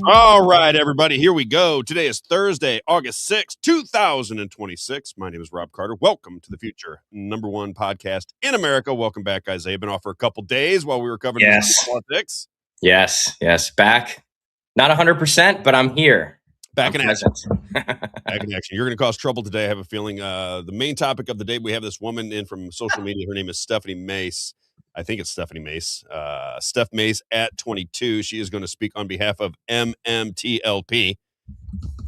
All right, everybody, here we go. Today is Thursday, August 6th, 2026. My name is Rob Carter. Welcome to the future #1 podcast in America. Welcome back, Isaiah. Been off for a couple days while we were covering politics. Yes. Back. Not 100%, but I'm here. Back in action. Back in action. You're going to cause trouble today, I have a feeling. The main topic of the day, we have this woman in from social media. Her name is Stephanie Mace. I think it's Stephanie Mace. Steph Mace at 22. She is going to speak on behalf of MMTLP.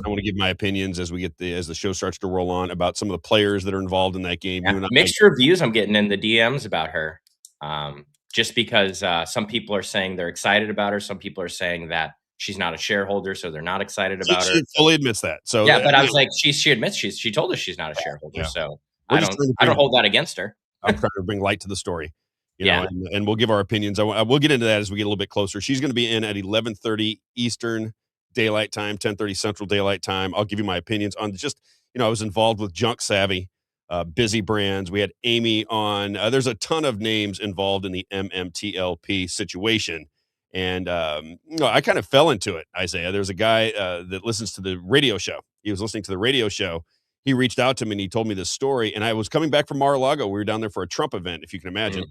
I want to give my opinions as we get as the show starts to roll on about some of the players that are involved in that game. Yeah, mixed reviews I'm getting in the DMs about her. Just because some people are saying they're excited about her. Some people are saying that she's not a shareholder, so they're not excited about her. She fully admits that. So yeah, but I was like, she admits she told us she's not a shareholder. Yeah. So I don't hold that against her. I'm trying to bring light to the story. You know, and we'll give our opinions. We'll get into that as we get a little bit closer. She's going to be in at 11:30 Eastern Daylight Time, 10:30 Central Daylight Time. I'll give you my opinions on just, I was involved with Junk Savvy, Busy Brands. We had Amy on. There's a ton of names involved in the MMTLP situation. And, I kind of fell into it, Isaiah. There's a guy that listens to the radio show. He was listening to the radio show. He reached out to me and he told me this story. And I was coming back from Mar-a-Lago. We were down there for a Trump event, if you can imagine.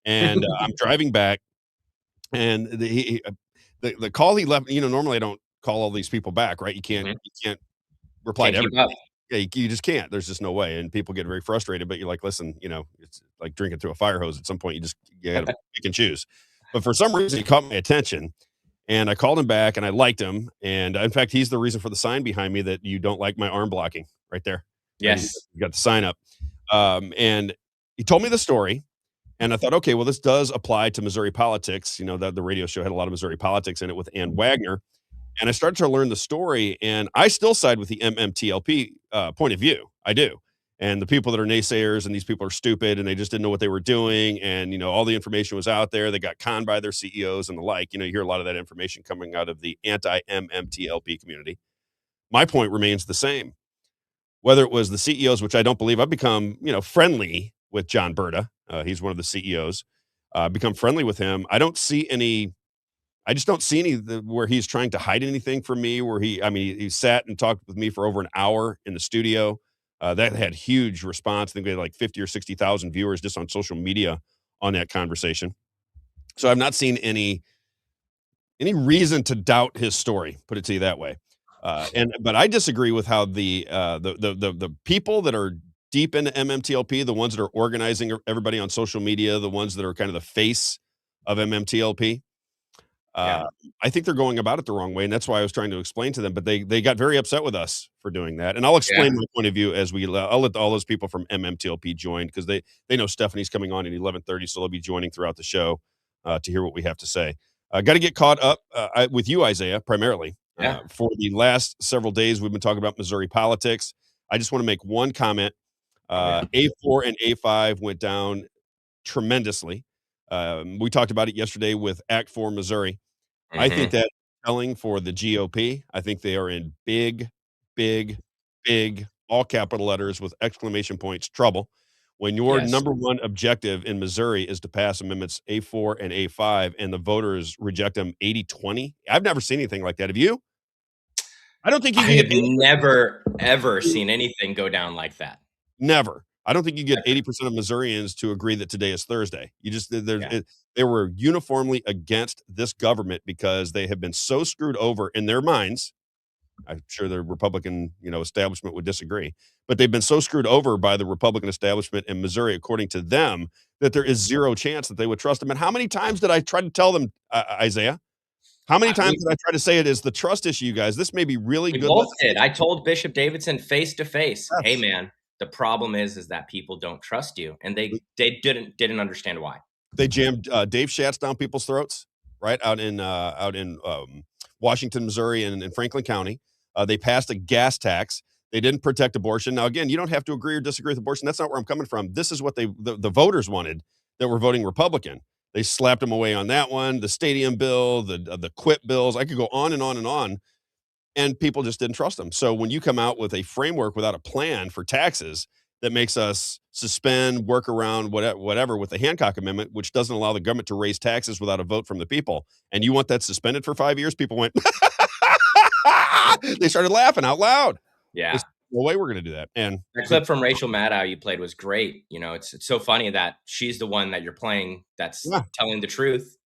And I'm driving back, and the call he left. Normally I don't call all these people back, right? You can't reply to everybody. Yeah, you just can't. There's just no way, and people get very frustrated. But you're like, listen, it's like drinking through a fire hose. At some point, you got to pick and choose. But for some reason, he caught my attention, and I called him back, and I liked him. And in fact, he's the reason for the sign behind me that you don't like my arm blocking right there. Yes, you got the sign up, and he told me the story. And I thought, okay, well, this does apply to Missouri politics. The radio show had a lot of Missouri politics in it with Ann Wagner. And I started to learn the story, and I still side with the MMTLP point of view. I do. And the people that are naysayers and these people are stupid and they just didn't know what they were doing. And, all the information was out there. They got conned by their CEOs and the like. You hear a lot of that information coming out of the anti-MMTLP community. My point remains the same. Whether it was the CEOs, which I don't believe, I've become, friendly with John Berta. He's one of the CEOs. Become friendly with him. I just don't see any where he's trying to hide anything from me. He sat and talked with me for over an hour in the studio. That had huge response. I think we had like 50 or 60,000 viewers just on social media on that conversation. So I've not seen any reason to doubt his story. Put it to you that way. But I disagree with how the people that are deep into MMTLP, the ones that are organizing everybody on social media, the ones that are kind of the face of MMTLP, I think they're going about it the wrong way, and that's why I was trying to explain to them. But they got very upset with us for doing that, and I'll explain my point of view as I'll let all those people from MMTLP join because they know Stephanie's coming on at 11:30, so they'll be joining throughout the show to hear what we have to say. Got to get caught up with you, Isaiah, primarily. For the last several days, we've been talking about Missouri politics. I just want to make one comment. A4 and A5 went down tremendously. We talked about it yesterday with Act 4 Missouri. I think that's telling for the GOP. I think they are in big, all capital letters with exclamation points, trouble. When your number one objective in Missouri is to pass amendments A4 and A5 and the voters reject them 80-20, I've never seen anything like that. Have you? I don't think you have never, ever seen anything go down like that. Never. I don't think you get 80% of Missourians to agree that today is Thursday. They were uniformly against this government because they have been so screwed over in their minds. I'm sure the Republican, establishment would disagree, but they've been so screwed over by the Republican establishment in Missouri, according to them, that there is zero chance that they would trust them. And how many times did I try to tell them, Isaiah? How many times did I try to say it is the trust issue, you guys? This may be really good. Both did. I told Bishop Davidson face to face, hey man, the problem is that people don't trust you, and they didn't understand why. They jammed Dave Schatz down people's throats, right out in Washington, Missouri, and in Franklin County. They passed a gas tax. They didn't protect abortion. Now, again, you don't have to agree or disagree with abortion. That's not where I'm coming from. This is what the voters wanted that were voting Republican. They slapped them away on that one. The stadium bill, the quit bills. I could go on and on and on. And people just didn't trust them. So when you come out with a framework without a plan for taxes that makes us suspend, work around, whatever with the Hancock Amendment, which doesn't allow the government to raise taxes without a vote from the people, and you want that suspended for 5 years, people went, They started laughing out loud. They Yeah. said, "No way we're gonna do that." And That but clip from Rachel Maddow you played was great. You know, it's so funny that she's the one that you're playing that's yeah, telling the truth.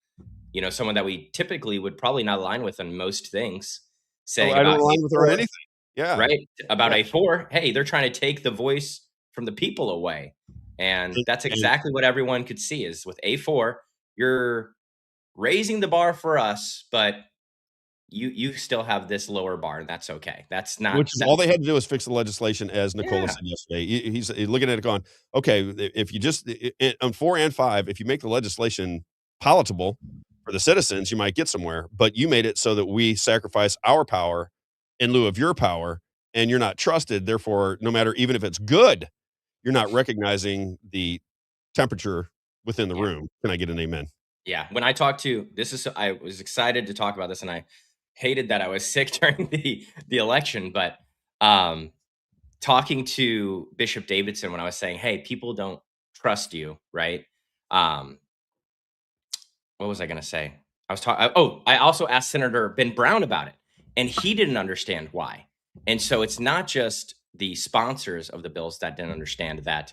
You know, someone that we typically would probably not align with on most things, saying I don't about align with her on A4, anything. Yeah, right? About yeah. A4, hey, they're trying to take the voice from the people away. And that's And exactly what everyone could see is with A4, you're raising the bar for us, but you still have this lower bar, and that's okay. That's not which is all that's they had to do is fix the legislation, as Nicola yeah, said yesterday. He's looking at it going, okay, if you just on 4 and 5, if you make the legislation palatable for the citizens, you might get somewhere. But you made it so that we sacrifice our power in lieu of your power, and you're not trusted. Therefore, no matter even if it's good, you're not recognizing the temperature within the yeah. room. Can I get an amen? Yeah, when I talked to this is I was excited to talk about this, and I hated that I was sick during the election, but, um, talking to Bishop Davidson when I was saying, "Hey, people don't trust you," right? Um, what was I gonna say? I also asked Senator Ben Brown about it, and he didn't understand why. And so it's not just the sponsors of the bills that didn't understand that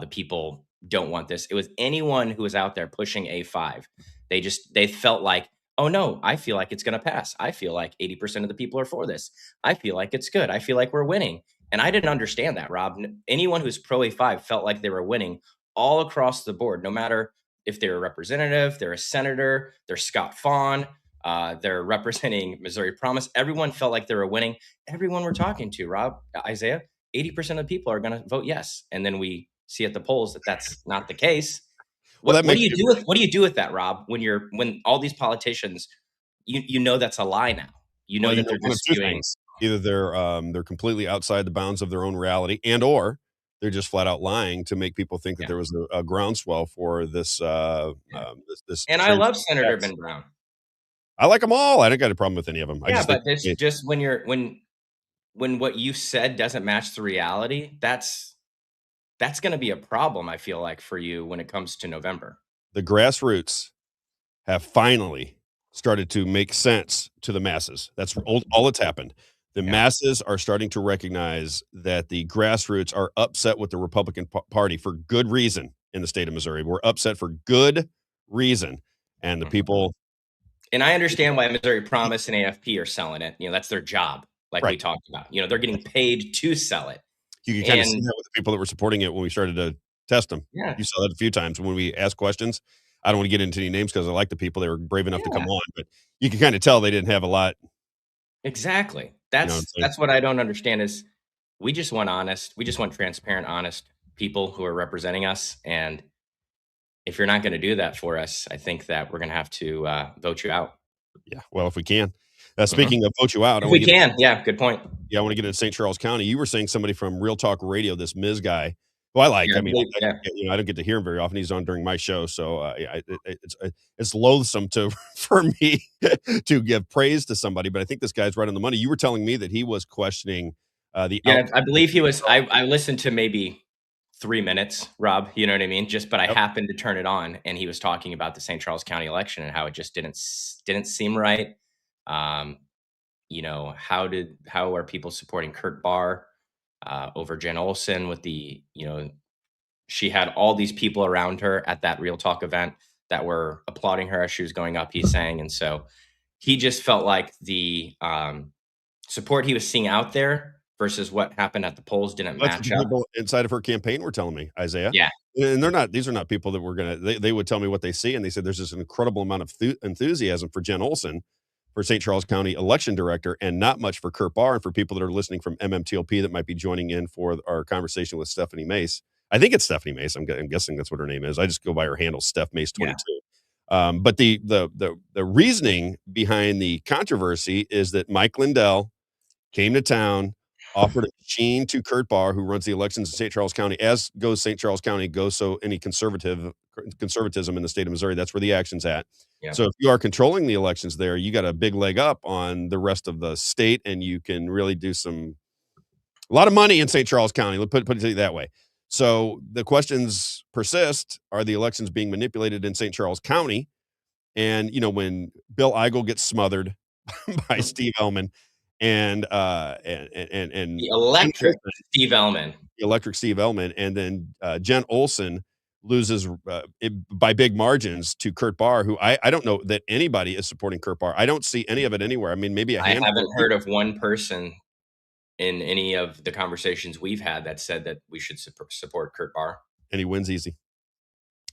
the people don't want this. It was anyone who was out there pushing A5. They felt like, oh no, I feel like it's going to pass. I feel like 80% of the people are for this. I feel like it's good. I feel like we're winning. And I didn't understand that, Rob. Anyone who's pro A5 felt like they were winning all across the board, no matter if they're a representative, they're a senator, they're Scott Fawn, they're representing Missouri Promise. Everyone felt like they were winning. Everyone we're talking to, Rob, Isaiah, 80% of people are going to vote yes. And then we see at the polls that that's not the case. Well, that What do makes you me do with that, Rob? When all these politicians, you know that's a lie now. You well, know you that know, they're one of just 2 spewing. things. Either they're completely outside the bounds of their own reality, and or they're just flat out lying to make people think that Yeah, there was a groundswell for this, yeah. this And I trans love Senator tax. Ben Brown. I like them all. I don't got a problem with any of them. I Yeah, just think but this they just when what you said doesn't match the reality, that's gonna be a problem, I feel like, for you when it comes to November. the grassroots have finally started to make sense to the masses. That's all that's happened. The Yeah, masses are starting to recognize that the grassroots are upset with the Republican Party for good reason in the state of Missouri. We're upset for good reason, and the mhm. people And I understand why Missouri Promise and AFP are selling it, that's their job, like we right. talked about, they're getting paid to sell it. You can kinda see And that with the people that were supporting it when we started to test them. yeah, You saw that a few times when we asked questions. I don't wanna get into any names because I like the people, they were brave enough to come yeah, on, but you can kinda tell they didn't have a lot, exactly. you know what I'm saying? That's what I don't understand is we just want transparent, honest people who are representing us, and if you're not gonna do that for us, I think that we're gonna have to, vote you out. Yeah, well, if we can. Mhm. Speaking of vote you out, I If wanna we get can, yeah, good point. yeah, I wanna get into St. Charles County. You were saying somebody from Real Talk Radio, this Miz guy, who I like. Yeah, I I mean, believe yeah. I don't get to hear him very often. He's on during my show, so, it's loathsome to for me to give praise to somebody, but I think this guy's right on the money. You were telling me that he was questioning, the Yeah, outcome I of believe he was the I listened to maybe 3 minutes, Rob, you know what I mean? Just but I Yep. happened to turn it on, and he was talking about the St. Charles County election and how it just didn't seem right. Um, how are people supporting Kurt Barr, over Jen Olson with she had all these people around her at that Real Talk event that were applauding her as she was going up, he's saying, and so he just felt like the, support he was seeing out there versus what happened at the polls didn't That's what match the up. people inside of her campaign were telling me, Isaiah. Yeah, And these are not people that were gonna they would tell me what they see, and they said there's this incredible amount of enthusiasm for Jen Olson, for St. Charles County election director, and not much for Kurt Barr. And for people that are listening from MMTLP that might be joining in for our conversation with Stephanie Mace. I think it's Stephanie Mace. I'm guessing that's what her name is. I just go by her handle, Steph Mace yeah, 22. But the reasoning behind the controversy is that Mike Lindell came to town, offered a machine to Kurt Barr, who runs the elections in St. Charles County, as goes St. Charles County, goes so any conservatism in the state of Missouri. That's where the action's at. yeah, So if you are controlling the elections there, you got a big leg up on the rest of the state, and you can really do a lot of money in St. Charles County. Let's put it that way. So the questions persist: are the elections being manipulated in St. Charles County? And when Bill Eigel gets smothered by Steve Elman, and The Jen electric Olson, Steve Ellman. the electric Steve Ellman, and then Jen Olson loses by big margins to Kurt Barr, who I don't know that anybody is supporting Kurt Barr. I don't see any of it anywhere. I mean, maybe a I handful haven't of heard people, of one person in any of the conversations we've had that said that we should support Kurt Barr. and he wins easy.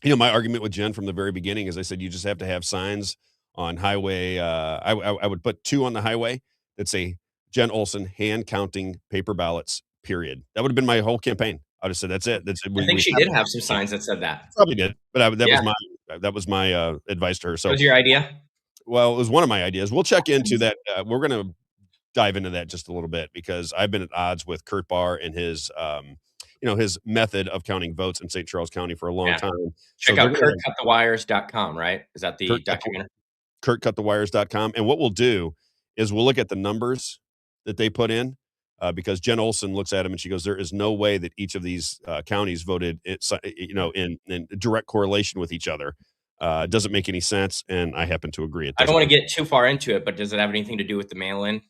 My argument with Jen from the very beginning is I said you just have to have signs on highway. I would put two on the highway that say Jen Olson hand counting paper ballots. Period. That would have been my whole campaign. I just said that's it. That's it. I think We she have did to have some have signs that said that. probably did, but Yeah. that was my advice to her. That So, was your idea? well, it was one of my ideas. We'll check into that. We're going to dive into that just a little bit because I've been at odds with Kurt Barr and his method of counting votes in St. Charles County for a long Yeah. time. So Check they're out going to kurtcutthewires.com, right? Is that the Kurt documentary? kurtcutthewires.com. And what we'll do is we'll look at the numbers that they put in because Jen Olson looks at them and she goes, there is no way that each of these counties voted, in direct correlation with each other. It doesn't make any sense. And I happen to agree. It I don't doesn't. want to get too far into it, but does it have anything to do with the mail-in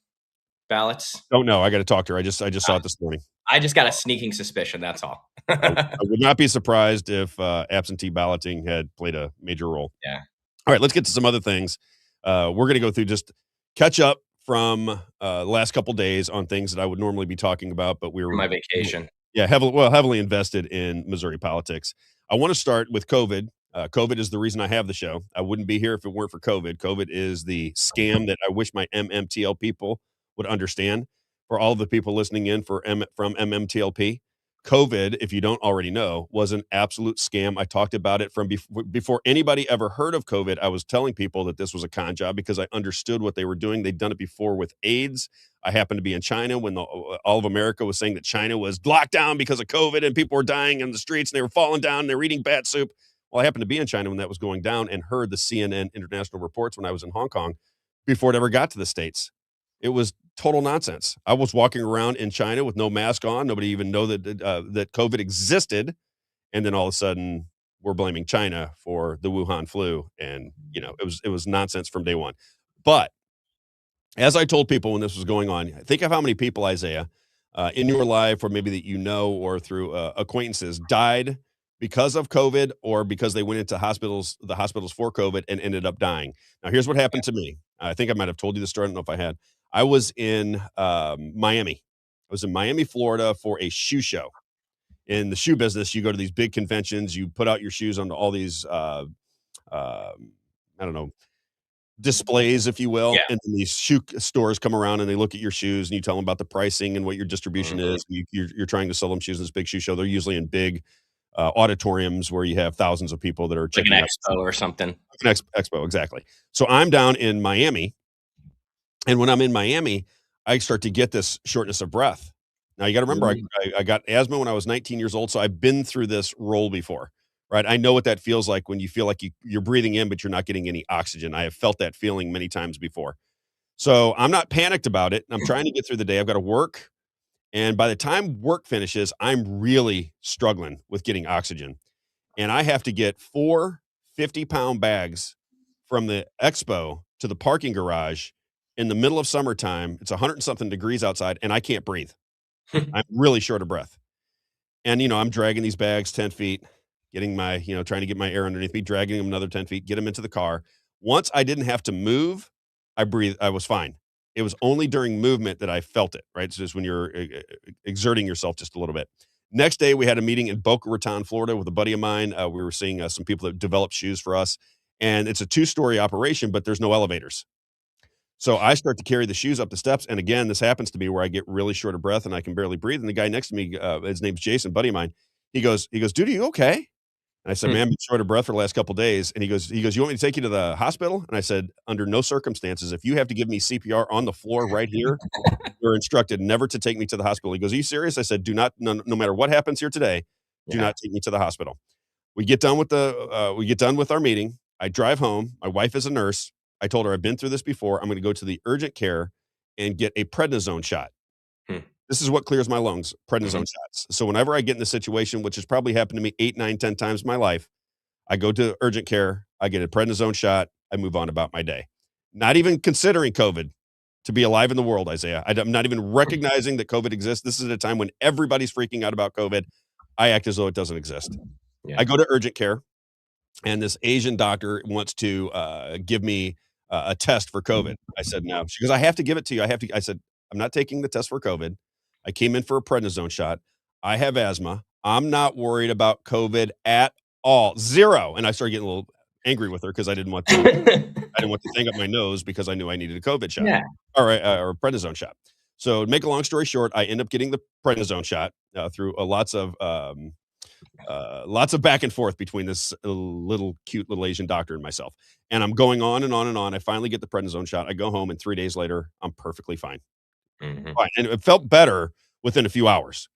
ballots? Don't know. I got to talk to her. I just saw it this morning. I just got a sneaking suspicion. That's all. I would not be surprised if absentee balloting had played a major role. Yeah. All right, let's get to some other things. We're going to go through just catch up from the last couple days on things that I would normally be talking about, but we For were my vacation. heavily invested in Missouri politics. I want to start with COVID. COVID is the reason I have the show. I wouldn't be here if it weren't for COVID. COVID is the scam that I wish my MMTL people would understand. For all the people listening in from MMTLP, COVID, if you don't already know, was an absolute scam. I talked about it from before anybody ever heard of COVID. I was telling people that this was a con job because I understood what they were doing. They'd done it before with AIDS. I happened to be in China when all of America was saying that China was locked down because of COVID and people were dying in the streets and they were falling down and they were eating bat soup. Well, I happened to be in China when that was going down and heard the CNN international reports when I was in Hong Kong before it ever got to the States. It was total nonsense. I was walking around in China with no mask on. Nobody even know that COVID existed. And then all of a sudden we're blaming China for the Wuhan flu. And, it was nonsense from day one. But as I told people when this was going on, think of how many people, Isaiah, in your life, or maybe that or through acquaintances, died because of COVID or because they went into the hospitals for COVID and ended up dying. Now, here's what happened to me. I think I might have told you the story. I don't know if I had. I was in Miami. I was in Miami, Florida for a shoe show. In the shoe business, you go to these big conventions, you put out your shoes onto all these, I don't know, displays, if you will, Yeah. and then these shoe stores come around and they look at your shoes and you tell them about the pricing and what your distribution Mhm. is. You're trying to sell them shoes in this big shoe show. They're usually in big auditoriums where you have thousands of people that are Like an checking out expo or something. an expo. Exactly. So I'm down in Miami, and when I'm in Miami, I start to get this shortness of breath. Now you got to remember, Mhm. I got asthma when I was 19 years old, so I've been through this role before, right? I know what that feels like when you feel like you're breathing in, but you're not getting any oxygen. I have felt that feeling many times before. So I'm not panicked about it. I'm trying to get through the day. I've got to work. And by the time work finishes, I'm really struggling with getting oxygen. And I have to get 4 50-pound bags from the expo to the parking garage in the middle of summertime. It's 100 and something degrees outside, and I can't breathe. I'm really short of breath. And, I'm dragging these bags 10 feet, getting trying to get my air underneath me, dragging them another 10 feet, get them into the car. Once I didn't have to move, I was fine. It was only during movement that I felt it, right? It's just when you're exerting yourself just a little bit. Next day, we had a meeting in Boca Raton, Florida with a buddy of mine. We were seeing some people that develop shoes for us. And it's a 2-story operation, but there's no elevators. So I start to carry the shoes up the steps. And again, this happens to me where I get really short of breath and I can barely breathe. And the guy next to me, his name's Jason, buddy of mine. He goes, dude, are you okay? And I said, man, I've been short of breath for the last couple of days. And he goes, you want me to take you to the hospital? And I said, under no circumstances, if you have to give me CPR on the floor right here, you're instructed never to take me to the hospital. He goes, are you serious? I said, do not, no matter what happens here today, do Yeah. not take me to the hospital. We get done with our meeting. I drive home. My wife is a nurse. I told her I've been through this before. I'm going to go to the urgent care and get a prednisone shot. Hmm. This is what clears my lungs, prednisone Mhm. shots. So whenever I get in this situation, which has probably happened to me 8, 9, 10 times in my life, I go to urgent care. I get a prednisone shot. I move on about my day. Not even considering COVID. to be alive in the world, Isaiah. I'm not even recognizing that COVID exists. This is at a time when everybody's freaking out about COVID. I act as though it doesn't exist. Yeah. I go to urgent care, and this Asian doctor wants to give me a test for COVID. I said, no. She goes, I have to give it to you. I said, I'm not taking the test for COVID. I came in for a prednisone shot. I have asthma. I'm not worried about COVID at all. Zero. And I started getting a little angry with her because I didn't want the thing up my nose because I knew I needed a COVID shot Yeah. or a prednisone shot. So to make a long story short, I end up getting the prednisone shot through lots of back and forth between this little cute little Asian doctor and myself. And I'm going on and on and on. I finally get the prednisone shot. I go home, and 3 days later, I'm perfectly fine. Fine. And it felt better within a few hours.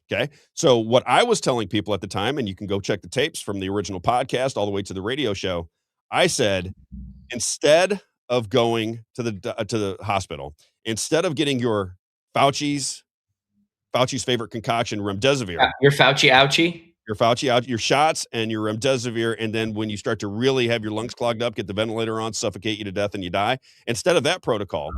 Okay. So what I was telling people at the time, and you can go check the tapes from the original podcast all the way to the radio show, I said, instead of going to the hospital, instead of getting your Fauci's favorite concoction, remdesivir, Your Fauci ouchie. your Fauci out, your shots and your remdesivir, and then when you start to really have your lungs clogged up, get the ventilator on, suffocate you to death, and you die. Instead of that protocol,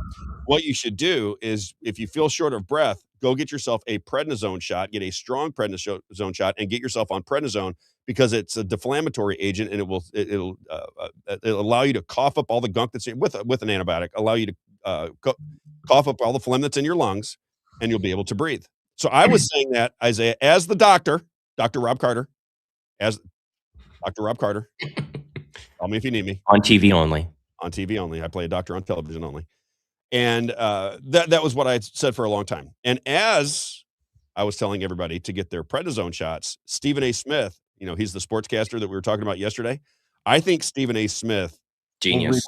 what you should do is, if you feel short of breath, go get yourself a prednisone shot, get a strong prednisone shot, and get yourself on prednisone because it's a deflammatory agent, and it'll allow you to cough up all the gunk that's with an antibiotic, allow you to cough up all the phlegm that's in your lungs, and you'll be able to breathe. So I was saying that, Isaiah, as the doctor, Dr. Robb Carter, as Dr. Robb Carter. Call me if you need me. On TV only. On TV only. I play a doctor on television only. And that was what I had said for a long time. And as I was telling everybody to get their prednisone shots, Stephen A. Smith, he's the sportscaster that we were talking about yesterday. I think Stephen A. Smith Genius.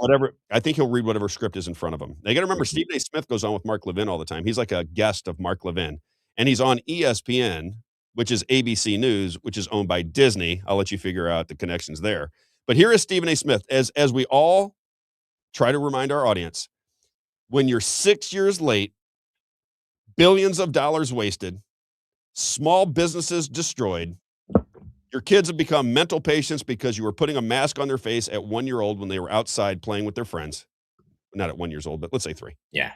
I think he'll read whatever script is in front of him. Now, you got to remember, Stephen A. Smith goes on with Mark Levin all the time. He's like a guest of Mark Levin. And he's on ESPN, which is ABC News, which is owned by Disney. I'll let you figure out the connections there. But here is Stephen A. Smith, as we all try to remind our audience, when you're 6 years late, billions of dollars wasted, small businesses destroyed, your kids have become mental patients because you were putting a mask on their face at 1 year old when they were outside playing with their friends. Not at 1 year old, but let's say 3. Yeah.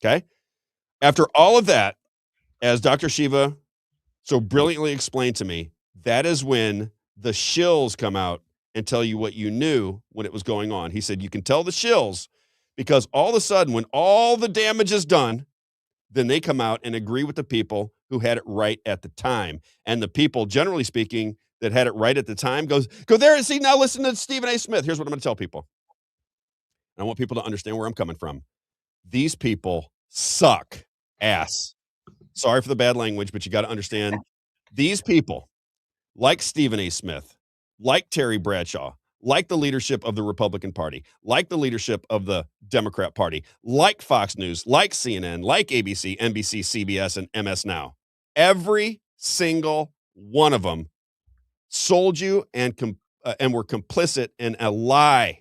Okay. After all of that, as Dr. Shiva so brilliantly explained to me, that is when the shills come out and tell you what you knew when it was going on. He said, you can tell the shills because all of a sudden, when all the damage is done, then they come out and agree with the people who had it right at the time. And the people, generally speaking, that had it right at the time go there and see, now listen to Stephen A. Smith. Here's what I'm going to tell people. And I want people to understand where I'm coming from. These people suck ass. Sorry for the bad language, but you got to understand these people, like Stephen A. Smith, like Terry Bradshaw, like the leadership of the Republican Party, like the leadership of the Democrat Party, like Fox News, like CNN, like ABC, NBC, CBS, and MS Now. Every single one of them sold you and were complicit in a lie.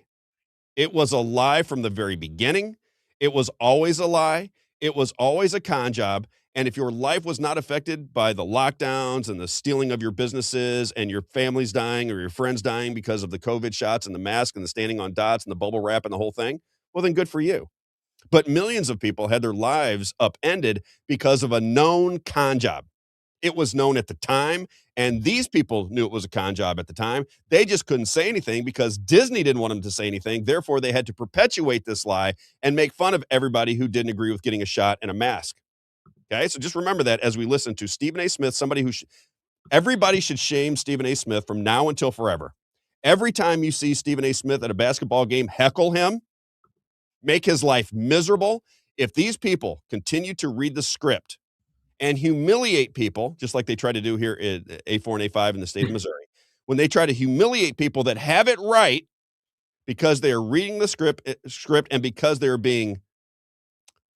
It was a lie from the very beginning. It was always a lie. It was always a con job. And if your life was not affected by the lockdowns and the stealing of your businesses and your families dying or your friends dying because of the COVID shots and the mask and the standing on dots and the bubble wrap and the whole thing, well, then good for you. But millions of people had their lives upended because of a known con job. It was known at the time, and these people knew it was a con job at the time. They just couldn't say anything because Disney didn't want them to say anything. Therefore, they had to perpetuate this lie and make fun of everybody who didn't agree with getting a shot and a mask. Okay, so just remember that as we listen to Stephen A. Smith, somebody who everybody should shame Stephen A. Smith from now until forever. Every time you see Stephen A. Smith at a basketball game, heckle him, make his life miserable. If these people continue to read the script and humiliate people, just like they try to do here at A4 and A5 in the state of Missouri, when they try to humiliate people that have it right because they are reading the script and because they're being,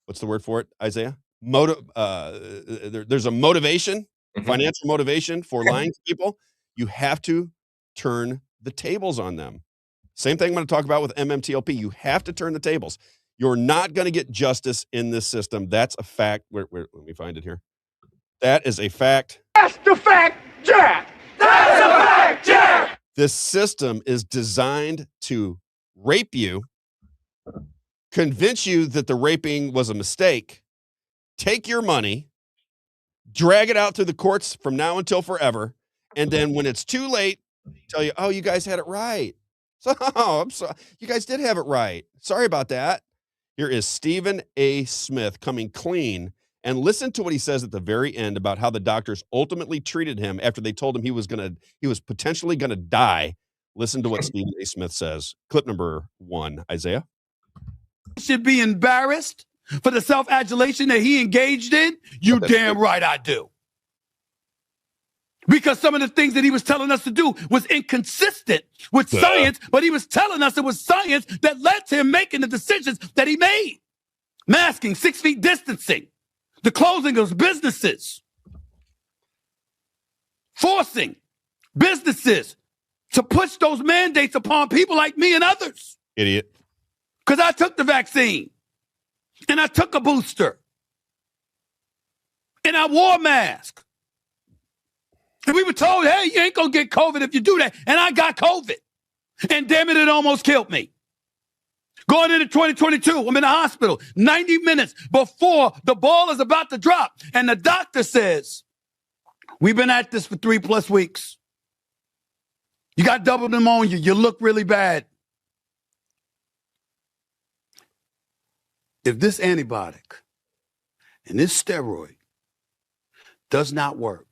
what's the word for it, Isaiah? There's a motivation, financial motivation for lying to people. You have to turn the tables on them. Same thing I'm going to talk about with MMTLP. You have to turn the tables. You're not going to get justice in this system. That's a fact. Let me find it here. That is a fact. That's the fact, Jack. That's a fact, Jack. This system is designed to rape you convince you that the raping was a mistake, take your money, drag it out through the courts from now until forever, and then when it's too late, tell you, oh, you guys had it right. So I'm sorry. You guys did have it right. Sorry about that. Here is Stephen A. Smith coming clean, and listen to what he says at the very end about how the doctors ultimately treated him after they told him he was potentially gonna die. Listen to what Stephen A. Smith says. Clip number 1, Isaiah. Should be embarrassed for the self-adulation that he engaged in? You damn right I do. Because some of the things that he was telling us to do was inconsistent with science, but he was telling us it was science that led to him making the decisions that he made. Masking, 6 feet distancing, the closing of businesses, forcing businesses to push those mandates upon people like me and others. Idiot. Because I took the vaccine, and I took a booster, and I wore a mask. And we were told, hey, you ain't going to get COVID if you do that. And I got COVID. And damn it, it almost killed me. Going into 2022, I'm in the hospital 90 minutes before the ball is about to drop. And the doctor says, we've been at this for 3+ weeks. You got double pneumonia. You look really bad. If this antibiotic and this steroid does not work,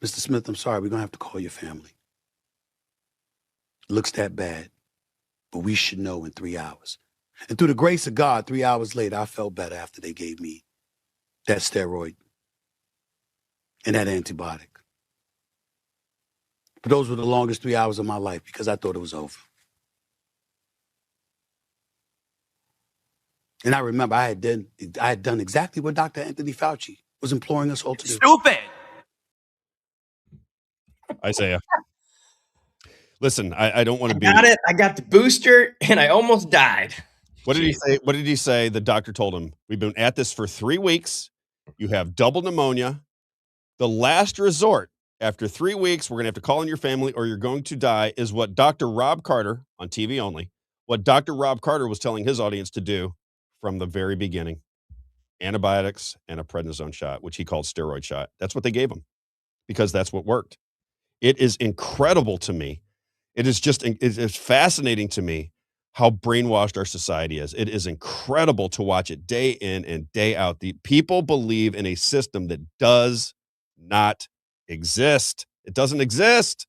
Mr. Smith, I'm sorry, we're going to have to call your family. It looks that bad, but we should know in 3 hours. And through the grace of God, 3 hours later, I felt better after they gave me that steroid and that antibiotic. But those were the longest 3 hours of my life because I thought it was over. And I remember I had done exactly what Dr. Anthony Fauci was imploring us all to do. Stupid. Isaiah. Listen, I don't want to be. Got it. I got the booster, and I almost died. What did he say? What did he say? The doctor told him, we've been at this for 3 weeks. You have double pneumonia. The last resort, after 3 weeks, we're going to have to call in your family or you're going to die, is what Dr. Robb Carter, on TV only, what Dr. Robb Carter was telling his audience to do from the very beginning. Antibiotics and a prednisone shot, which he called steroid shot. That's what they gave him because that's what worked. It is incredible to me. It is fascinating to me how brainwashed our society is. It is incredible to watch it day in and day out. The people believe in a system that does not exist. It doesn't exist.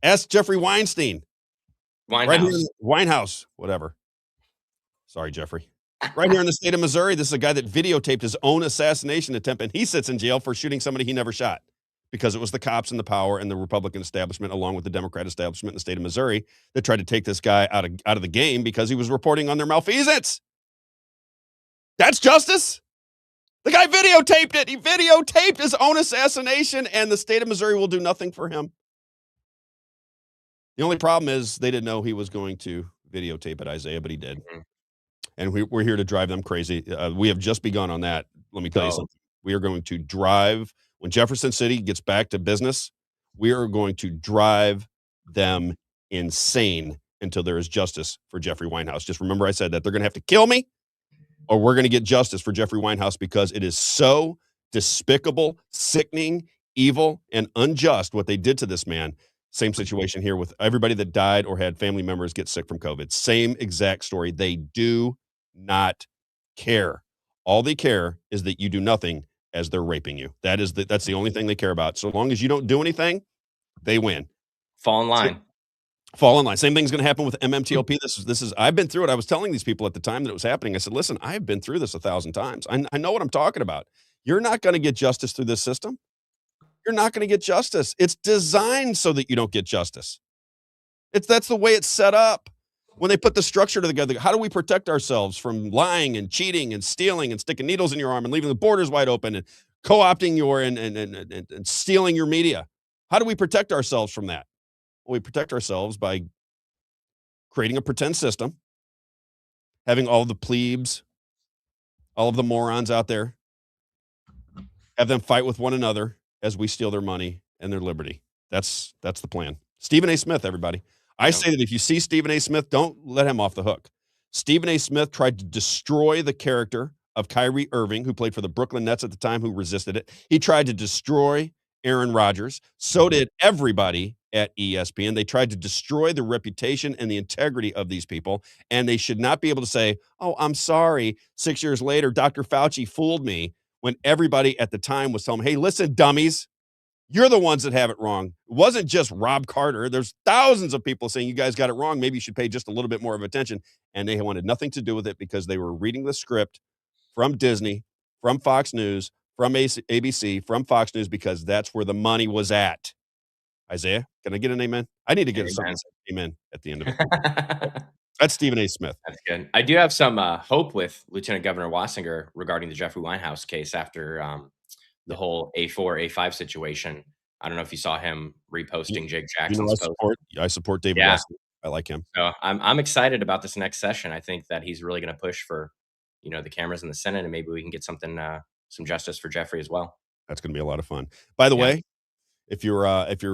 Ask Jeffrey Weinstein. Winehouse, whatever. Sorry, Jeffrey. Right here in the state of Missouri, this is a guy that videotaped his own assassination attempt, and he sits in jail for shooting somebody he never shot because it was the cops and the power and the Republican establishment, along with the Democrat establishment in the state of Missouri, that tried to take this guy out of the game because he was reporting on their malfeasance. That's justice. The guy videotaped it. He videotaped his own assassination, and the state of Missouri will do nothing for him. The only problem is they didn't know he was going to videotape it, Isaiah, but he did. And we're here to drive them crazy. We have just begun on that. Let me tell you something. We are going to drive, when Jefferson City gets back to business, we are going to drive them insane until there is justice for Jeffrey Winehouse. Just remember I said that. They're going to have to kill me or we're going to get justice for Jeffrey Winehouse because it is so despicable, sickening, evil, and unjust what they did to this man. Same situation here with everybody that died or had family members get sick from COVID. Same exact story. They do not care. All they care is that you do nothing as they're raping you. That's the only thing they care about. So long as you don't do anything, they win. Fall in line. Fall in line. Same thing's going to happen with MMTLP. This is. I've been through it. I was telling these people at the time that it was happening. I said, listen, I've been through this 1,000 times. I know what I'm talking about. You're not going to get justice through this system. You're not going to get justice. It's designed so that you don't get justice. That's the way it's set up. When they put the structure together, how do we protect ourselves from lying and cheating and stealing and sticking needles in your arm and leaving the borders wide open and co-opting your and stealing your media? How do we protect ourselves from that? Well, we protect ourselves by creating a pretend system, having all the plebes, all of the morons out there, have them fight with one another as we steal their money and their liberty. That's the plan. Stephen A. Smith, everybody. I say that if you see Stephen A. Smith, don't let him off the hook. Stephen A. Smith tried to destroy the character of Kyrie Irving, who played for the Brooklyn Nets at the time, who resisted it. He tried to destroy Aaron Rodgers. So did everybody at ESPN. They tried to destroy the reputation and the integrity of these people, and they should not be able to say, "Oh, I'm sorry. 6 years later, Dr. Fauci fooled me," when everybody at the time was telling them, "Hey, listen, dummies. You're the ones that have it wrong." It wasn't just Rob Carter. There's thousands of people saying you guys got it wrong. Maybe you should pay just a little bit more of attention. And they wanted nothing to do with it because they were reading the script from Disney, from Fox News, from ABC, from Fox News, because that's where the money was at. Isaiah, can I get an amen? I need to get something amen at the end of it. That's Stephen A. Smith. That's good. I do have some hope with Lieutenant Governor Wassinger regarding the Jeffrey Winehouse case after the whole A4, A5 situation. I don't know if you saw him reposting Jake Jackson's post. I support David Wesley. I like him. So I'm excited about this next session. I think that he's really going to push for, the cameras in the Senate, and maybe we can get something, some justice for Jeffrey as well. That's going to be a lot of fun. By the way, if you're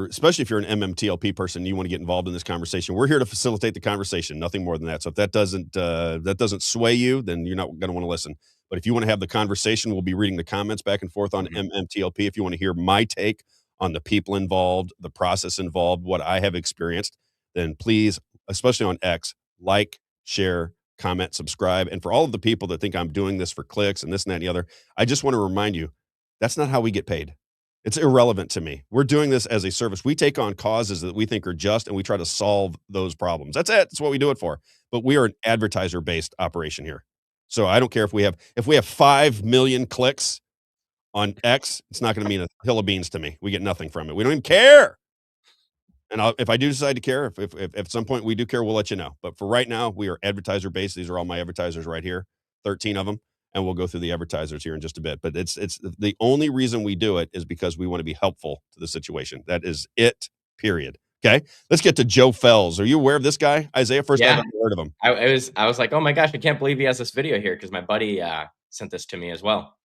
especially if you're an MMTLP person, you want to get involved in this conversation, we're here to facilitate the conversation, nothing more than that. So if that doesn't sway you, then you're not going to want to listen. But if you want to have the conversation, we'll be reading the comments back and forth on MMTLP. If you want to hear my take on the people involved, the process involved, what I have experienced, then please, especially on X, like, share, comment, subscribe. And for all of the people that think I'm doing this for clicks and this and that and the other, I just want to remind you, that's not how we get paid. It's irrelevant to me. We're doing this as a service. We take on causes that we think are just, and we try to solve those problems. That's it. That's what we do it for. But we are an advertiser-based operation here. So I don't care if we have 5 million clicks on X, it's not going to mean a hill of beans to me. We get nothing from it. We don't even care. And if I do decide to care, if at some point we do care, we'll let you know. But for right now, we are advertiser-based. These are all my advertisers right here, 13 of them. And we'll go through the advertisers here in just a bit. But it's the only reason we do it is because we want to be helpful to the situation. That is it, period. Okay, let's get to Joe Fells. Are you aware of this guy, Isaiah? First, I've never heard of him. I was like, oh my gosh, I can't believe he has this video here, because my buddy sent this to me as well.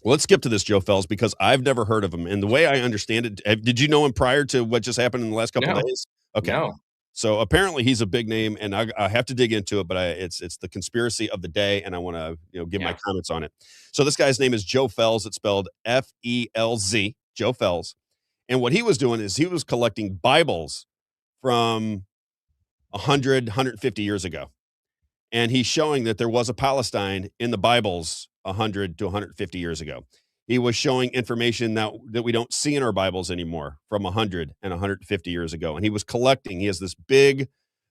Well, let's skip to this Joe Fells because I've never heard of him. And the way I understand it, did you know him prior to what just happened in the last couple of days? Okay. No. So apparently he's a big name, and I have to dig into it, but it's the conspiracy of the day, and I want to give my comments on it. So this guy's name is Joe Fells. It's spelled F-E-L-Z, Joe Fells. And what he was doing is he was collecting Bibles from 100, 150 years ago. And he's showing that there was a Palestine in the Bibles 100 to 150 years ago. He was showing information that we don't see in our Bibles anymore from 100 and 150 years ago. And he was collecting. He has this big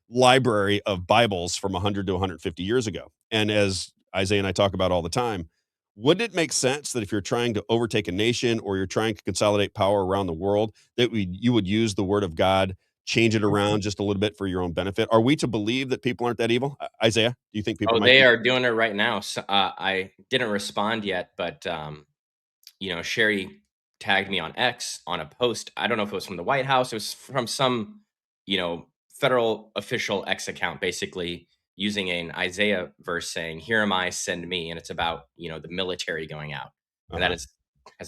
library of Bibles from 100 to 150 years ago. And as Isaiah and I talk about all the time, wouldn't it make sense that if you're trying to overtake a nation or you're trying to consolidate power around the world, that you would use the word of God, change it around just a little bit for your own benefit? Are we to believe that people aren't that evil? Isaiah, do you think people they are doing it right now. So, I didn't respond yet, but Sherry tagged me on X on a post. I don't know if it was from the White House. It was from some, federal official X account, basically using an Isaiah verse saying, "Here am I, send me." And it's about, the military going out. And that has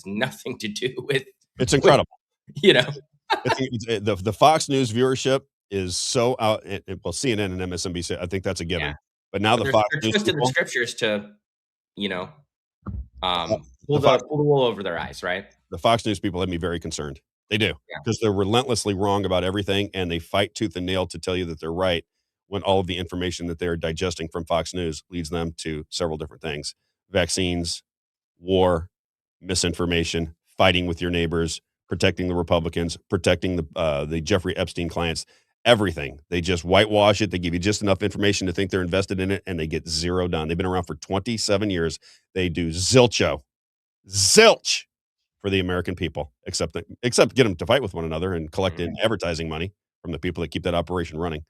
nothing to do with. It's incredible. With, the Fox News viewership is so out. Well, CNN and MSNBC, I think that's a given. Yeah. But now the Fox News twisted the scriptures to, pull the wool over their eyes, right? The Fox News people have me very concerned. They do, because they're relentlessly wrong about everything, and they fight tooth and nail to tell you that they're right when all of the information that they're digesting from Fox News leads them to several different things: vaccines, war, misinformation, fighting with your neighbors, protecting the Republicans, protecting the Jeffrey Epstein clients, everything. They just whitewash it. They give you just enough information to think they're invested in it, and they get zero done. They've been around for 27 years. They do zilch for the American people, except get them to fight with one another and collect in advertising money from the people that keep that operation running.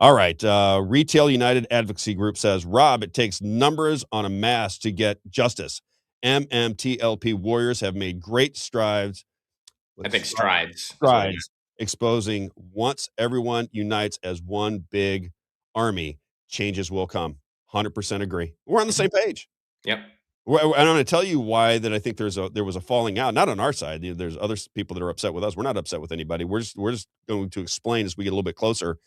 All right. Retail United Advocacy Group says, Rob, it takes numbers on a mass to get justice. MMTLP warriors have made great strides. Strides. Exposing once everyone unites as one big army, changes will come. 100% agree. We're on the same page. Yep. And I'm going to tell you why that I think there was a falling out, not on our side. There's other people that are upset with us. We're not upset with anybody. We're just going to explain as we get a little bit closer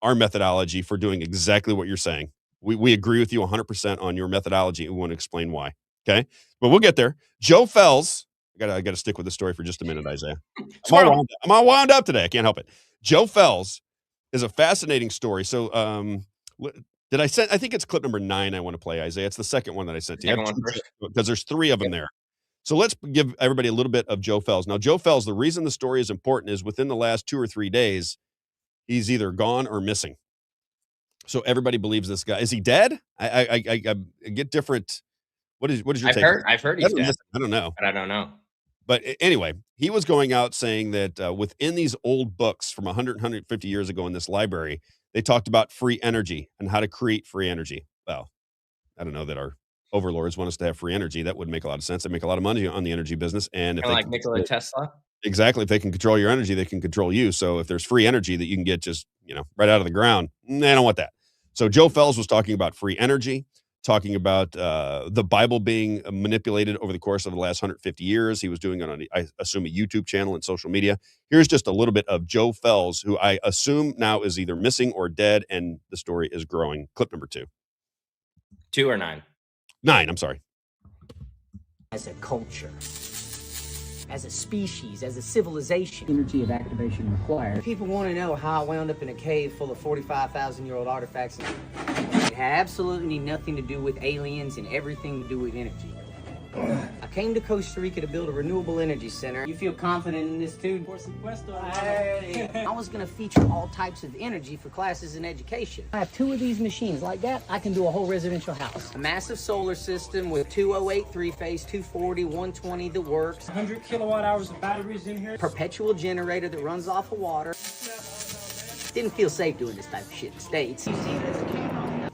our methodology for doing exactly what you're saying. We agree with you 100% on your methodology. We want to explain why. Okay, but we'll get there. Joe Fells. I gotta stick with the story for just a minute, Isaiah. I'm all wound up today. I can't help it. Joe Fells is a fascinating story. So, did I send? I think it's clip number 9. I want to play, Isaiah. It's the second one that I sent to you because there's 3 of them there. So let's give everybody a little bit of Joe Fells. Now, Joe Fells. The reason the story is important is within the last 2 or 3 days, he's either gone or missing. So everybody believes this guy. Is he dead? I get different. What is your take? I've heard he's dead. I don't know. But I don't know. But anyway, he was going out saying that within these old books from 100, 150 years ago in this library, they talked about free energy and how to create free energy. Well, I don't know that our overlords want us to have free energy. That would make a lot of sense. They make a lot of money on the energy business. And if they like Nikola Tesla. Exactly. If they can control your energy, they can control you. So if there's free energy that you can get just, right out of the ground, they don't want that. So Joe Fells was talking about free energy, talking about the Bible being manipulated over the course of the last 150 years. He was doing it on, I assume, a YouTube channel and social media. Here's just a little bit of Joe Fells, who I assume now is either missing or dead, and the story is growing. Clip number 2. 2 or 9? 9, I'm sorry. As a culture, as a species, as a civilization, energy of activation required. People want to know how I wound up in a cave full of 45,000-year-old artifacts. It had absolutely nothing to do with aliens and everything to do with energy. I came to Costa Rica to build a renewable energy center. You feel confident in this too? Por supuesto. I was going to feature all types of energy for classes in education. I have 2 of these machines like that. I can do a whole residential house. A massive solar system with 208 3-phase, 240, 120 that works. 100 kilowatt hours of batteries in here. Perpetual generator that runs off of water. Didn't feel safe doing this type of shit in the States.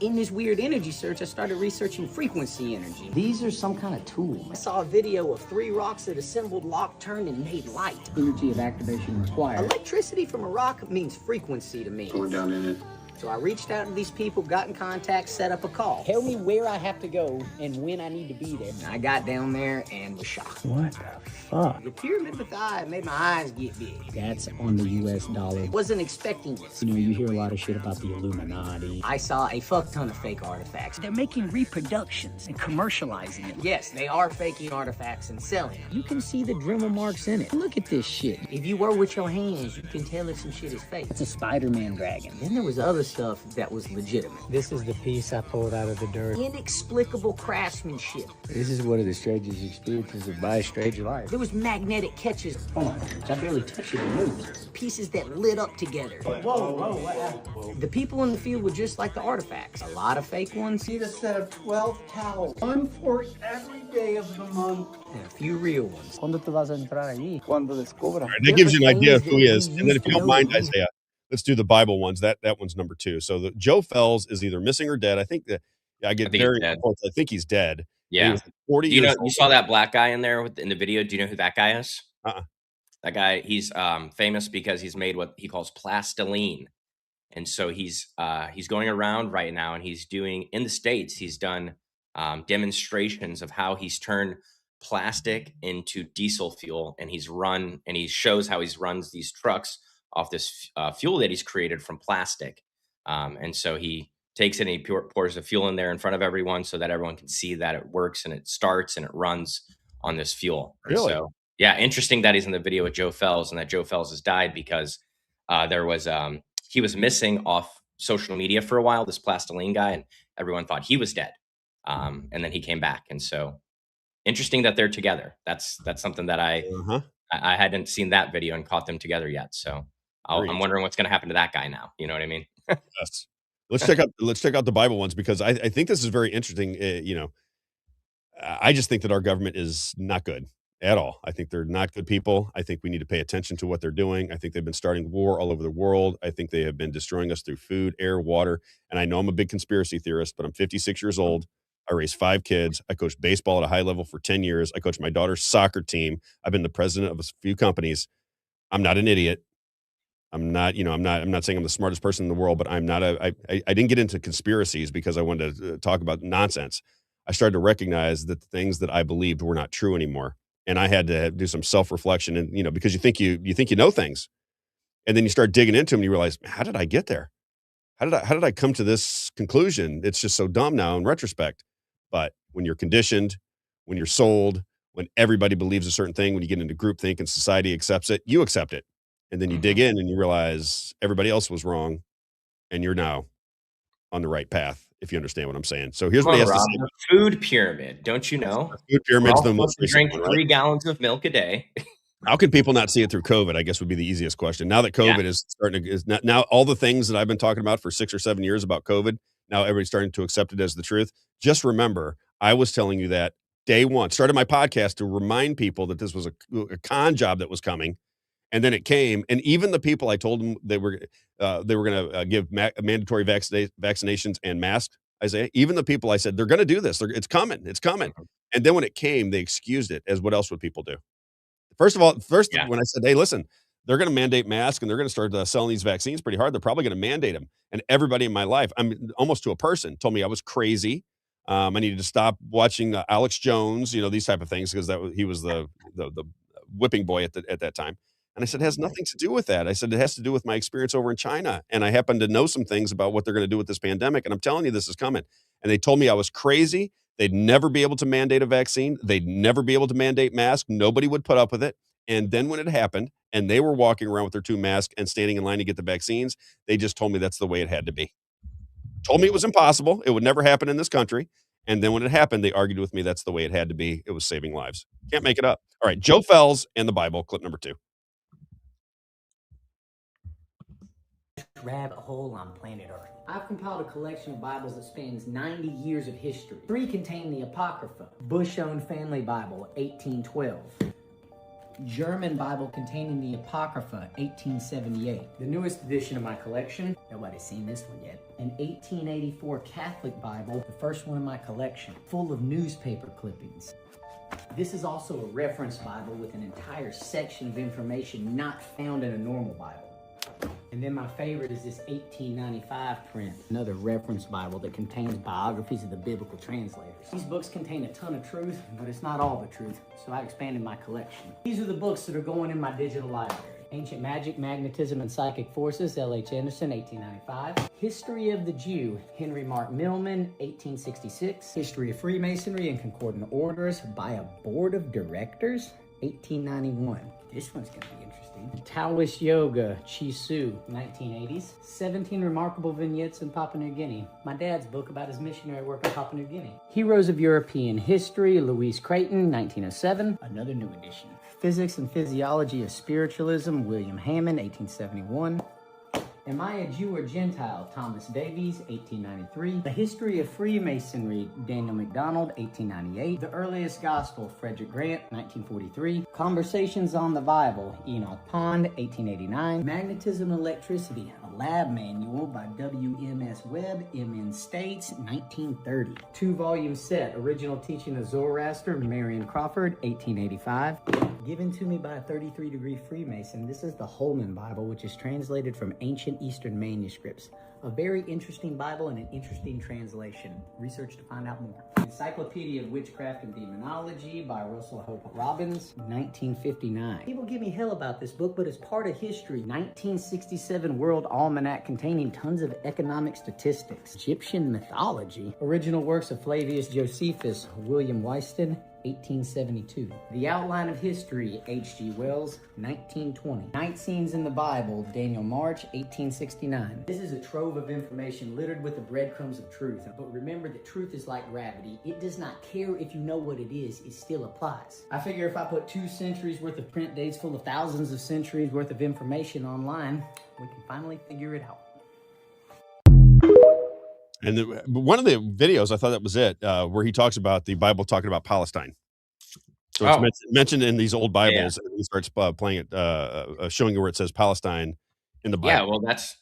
In this weird energy search, I started researching frequency energy. These are some kind of tool. I saw a video of 3 rocks that assembled, locked, turned, and made light. Energy of activation required. Electricity from a rock means frequency to me. Going down in it. So I reached out to these people, got in contact, set up a call. Tell me where I have to go and when I need to be there. I got down there and was shocked. What the fuck? The pyramid with the eye made my eyes get big. That's on the US dollar. Wasn't expecting this. You hear a lot of shit about the Illuminati. I saw a fuck ton of fake artifacts. They're making reproductions and commercializing them. Yes, they are faking artifacts and selling them. You can see the Dremel marks in it. Look at this shit. If you were with your hands, you can tell if some shit is fake. It's a Spider-Man dragon. Then there was other stuff that was legitimate. This is the piece I pulled out of the dirt. Inexplicable craftsmanship. This is one of the strangest experiences of my strange life. There was magnetic catches. Oh, I barely touched it and moved. Pieces that lit up together. Whoa. The people in the field were just like the artifacts. A lot of fake ones. Need a set of 12 towels. One for every day of the month. And a few real ones. ¿Cuándo te vas a entrar allí? Cuando descubra. That gives you an idea of who he is. And then if you don't mind, Isaiah, let's do the Bible ones. That one's number 2. So the Joe Fells is either missing or dead. I think that I think he's dead. Yeah. He was 40 Do you years know? old. You saw that black guy in there in the video. Do you know who that guy is? That guy. He's famous because he's made what he calls plastiline, and so he's going around right now, and he's doing in the States. He's done demonstrations of how he's turned plastic into diesel fuel, and he shows how he runs these trucks off this fuel that he's created from plastic. And so he takes it and he pours the fuel in there in front of everyone so that everyone can see that it works and it starts and it runs on this fuel. Really? So, yeah, interesting that he's in the video with Joe Fells and that Joe Fells has died because he was missing off social media for a while, this plastiline guy, and everyone thought he was dead. And then he came back. And so interesting that they're together. That's something that I hadn't seen that video and caught them together yet. So I'm wondering what's going to happen to that guy now. You know what I mean? Yes. Let's check out the Bible ones because I think this is very interesting. I just think that our government is not good at all. I think they're not good people. I think we need to pay attention to what they're doing. I think they've been starting war all over the world. I think they have been destroying us through food, air, water. And I know I'm a big conspiracy theorist, but I'm 56 years old. I raised 5 kids. I coached baseball at a high level for 10 years. I coached my daughter's soccer team. I've been the president of a few companies. I'm not an idiot. I'm not saying I'm the smartest person in the world, but I'm not I didn't get into conspiracies because I wanted to talk about nonsense. I started to recognize that the things that I believed were not true anymore. And I had to do some self-reflection and, because you think you know things and then you start digging into them and you realize, how did I get there? how did I come to this conclusion? It's just so dumb now in retrospect. But when you're conditioned, when you're sold, when everybody believes a certain thing, when you get into groupthink and society accepts it, you accept it. And then you dig in and you realize everybody else was wrong and you're now on the right path, if you understand what I'm saying. So here's Come what he on, has to Rob, say. the food pyramid. Don't you know? The food We're pyramid's all the supposed most to recent drink one, right? 3 gallons of milk a day. How can people not see it through COVID? I guess would be the easiest question. Now that COVID is starting to now all the things that I've been talking about for 6 or 7 years about COVID, now everybody's starting to accept it as the truth. Just remember, I was telling you that day one. Started my podcast to remind people that this was a con job that was coming, and then it came. And even the people I told them they were going to give mandatory vaccinations and masks. Isaiah, even the people I said they're going to do this. It's coming. It's coming. And then when it came, they excused it as what else would people do? First of all, Yeah. when I said, "Hey, listen, they're going to mandate masks and they're going to start selling these vaccines pretty hard. They're probably going to mandate them." And everybody in my life, I'm almost to a person, told me I was crazy. I needed to stop watching Alex Jones, these type of things because he was the whipping boy at that time. And I said, it has nothing to do with that. I said, it has to do with my experience over in China. And I happen to know some things about what they're going to do with this pandemic. And I'm telling you, this is coming. And they told me I was crazy. They'd never be able to mandate a vaccine. They'd never be able to mandate masks. Nobody would put up with it. And then when it happened and they were walking around with their 2 masks and standing in line to get the vaccines, they just told me that's the way it had to be. Told me it was impossible. It would never happen in this country. And then when it happened, they argued with me that's the way it had to be. It was saving lives. Can't make it up. All right, Joe Fells and the Bible, clip number 2. Rabbit hole on planet Earth. I've compiled a collection of Bibles that spans 90 years of history. 3 contain the Apocrypha, Bush-owned family Bible, 1812. German Bible containing the Apocrypha, 1878. The newest edition of my collection, nobody's seen this one yet, an 1884 Catholic Bible, the first one in my collection, full of newspaper clippings. This is also a reference Bible with an entire section of information not found in a normal Bible. And then my favorite is this 1895 print, another reference Bible that contains biographies of the biblical translators. These books contain a ton of truth, but it's not all the truth, so I expanded my collection. These are the books that are going in my digital library. Ancient Magic, Magnetism, and Psychic Forces, L.H. Anderson, 1895. History of the Jew, Henry Mark Millman, 1866. History of Freemasonry and Concordant Orders by a Board of Directors, 1891. This one's going to be interesting. Taoist Yoga, Chi Su, 1980s. 17 Remarkable Vignettes in Papua New Guinea. My dad's book about his missionary work in Papua New Guinea. Heroes of European History, Louise Creighton, 1907. Another new edition. Physics and Physiology of Spiritualism, William Hammond, 1871. Am I a Jew or Gentile? Thomas Davies, 1893. The History of Freemasonry, Daniel MacDonald, 1898. The Earliest Gospel, Frederick Grant, 1943. Conversations on the Bible, Enoch Pond, 1889. Magnetism and Electricity, a lab manual by W.M.S. Webb, M.N. States, 1930. 2-volume set, Original Teaching of Zoroaster, Marion Crawford, 1885. Given to me by a 33-degree Freemason, this is the Holman Bible, which is translated from ancient Eastern manuscripts. A very interesting Bible and an interesting translation. Research to find out more. Encyclopedia of Witchcraft and Demonology by Russell Hope Robbins, 1959. People give me hell about this book, but it's part of history. 1967 World Almanac containing tons of economic statistics. Egyptian mythology. Original works of Flavius Josephus, William Wyston, 1872. The Outline of History, H.G. Wells, 1920. Night Scenes in the Bible, Daniel March, 1869. This is a trove of information littered with the breadcrumbs of truth. But remember that truth is like gravity. It does not care if you know what it is, it still applies. I figure if I put 2 centuries worth of print dates full of thousands of centuries worth of information online, we can finally figure it out. And one of the videos, I thought that was it, where he talks about the Bible talking about Palestine. So it's mentioned in these old Bibles, and he starts playing it, showing you where it says Palestine in the Bible.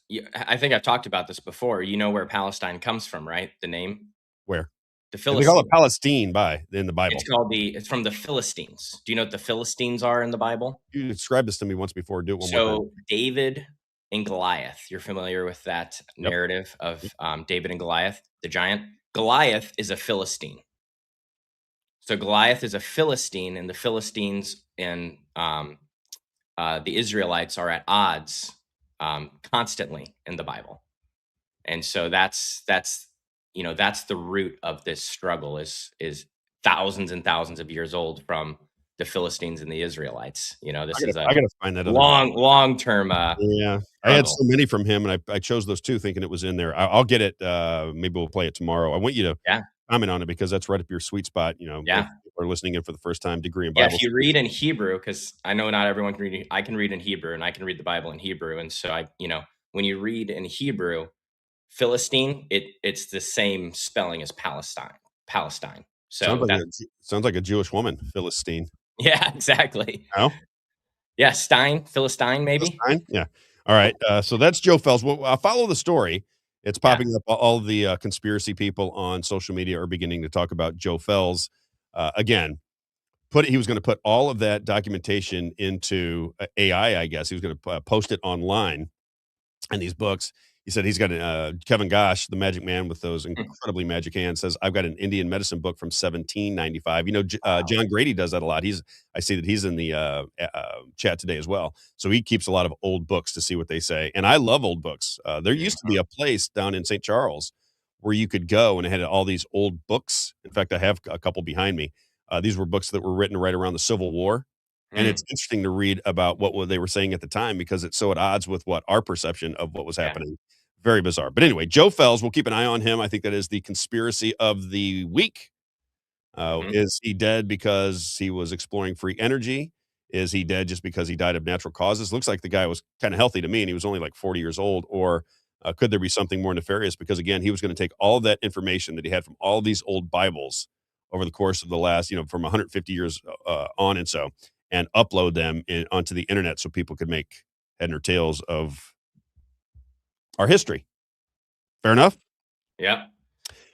Yeah, well, I think I've talked about this before. You know where Palestine comes from, right? The name? Where? The They Philistines. call it Palestine in the Bible. It's from the Philistines. Do you know what the Philistines are in the Bible? You described this to me once before. Do it one more time. So David and Goliath. You're familiar with that narrative of David and Goliath, the giant? Goliath is a Philistine. So Goliath is a Philistine, and the Philistines and the Israelites are at odds constantly in the Bible. And so that's that's the root of this struggle is thousands and thousands of years old from the Philistines and the Israelites. This is a I gotta find that other. long term Yeah, I had so struggle. many from him, and I chose those 2 thinking it was in there. I'll get it, maybe we'll play it tomorrow. I want you to Yeah, comment on it because that's right up your sweet spot, if yeah. people are listening in for the first time, degree in Yeah, Bible if you studies. read in Hebrew, because I know not everyone can read. I can read in Hebrew, and I can read the Bible in Hebrew. And so when you read in Hebrew, Philistine, it's the same spelling as Palestine. Palestine. So that's Sounds like a Jewish woman, Philistine. yeah, exactly. No? Yeah, Philistine, maybe. Philistine? Yeah. All right, so that's Joe Fells. Well, follow the story. It's Yeah. popping up. All the, conspiracy people on social media are beginning to talk about Joe Fells. Again, he was gonna put all of that documentation into AI, I guess. He was gonna post it online and these books. He said he's got Kevin Gosh, the magic man with those incredibly magic hands, says, I've got an Indian medicine book from 1795. Wow. John Grady does that a lot. I see that he's in the chat today as well. So he keeps a lot of old books to see what they say. And I love old books. There used to be a place down in St. Charles where you could go and it had all these old books. In fact, I have a couple behind me. These were books that were written right around the Civil War. And it's Mm, interesting to read about what they were saying at the time because it's so at odds with what our perception of what was yeah. happening. Very bizarre. But anyway, Joe Fells, we'll keep an eye on him. I think that is the conspiracy of the week. Mhm. Is he dead because he was exploring free energy? Is he dead just because he died of natural causes? Looks like the guy was kind of healthy to me, and he was only like 40 years old. Or could there be something more nefarious? Because again, he was going to take all of that information that he had from all these old Bibles over the course of the last, from 150 years on, and upload them onto the internet so people could make head or tails of our history. Fair enough. Yeah.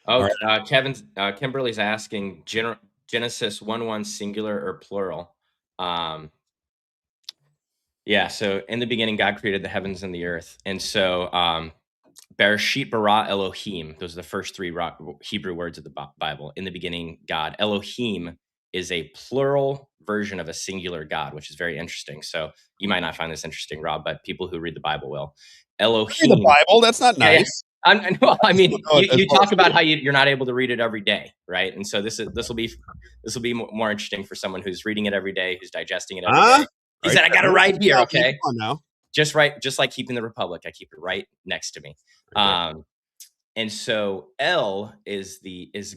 All Oh, right. Kimberly's asking Genesis 1:1 singular or plural. Um, yeah. So in the beginning, God created the heavens and the earth, and so Bereshit bara Elohim. Those are the first three Hebrew words of the Bible. In the beginning, God. Elohim is a plural version of a singular God, which is very interesting. So you might not find this interesting, Rob, but people who read the Bible will. Read the Elohim. Bible. That's not Yeah, yeah. nice. I mean, Oh, as you well as talk about you. how you're not able to read it every day, right? And so this will be more interesting for someone who's reading it every day, who's digesting it every Huh? day. All He right. said, "I got it right here, Come okay." on now. Just like keeping the Republic, I keep it right next to me. Right there. And so El is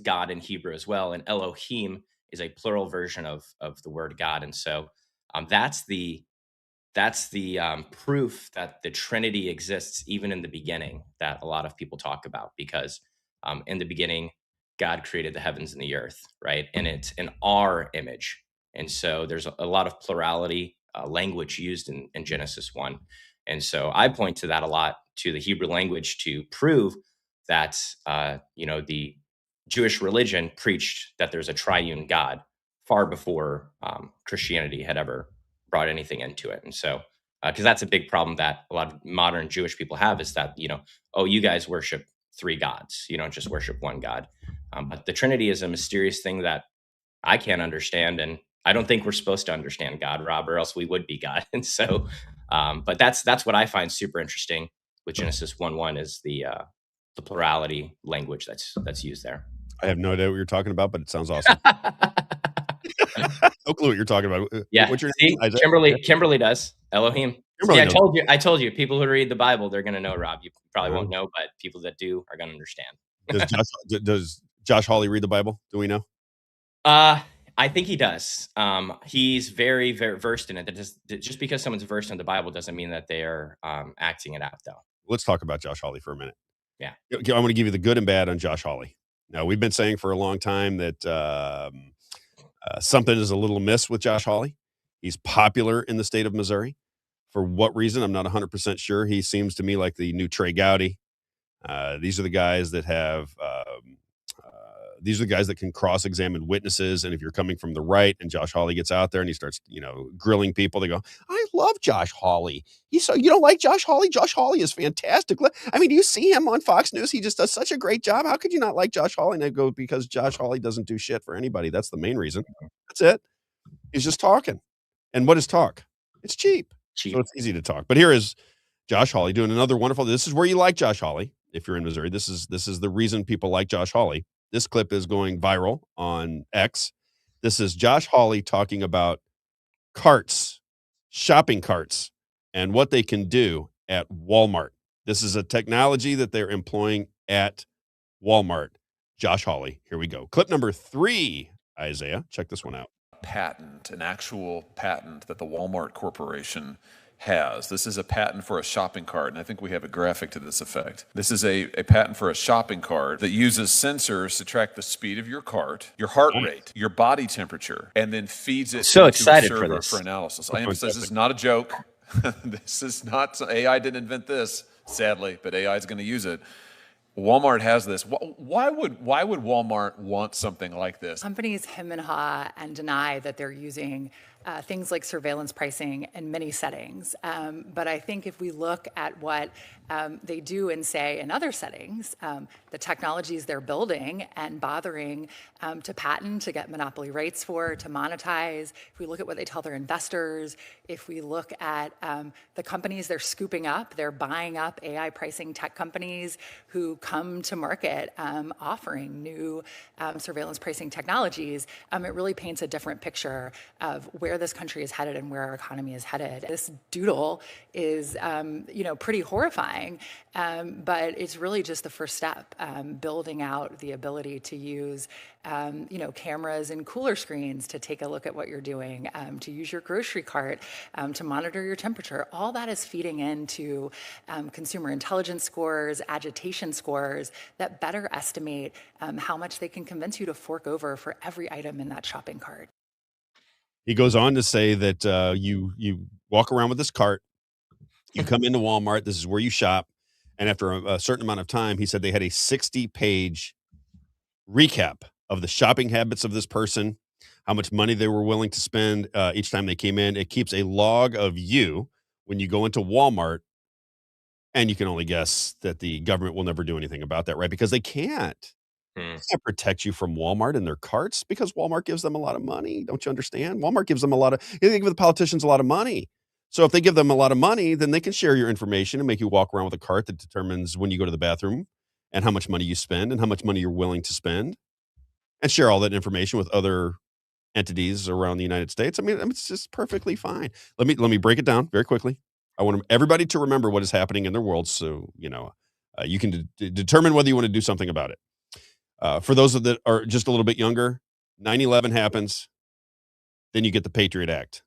God in Hebrew as well, and Elohim is a plural version of the word God. And so that's the proof that the Trinity exists even in the beginning that a lot of people talk about, because in the beginning, God created the heavens and the earth, right? And it's in our image. And so there's a lot of plurality language used in Genesis 1. And so I point to that a lot, to the Hebrew language, to prove that, the Jewish religion preached that there's a triune God far before Christianity had ever brought anything into it. And so, because that's a big problem that a lot of modern Jewish people have, is that, oh, you guys worship three gods. You don't just worship one God. But the Trinity is a mysterious thing that I can't understand. And I don't think we're supposed to understand God, Rob, or else we would be God. And so, but that's what I find super interesting with Genesis 1:1 is the plurality language that's used there. I have no idea what you're talking about, but it sounds awesome. No clue what you're talking about. Yeah. What's your See, name? Isaiah? Kimberly does. Elohim. Kimberly See, knows. I told you, people who read the Bible, they're going to know, Rob. You probably won't know, but people that do are going to understand. Does Josh Hawley read the Bible? Do we know? I think he does. He's very, very versed in it. Just because someone's versed in the Bible doesn't mean that they are acting it out, though. Let's talk about Josh Hawley for a minute. Yeah. I want to give you the good and bad on Josh Hawley. Now, we've been saying for a long time that something is a little amiss with Josh Hawley. He's popular in the state of Missouri. For what reason, I'm not 100% sure. He seems to me like the new Trey Gowdy. These are the guys that have these are the guys that can cross-examine witnesses. And if you're coming from the right and Josh Hawley gets out there and he starts, grilling people, they go, I love Josh Hawley. You don't like Josh Hawley? Josh Hawley is fantastic. I mean, do you see him on Fox News? He just does such a great job. How could you not like Josh Hawley? And I go, because Josh Hawley doesn't do shit for anybody. That's the main reason. That's it. He's just talking. And what is talk? It's cheap. Cheap. So it's easy to talk. But here is Josh Hawley doing another wonderful. This is where you like Josh Hawley. if you're in Missouri. This is the reason people like Josh Hawley. This clip is going viral on X. This is Josh Hawley talking about carts, shopping carts, and what they can do at Walmart. This is a technology that they're employing at Walmart. Josh Hawley, here we go. Clip number 3, Isaiah. Check this one out. Patent, an actual patent that the Walmart Corporation has. This is a patent for a shopping cart, and I think we have a graphic to this effect. This is a patent for a shopping cart that uses sensors to track the speed of your cart, your heart rate, your body temperature, and then feeds it So to a excited for server this. for analysis. I emphasize this is not a joke. This is not, AI didn't invent this, sadly, but AI is going to use it. Walmart has this. Why would Walmart want something like this? Companies hem and haw and deny that they're using things like surveillance pricing in many settings. But I think if we look at what they do and say in other settings, the technologies they're building and bothering to patent, to get monopoly rights for, to monetize, if we look at what they tell their investors, if we look at the companies they're scooping up, they're buying up AI pricing tech companies who come to market offering new surveillance pricing technologies, it really paints a different picture of where this country is headed and where our economy is headed. This doodle is, pretty horrifying, but it's really just the first step, building out the ability to use, cameras and cooler screens to take a look at what you're doing, to use your grocery cart, to monitor your temperature. All that is feeding into consumer intelligence scores, agitation scores that better estimate how much they can convince you to fork over for every item in that shopping cart. He goes on to say that you walk around with this cart, you come into Walmart, this is where you shop, and after a certain amount of time, he said they had a 60-page recap of the shopping habits of this person, how much money they were willing to spend each time they came in. It keeps a log of you when you go into Walmart, and you can only guess that the government will never do anything about that, right? Because they can't. They can't protect you from Walmart and their carts because Walmart gives them a lot of money. Don't you understand? Walmart gives them they give the politicians a lot of money. So if they give them a lot of money, then they can share your information and make you walk around with a cart that determines when you go to the bathroom and how much money you spend and how much money you're willing to spend, and share all that information with other entities around the United States. I mean, it's just perfectly fine. Let me break it down very quickly. I want everybody to remember what is happening in their world, so you can determine whether you want to do something about it. For those that are just a little bit younger, 9/11 happens, then you get the Patriot Act.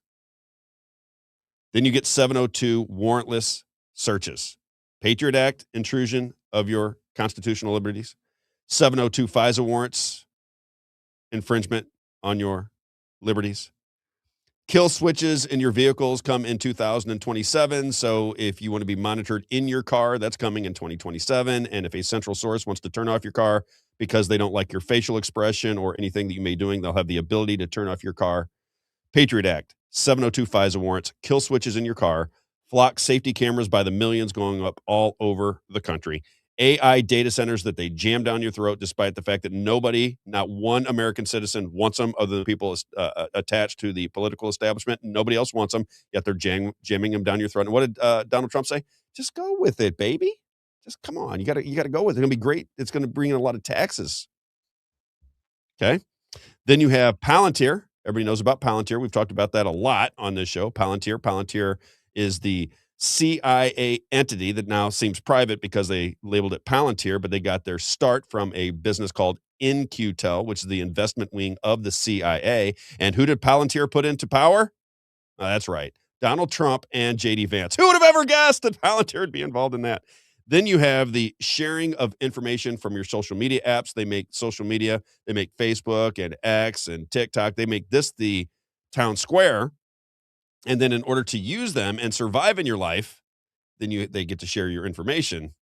Then you get 702 warrantless searches. Patriot Act, intrusion of your constitutional liberties. 702 FISA warrants, infringement on your liberties. Kill switches in your vehicles come in 2027. So if you want to be monitored in your car, that's coming in 2027. And if a central source wants to turn off your car because they don't like your facial expression or anything that you may be doing, they'll have the ability to turn off your car. Patriot Act, 702 FISA warrants, kill switches in your car, flock safety cameras by the millions going up all over the country. AI data centers that they jam down your throat, despite the fact that nobody, not one American citizen wants them other than people attached to the political establishment. Nobody else wants them, yet they're jamming them down your throat. And what did Donald Trump say? Just go with it, baby. Just come on. You gotta go with it. It's going to be great. It's going to bring in a lot of taxes. Okay. Then you have Palantir. Everybody knows about Palantir. We've talked about that a lot on this show. Palantir is the CIA entity that now seems private because they labeled it Palantir, but they got their start from a business called In-Q-Tel, which is the investment wing of the CIA. And who did Palantir put into power? That's right. Donald Trump and J.D. Vance. Who would have ever guessed that Palantir would be involved in that? Then you have the sharing of information from your social media apps. They make social media. They make Facebook and X and TikTok. They make this the town square. And then in order to use them and survive in your life, then they get to share your information.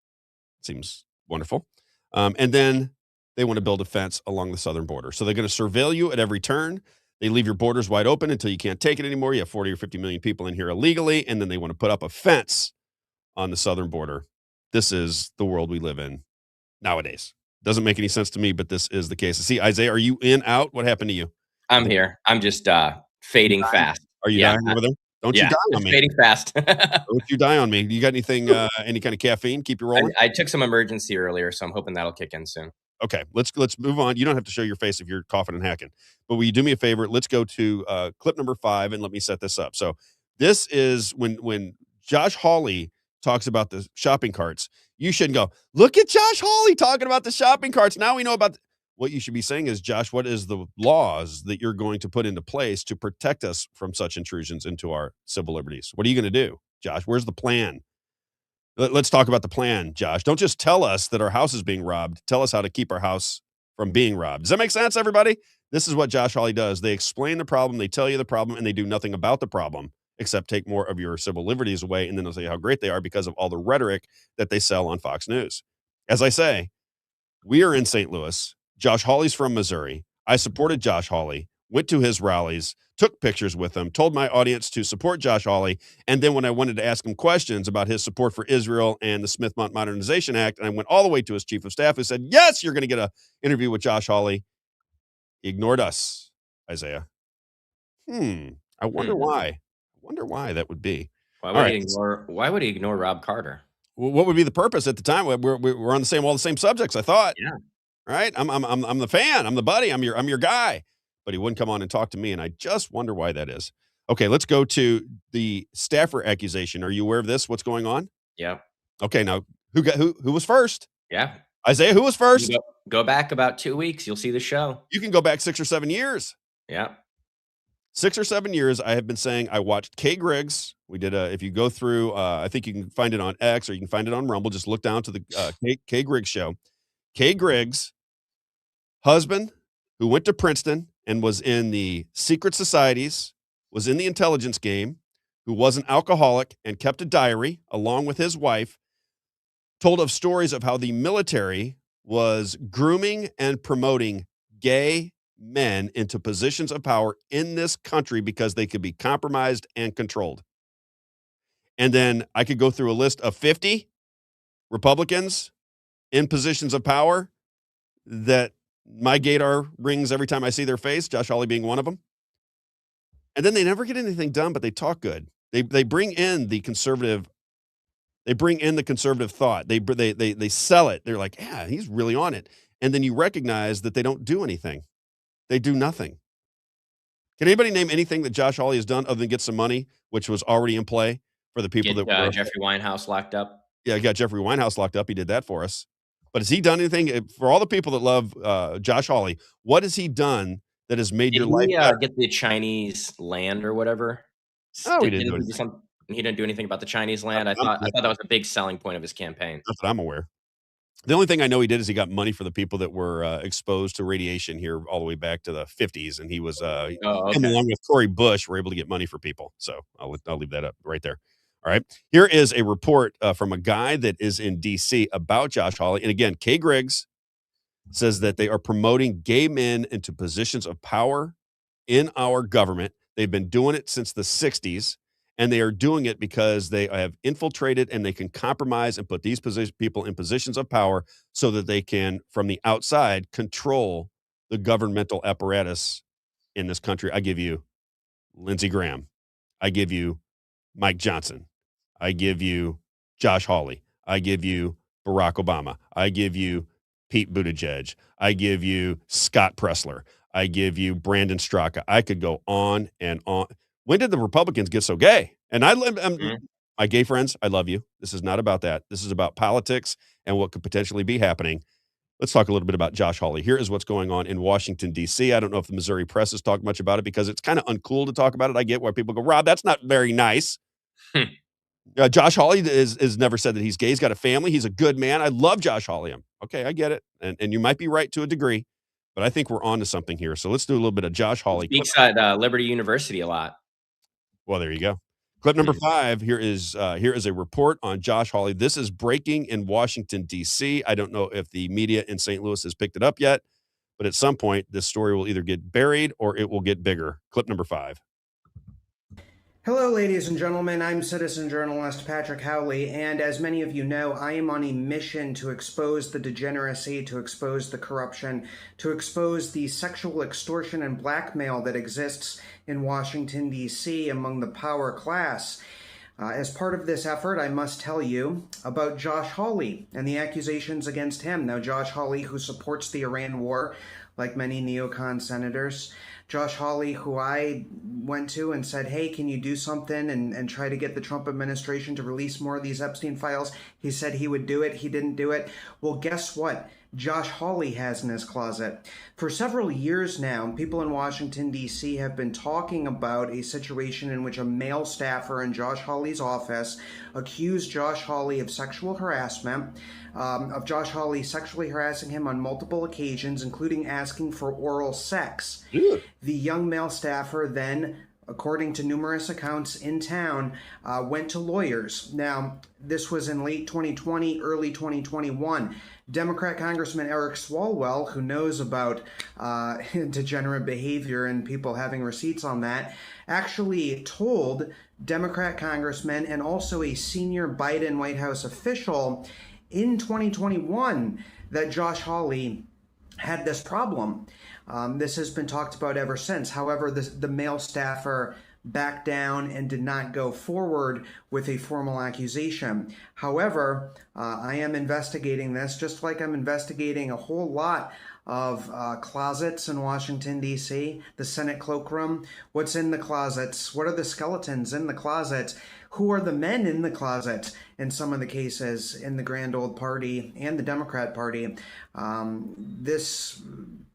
Seems wonderful. And then they want to build a fence along the southern border. So they're going to surveil you at every turn. They leave your borders wide open until you can't take it anymore. You have 40 or 50 million people in here illegally. And then they want to put up a fence on the southern border. This is the world we live in nowadays. Doesn't make any sense to me, but this is the case. See, Isaiah, are you in, out? What happened to you? I'm here. I'm just fading fast. Are you dying over there? Don't you Yeah, die on it's me. fading fast. Don't you die on me. You got anything, any kind of caffeine? Keep you rolling? I took some emergency earlier, so I'm hoping that'll kick in soon. Okay, let's move on. You don't have to show your face if you're coughing and hacking. But will you do me a favor? Let's go to clip number 5 and let me set this up. So this is when Josh Hawley talks about the shopping carts. You shouldn't go, look at Josh Hawley talking about the shopping carts. Now we know about what you should be saying is, Josh, what is the laws that you're going to put into place to protect us from such intrusions into our civil liberties? What are you going to do, Josh? Where's the plan? Let's talk about the plan, Josh. Don't just tell us that our house is being robbed. Tell us how to keep our house from being robbed. Does that make sense, everybody? This is what Josh Hawley does. They explain the problem, they tell you the problem, and they do nothing about the problem except take more of your civil liberties away, and then they'll say how great they are because of all the rhetoric that they sell on Fox News. As I say, we are in St. Louis. Josh Hawley's from Missouri. I supported Josh Hawley, went to his rallies, took pictures with him, told my audience to support Josh Hawley. And then when I wanted to ask him questions about his support for Israel and the Smith Modernization Act, and I went all the way to his chief of staff who said, yes, you're going to get an interview with Josh Hawley. He ignored us, Isaiah. I wonder why. I wonder why that would be. Why would he ignore Rob Carter? Well, what would be the purpose at the time? We're on all the same subjects, I thought. Yeah. Right? I'm the fan. I'm the buddy. I'm your guy. But he wouldn't come on and talk to me, and I just wonder why that is. Okay, let's go to the staffer accusation. Are you aware of this? What's going on? Yeah. Okay, now who was first? Yeah. Isaiah, who was first? Go back about 2 weeks. You'll see the show. You can go back 6 or 7 years. Yeah. 6 or 7 years, I have been saying I watched Kay Griggs. We did if you go through, I think you can find it on X or you can find it on Rumble. Just look down to the Kay Griggs show. Kay Griggs, husband who went to Princeton and was in the secret societies, was in the intelligence game, who was an alcoholic and kept a diary along with his wife, told of stories of how the military was grooming and promoting gay men into positions of power in this country because they could be compromised and controlled. And then I could go through a list of 50 Republicans in positions of power that my gaydar rings every time I see their face, Josh Hawley being one of them. And then they never get anything done, but they talk good. They bring in the conservative. They bring in the conservative thought. They sell it. They're like, yeah, he's really on it. And then you recognize that they don't do anything. They do nothing. Can anybody name anything that Josh Hawley has done other than get some money, which was already in play for the people that were Jeffrey Winehouse locked up? Yeah, he got Jeffrey Winehouse locked up. He did that for us. But has he done anything for all the people that love Josh Hawley? What has he done that has made your life better? Get the Chinese land or whatever? No, he didn't do anything. He didn't do anything about the Chinese land. I thought that was a big selling point of his campaign. Not that I'm aware. The only thing I know he did is he got money for the people that were exposed to radiation here all the way back to the 50s, and he was him along with Cory Bush were able to get money for people. So I'll leave that up right there. All right. Here is a report from a guy that is in D.C. about Josh Hawley. And again, Kay Griggs says that they are promoting gay men into positions of power in our government. They've been doing it since the 60s, and they are doing it because they have infiltrated and they can compromise and put these people in positions of power so that they can, from the outside, control the governmental apparatus in this country. I give you Lindsey Graham. I give you Mike Johnson. I give you Josh Hawley. I give you Barack Obama. I give you Pete Buttigieg. I give you Scott Pressler. I give you Brandon Straka. I could go on and on. When did the Republicans get so gay? And my gay friends, I love you. This is not about that. This is about politics and what could potentially be happening. Let's talk a little bit about Josh Hawley. Here is what's going on in Washington, D.C. I don't know if the Missouri press has talked much about it because it's kind of uncool to talk about it. I get why people go, Rob, that's not very nice. Josh Hawley is never said that he's gay. He's got a family. He's a good man. I love Josh Hawley. Okay, I get it. And you might be right to a degree, but I think we're on to something here. So let's do a little bit of Josh Hawley. He speaks at Liberty University a lot. Well, there you go. Clip number 5. Here is a report on Josh Hawley. This is breaking in Washington, D.C. I don't know if the media in St. Louis has picked it up yet, but at some point, this story will either get buried or it will get bigger. Clip number 5. Hello, ladies and gentlemen. I'm citizen journalist Patrick Howley, and as many of you know, I am on a mission to expose the degeneracy, to expose the corruption, to expose the sexual extortion and blackmail that exists in Washington, D.C. among the power class. As part of this effort, I must tell you about Josh Hawley and the accusations against him. Now, Josh Hawley, who supports the Iran war, like many neocon senators, Josh Hawley, who I went to and said, hey, can you do something and try to get the Trump administration to release more of these Epstein files? He said he would do it. He didn't do it. Well, guess what? Josh Hawley has in his closet. For several years now, people in Washington, D.C. have been talking about a situation in which a male staffer in Josh Hawley's office accused Josh Hawley of sexual harassment, of Josh Hawley sexually harassing him on multiple occasions, including asking for oral sex. Ew. The young male staffer then, according to numerous accounts in town, went to lawyers. Now, this was in late 2020, early 2021. Democrat Congressman Eric Swalwell, who knows about degenerate behavior and people having receipts on that, actually told Democrat congressmen and also a senior Biden White House official in 2021 that Josh Hawley had this problem. This has been talked about ever since. However, the male staffer backed down and did not go forward with a formal accusation. However, I am investigating this just like I'm investigating a whole lot of closets in Washington, D.C., the Senate cloakroom. What's in the closets? What are the skeletons in the closets? Who are the men in the closet in some of the cases in the Grand Old Party and the Democrat Party? This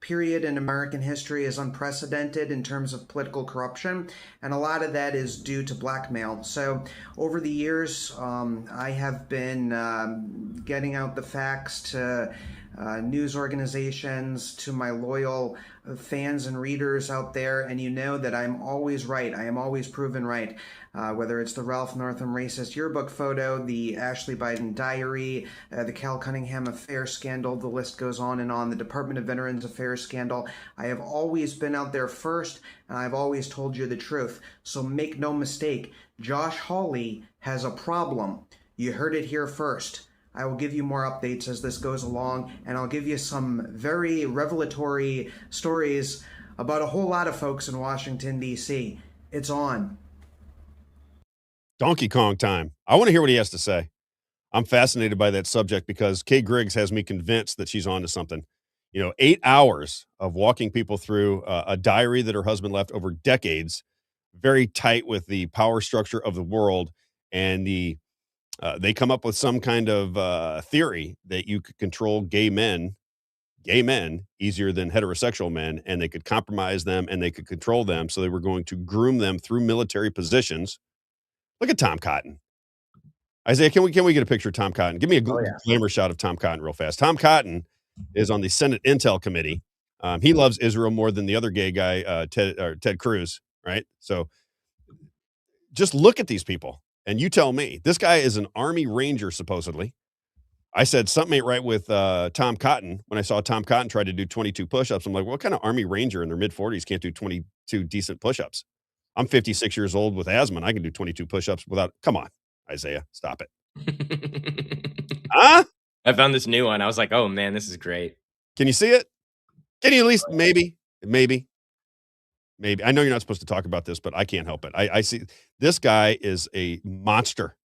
period in American history is unprecedented in terms of political corruption, and a lot of that is due to blackmail. So over the years, I have been getting out the facts to news organizations, to my loyal fans and readers out there, and you know that I'm always right. I am always proven right. Whether it's the Ralph Northam racist yearbook photo, the Ashley Biden diary, the Cal Cunningham affair scandal, the list goes on and on, the Department of Veterans Affairs scandal. I have always been out there first, and I've always told you the truth. So make no mistake, Josh Hawley has a problem. You heard it here first. I will give you more updates as this goes along, and I'll give you some very revelatory stories about a whole lot of folks in Washington, D.C. It's on. Donkey Kong time. I want to hear what he has to say. I'm fascinated by that subject because Kay Griggs has me convinced that she's on to something. 8 hours of walking people through a diary that her husband left over decades, very tight with the power structure of the world, and they come up with some kind of theory that you could control gay men easier than heterosexual men, and they could compromise them and they could control them. So they were going to groom them through military positions. Look at Tom Cotton. Isaiah, can we get a picture of Tom Cotton? Give me a glamour shot of Tom Cotton real fast. Tom Cotton is on the Senate Intel Committee. He loves Israel more than the other gay guy, Ted Cruz, right? So just look at these people. And you tell me, this guy is an Army Ranger, supposedly. I said something ain't right with Tom Cotton when I saw Tom Cotton try to do 22 push-ups. I'm like, what kind of Army Ranger in their mid-40s can't do 22 decent push-ups? I'm 56 years old with asthma, and I can do 22 push-ups without. Come on, Isaiah, stop it. Huh? I found this new one. I was like, oh, man, this is great. Can you see it? Can you at least maybe? I know you're not supposed to talk about this, but I can't help it. I see this guy is a monster,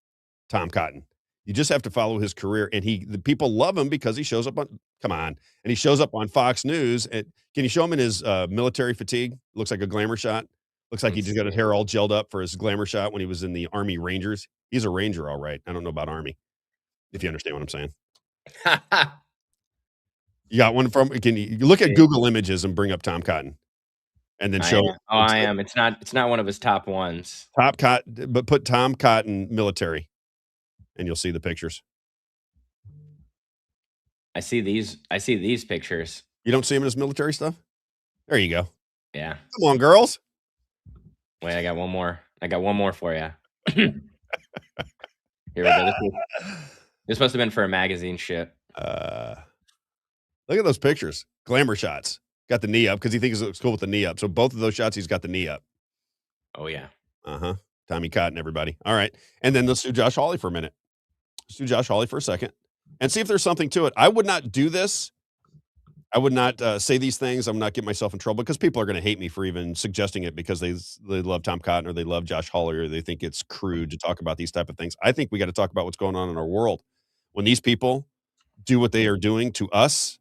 Tom Cotton. You just have to follow his career, and the people love him because he shows up on. Come on, and he shows up on Fox News. And can you show him in his military fatigue? Looks like a glamour shot. Looks like he just got his hair all gelled up for his glamour shot when he was in the Army Rangers. He's a Ranger, all right. I don't know about Army, if you understand what I'm saying. You got one from? Can you look at Google Images and bring up Tom Cotton? And then show. I am. It's not one of his top ones. Top Cotton, but put Tom Cotton military, and you'll see the pictures. I see these pictures. You don't see him in his military stuff? There you go. Yeah. Come on, girls. Wait, I got one more for you. Here we go. This must have been for a magazine shoot. Look at those pictures. Glamour shots. Got the knee up because he thinks it looks cool with the knee up. So both of those shots, he's got the knee up. Oh, yeah. Uh-huh. Tommy Cotton, everybody. All right. And then let's do Josh Hawley for a minute. Let's do Josh Hawley for a second and see if there's something to it. I would not do this. I would not say these things. I'm not getting myself in trouble because people are going to hate me for even suggesting it because they love Tom Cotton or they love Josh Hawley or they think it's crude to talk about these type of things. I think we got to talk about what's going on in our world. When these people do what they are doing to us,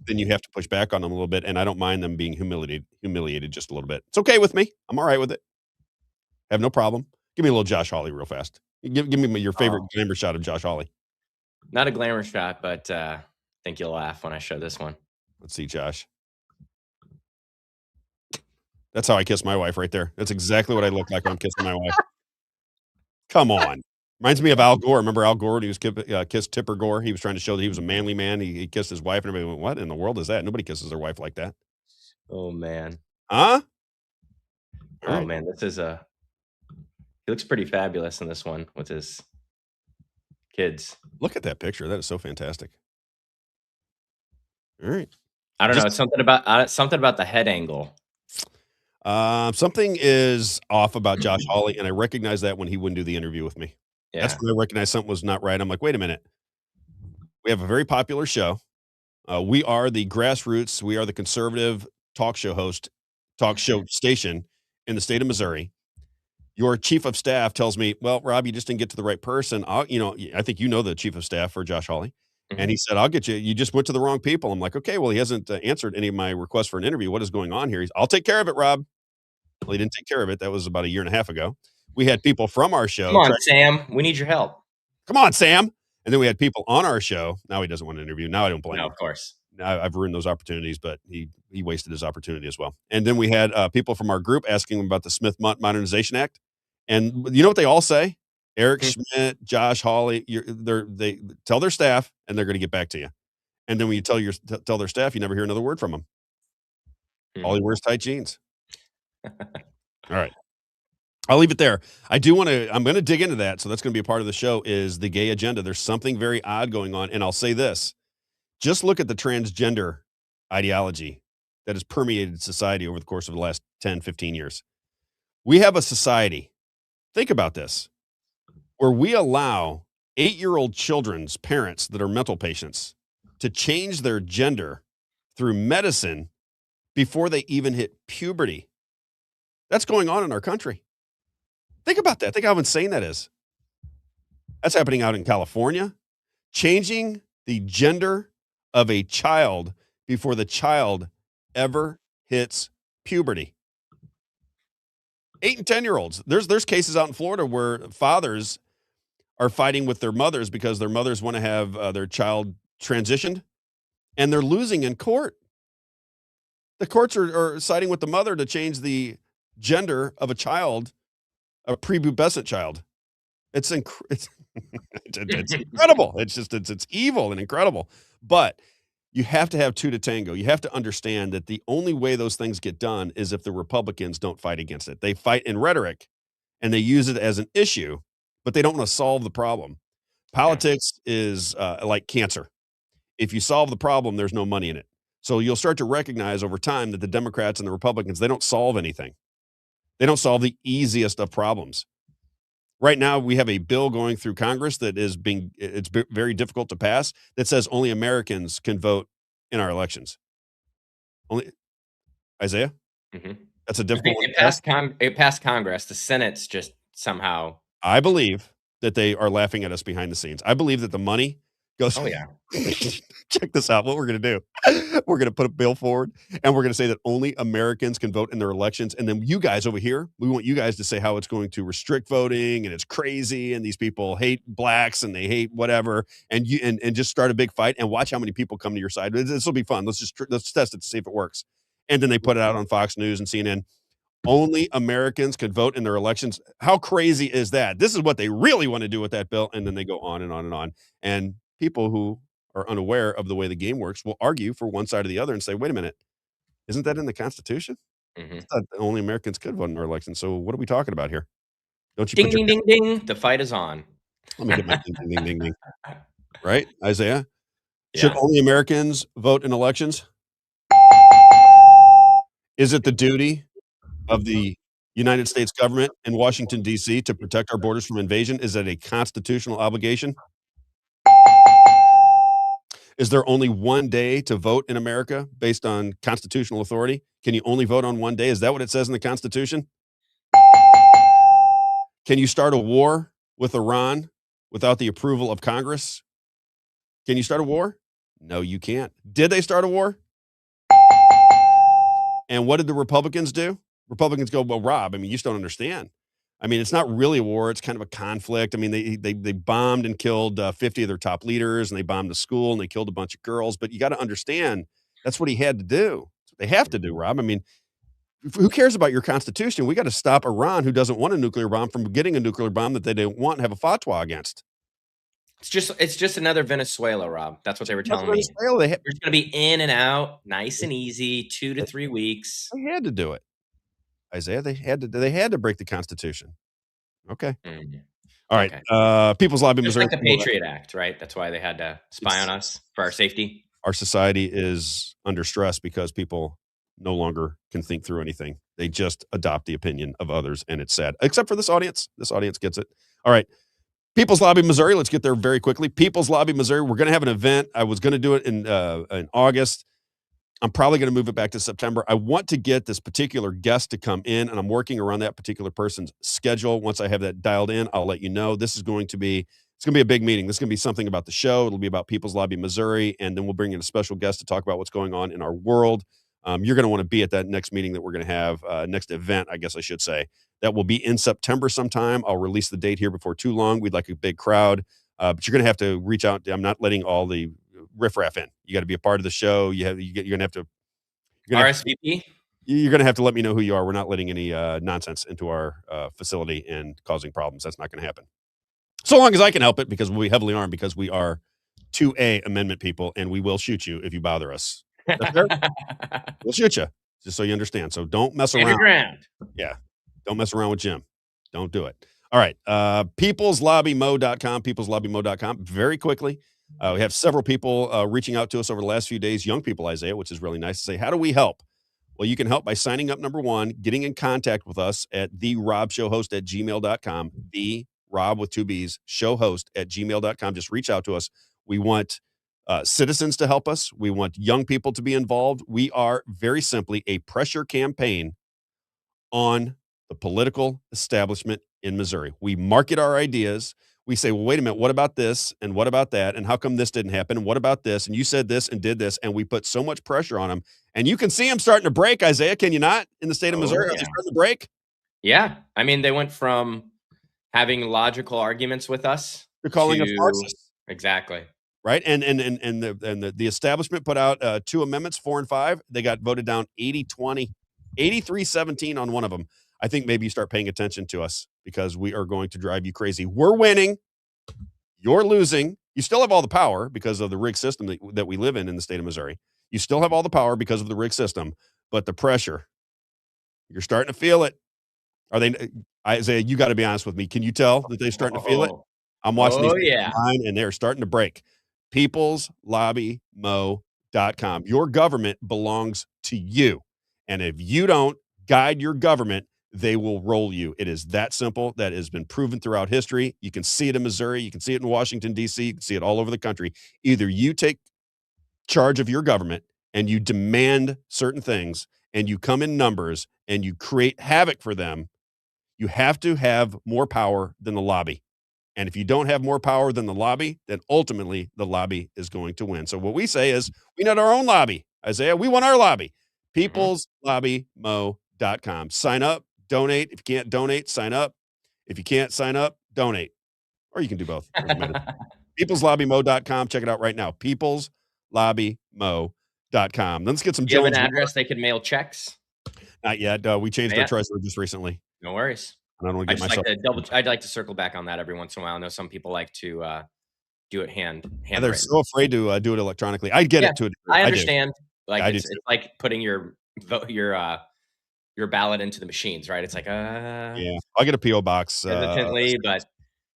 then you have to push back on them a little bit. And I don't mind them being humiliated just a little bit. It's okay with me. I'm all right with it. I have no problem. Give me a little Josh Hawley real fast. Give me your favorite glamour shot of Josh Hawley. Not a glamour shot, but I think you'll laugh when I show this one. Let's see, Josh. That's how I kiss my wife right there. That's exactly what I look like when I'm kissing my wife. Come on. Reminds me of Al Gore. Remember Al Gore when he was kissed Tipper Gore? He was trying to show that he was a manly man. He kissed his wife and everybody went, what in the world is that? Nobody kisses their wife like that. Oh, man. Huh? All right. Man, this is he looks pretty fabulous in this one with his kids. Look at that picture. That is so fantastic. All right. I don't know. It's something about the head angle. Something is off about Josh Hawley, and I recognize that when he wouldn't do the interview with me. Yeah. That's when I recognized something was not right. I'm like, wait a minute. We have a very popular show. We are the grassroots. We are the conservative talk show station in the state of Missouri. Your chief of staff tells me, well, Rob, you just didn't get to the right person. I think you know the chief of staff for Josh Hawley. Mm-hmm. And he said, I'll get you. You just went to the wrong people. I'm like, okay, well, he hasn't answered any of my requests for an interview. What is going on here? I'll take care of it, Rob. Well, he didn't take care of it. That was about a year and a half ago. We had people from our show. Come on, Sam. We need your help. Come on, Sam. And then we had people on our show. Now he doesn't want to interview. Now I don't blame him. Of course. I've ruined those opportunities, but he wasted his opportunity as well. And then we had people from our group asking him about the Smith Modernization Act. And you know what they all say? Eric Schmidt, Josh Hawley, they tell their staff and they're going to get back to you. And then when you tell their staff, you never hear another word from them. All he wears tight jeans. All right. I'll leave it there. I'm going to dig into that. So that's going to be a part of the show is the gay agenda. There's something very odd going on. And I'll say this, just look at the transgender ideology that has permeated society over the course of the last 10, 15 years. We have a society, think about this, where we allow 8-year-old children's parents that are mental patients to change their gender through medicine before they even hit puberty. That's going on in our country. Think about that. Think how insane that is. That's happening out in California. Changing the gender of a child before the child ever hits puberty. 8 and 10-year-olds. There's cases out in Florida where fathers are fighting with their mothers because their mothers want to have their child transitioned, and they're losing in court. The courts are siding with the mother to change the gender of a child, a prepubescent child. It's incredible. It's evil and incredible. But you have to have two to tango. You have to understand that the only way those things get done is if the Republicans don't fight against it. They fight in rhetoric and they use it as an issue, but they don't want to solve the problem. Politics is like cancer. If you solve the problem, there's no money in it. So you'll start to recognize over time that the Democrats and the Republicans, they don't solve anything. They don't solve the easiest of problems. Right now, we have a bill going through Congress that it's very difficult to pass that says only Americans can vote in our elections. Only Isaiah? Mm-hmm. That's a difficult one. It passed Congress. The Senate's just somehow. I believe that they are laughing at us behind the scenes. I believe that the money goes. Oh, yeah. Check this out. What we're going to do. We're going to put a bill forward and we're going to say that only Americans can vote in their elections. And then you guys over here, we want you guys to say how it's going to restrict voting and it's crazy. And these people hate blacks and they hate whatever. And just start a big fight and watch how many people come to your side. This will be fun. Let's test it to see if it works. And then they put it out on Fox News and CNN. Only Americans could vote in their elections. How crazy is that? This is what they really want to do with that bill. And then they go on and on and on. And people who are unaware of the way the game works will argue for one side or the other and say, wait a minute, isn't that in the Constitution? Mm-hmm. Only Americans could vote in our elections. So what are we talking about here? Don't you ding, ding, ding, ding. The fight is on. Let me get my ding, ding, ding, ding. Right, Isaiah? Yeah. Should only Americans vote in elections? Is it the duty of the United States government in Washington, D.C. to protect our borders from invasion? Is that a constitutional obligation? Is there only one day to vote in America based on constitutional authority? Can you only vote on one day? Is that what it says in the Constitution? Can you start a war with Iran without the approval of Congress? Can you start a war? No, you can't. Did they start a war? And what did the Republicans do? Republicans go, well, Rob, I mean, you just don't understand. I mean, it's not really a war. It's kind of a conflict. I mean, they bombed and killed 50 of their top leaders, and they bombed a school, and they killed a bunch of girls. But you got to understand, that's what he had to do. They have to do, Rob. I mean, who cares about your constitution? We got to stop Iran, who doesn't want a nuclear bomb, from getting a nuclear bomb that they don't want and have a fatwa against. It's just another Venezuela, Rob. That's what they were telling me. Venezuela, They're going to be in and out, nice and easy, 2 to 3 weeks. They had to do it, Isaiah. They had to break the Constitution. Okay. All right. Okay. People's Lobby, Just Missouri. like the Patriot Act, right? That's why they had to spy on us for our safety. Our society is under stress because people no longer can think through anything. They just adopt the opinion of others, and it's sad. Except for this audience. This audience gets it. All right. People's Lobby, Missouri. Let's get there very quickly. People's Lobby, Missouri. We're going to have an event. I was going to do it in August. I'm probably going to move it back to September. I want to get this particular guest to come in, and I'm working around that particular person's schedule. Once I have that dialed in, I'll let you know. It's going to be a big meeting. This is going to be something about the show. It'll be about People's Lobby, Missouri, and then we'll bring in a special guest to talk about what's going on in our world. You're going to want to be at that next meeting that we're going to have, next event, I guess I should say. That will be in September sometime. I'll release the date here before too long. We'd like a big crowd, but you're going to have to reach out. I'm not letting all the riffraff in. You got to be a part of the show. You're going to have to RSVP. You're going to have to let me know who you are. We're not letting any nonsense into our facility and causing problems. That's not going to happen. So long as I can help it, because we'll be heavily armed, because we are 2A amendment people, and we will shoot you if you bother us. We'll shoot you, just so you understand. So don't mess around. Yeah. Don't mess around with Jim. Don't do it. All right. Peopleslobbymo.com, peopleslobbymo.com. Very quickly, we have several people reaching out to us over the last few days, young people, Isaiah, which is really nice to say, how do we help? Well, you can help by signing up, number one, getting in contact with us at therobbshowhost@gmail.com, the Rob with 2 B's, showhost@gmail.com. Just reach out to us. We want citizens to help us. We want young people to be involved. We are very simply a pressure campaign on the political establishment in Missouri. We market our ideas. We say, well, wait a minute, what about this? And what about that? And how come this didn't happen? And what about this? And you said this and did this. And we put so much pressure on them. And you can see them starting to break, Isaiah. Can you not? In the state of Missouri, are they starting to break? Yeah. I mean, they went from having logical arguments with us to calling us Marxists. Exactly. Right. And the establishment put out 2 amendments, 4 and 5. They got voted down 80-20, 83-17 on one of them. I think maybe you start paying attention to us, because we are going to drive you crazy. We're winning. You're losing. You still have all the power because of the rigged system that we live in the state of Missouri. You still have all the power because of the rigged system, but the pressure, you're starting to feel it. Are they, Isaiah, you got to be honest with me. Can you tell that they're starting to feel it? I'm watching these online, and they're starting to break. peopleslobbymo.com. Your government belongs to you. And if you don't guide your government, they will roll you. It is that simple. That has been proven throughout history. You can see it in Missouri. You can see it in Washington, D.C. You can see it all over the country. Either you take charge of your government and you demand certain things, and you come in numbers and you create havoc for them. You have to have more power than the lobby. And if you don't have more power than the lobby, then ultimately the lobby is going to win. So what we say is, we need our own lobby. Isaiah, we want our lobby. peopleslobbymo.com. Sign up, donate. If you can't donate, sign up. If you can't sign up, donate. Or you can do both. peopleslobbymo.com. Check it out right now. peopleslobbymo.com. Let's get some Do you have an address they could mail checks? Not yet. We changed our Chrysler just recently. No worries. I don't want to get myself. I'd like to circle back on that every once in a while. I know some people like to do it hand. They're so afraid to do it electronically. I get it to a degree. I understand. Like it's like putting your ballot into the machines, right? It's like yeah. I'll get a PO box hesitantly, but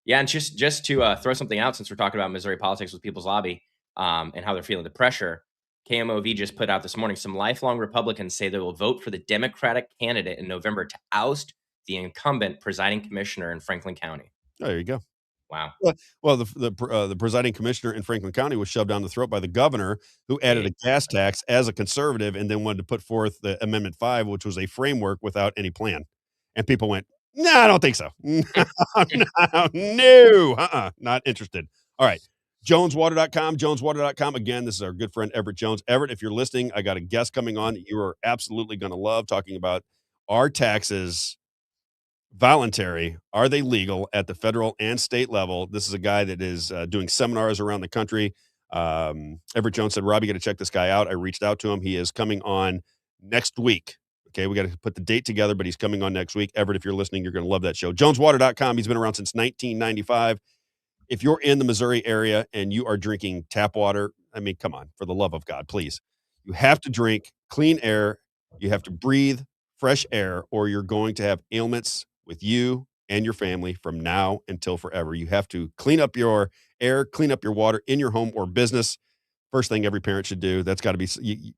yeah. And just to throw something out, since we're talking about Missouri politics with People's Lobby and how they're feeling the pressure. KMOV just put out this morning, some lifelong Republicans say they will vote for the Democratic candidate in November to oust the incumbent presiding commissioner in Franklin County. Oh, there you go. Wow. Well, the presiding commissioner in Franklin County was shoved down the throat by the governor, who added a gas tax as a conservative, and then wanted to put forth the Amendment 5, which was a framework without any plan. And people went, "No, I don't think so. No, not interested." All right. JonesWater.com, JonesWater.com. Again, this is our good friend Everett Jones. Everett, if you're listening, I got a guest coming on that you are absolutely going to love, talking about, are taxes voluntary? Are they legal at the federal and state level? This is a guy that is doing seminars around the country. Everett Jones said, "Rob, you got to check this guy out." I reached out to him. He is coming on next week. Okay, we got to put the date together, but he's coming on next week. Everett, if you're listening, you're going to love that show. JonesWater.com. He's been around since 1995. If you're in the Missouri area and you are drinking tap water, I mean, come on, for the love of God, please. You have to drink clean air. You have to breathe fresh air, or you're going to have ailments with you and your family from now until forever. You have to clean up your air, clean up your water in your home or business. First thing every parent should do. That's got to be,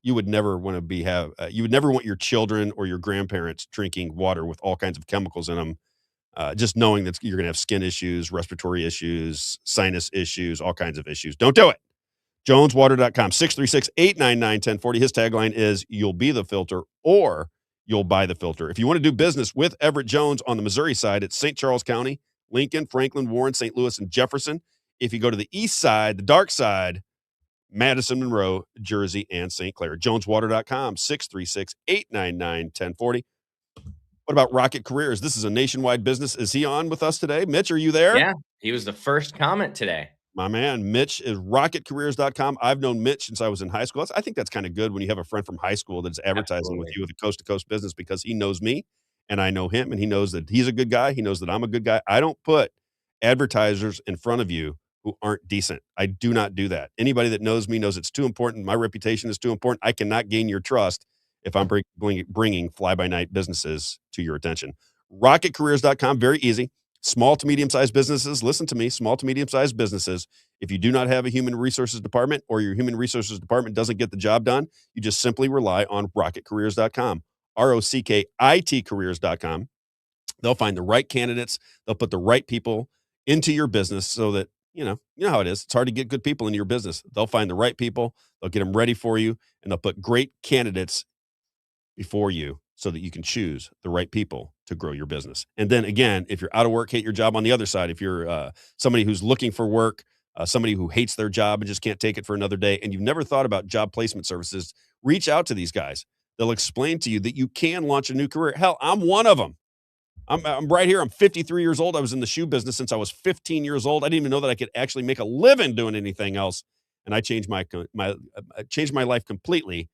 you would never want to you would never want your children or your grandparents drinking water with all kinds of chemicals in them. Just knowing that you're going to have skin issues, respiratory issues, sinus issues, all kinds of issues. Don't do it. JonesWater.com, 636-899-1040. His tagline is, "You'll be the filter, or you'll buy the filter." If you want to do business with Everett Jones on the Missouri side, it's St. Charles County, Lincoln, Franklin, Warren, St. Louis, and Jefferson. If you go to the east side, the dark side, Madison, Monroe, Jersey, and St. Clair. JonesWater.com, 636-899-1040. What about Rockit Careers? This is a nationwide business. Is he on with us today? Mitch, are you there? Yeah, he was the first comment today. My man, Mitch is rocketcareers.com. I've known Mitch since I was in high school. I think that's kind of good when you have a friend from high school that's advertising with you with a coast-to-coast business, because he knows me and I know him, and he knows that he's a good guy. He knows that I'm a good guy. I don't put advertisers in front of you who aren't decent. I do not do that. Anybody that knows me knows it's too important. My reputation is too important. I cannot gain your trust if I'm bringing fly-by-night businesses to your attention. Rocketcareers.com, very easy. Small to medium-sized businesses, listen to me, small to medium-sized businesses, if you do not have a human resources department, or your human resources department doesn't get the job done, you just simply rely on rocketcareers.com, ROCKIT careers.com. They'll find the right candidates. They'll put the right people into your business so that, you know how it is. It's hard to get good people into your business. They'll find the right people. They'll get them ready for you, and they'll put great candidates before you so that you can choose the right people to grow your business. And then again, if you're out of work, hate your job on the other side, if you're somebody who's looking for work, somebody who hates their job and just can't take it for another day, and you've never thought about job placement services, reach out to these guys. They'll explain to you that you can launch a new career. Hell, I'm one of them. I'm right here. I'm 53 years old. I was in the shoe business since I was 15 years old. I didn't even know that I could actually make a living doing anything else. And I changed my life completely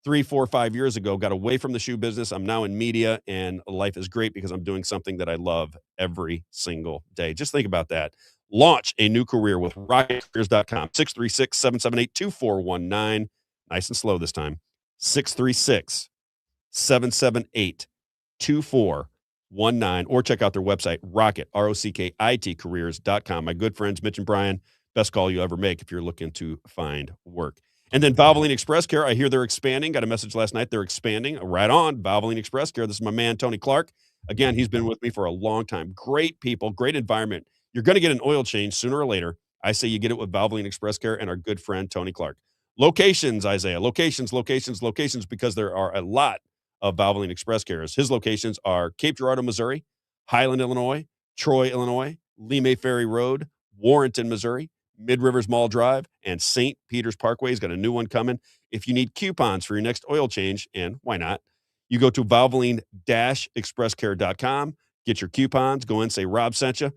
3, 4, 5 years ago. Got away from the shoe business. I'm now in media, and life is great because I'm doing something that I love every single day. Just think about that. Launch a new career with rocketcareers.com. 636-778-2419. Nice and slow this time. 636-778-2419. Or check out their website, Rockit, ROCKIT careers.com. My good friends, Mitch and Brian, best call you ever make if you're looking to find work. And then Valvoline Express Care, I hear they're expanding. Got a message last night. They're expanding. Right on, Valvoline Express Care. This is my man, Tony Clark. Again, he's been with me for a long time. Great people, great environment. You're going to get an oil change sooner or later. I say you get it with Valvoline Express Care and our good friend, Tony Clark. Locations, Isaiah. Locations, because there are a lot of Valvoline Express Cares. His locations are Cape Girardeau, Missouri, Highland, Illinois, Troy, Illinois, Lee Ferry Road, Warrenton, Missouri, Mid-Rivers Mall Drive, and St. Peter's Parkway. He's got a new one coming. If you need coupons for your next oil change, and why not, you go to Valvoline-expresscare.com, get your coupons, go in, say Rob sent you.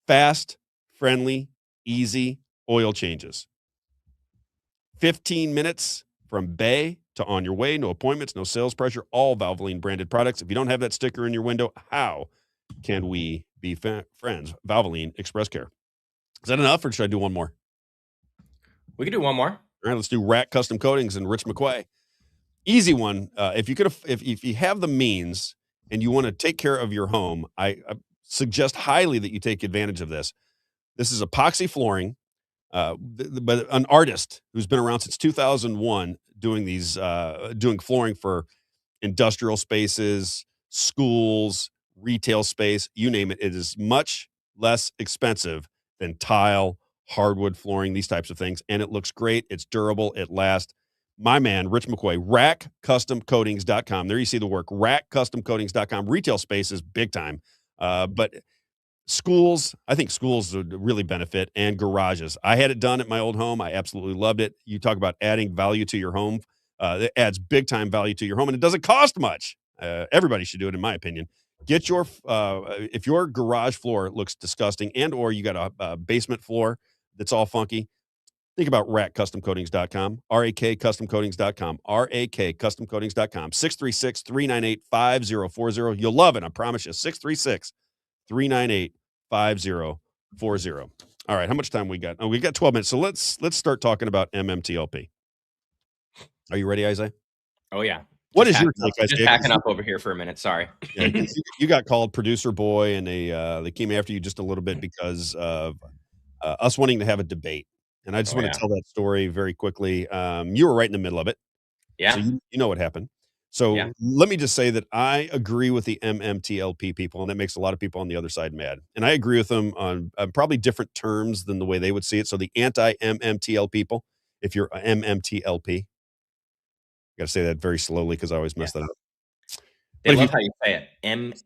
Fast, friendly, easy oil changes. 15 minutes from bay to on your way, no appointments, no sales pressure, all Valvoline branded products. If you don't have that sticker in your window, how can we be friends? Valvoline Express Care. Is that enough, or should I do one more? We can do one more. All right, let's do RAK Custom Coatings and Rich McQuay. Easy one. If you have the means and you want to take care of your home, I suggest highly that you take advantage of this. This is epoxy flooring, but an artist who's been around since 2001 doing flooring for industrial spaces, schools, retail space, you name it. It is much less expensive than tile, hardwood flooring, these types of things. And it looks great. It's durable. It lasts. My man, Rich McQuay, RAKCustomCoatings.com. There you see the work. RAKCustomCoatings.com. Retail space is big time. But schools, I think schools would really benefit, and garages. I had it done at my old home. I absolutely loved it. You talk about adding value to your home. It adds big time value to your home, and it doesn't cost much. Everybody should do it, in my opinion. Get your if your garage floor looks disgusting, and or you got a basement floor that's all funky, think about RAKCustomCoatings.com, RAKCustomCoatings.com, RAKCustomCoatings.com, 636-398-5040. You'll love it, I promise you. 636-398-5040. All right, how much time we got? Oh, we got 12 minutes. So let's start talking about MMTLP. Are you ready, Isaiah? Oh yeah. What is your take, Isaiah? Just backing up over here for a minute. Sorry. Yeah, you got called producer boy, and they came after you just a little bit because of us wanting to have a debate. And I just want to tell that story very quickly. You were right in the middle of it. Yeah. So you know what happened. So let me just say that I agree with the MMTLP people, and that makes a lot of people on the other side mad. And I agree with them on probably different terms than the way they would see it. So the anti-MMTL people, if you're MMTLP, I got to say that very slowly because I always mess that up. They love how you say it.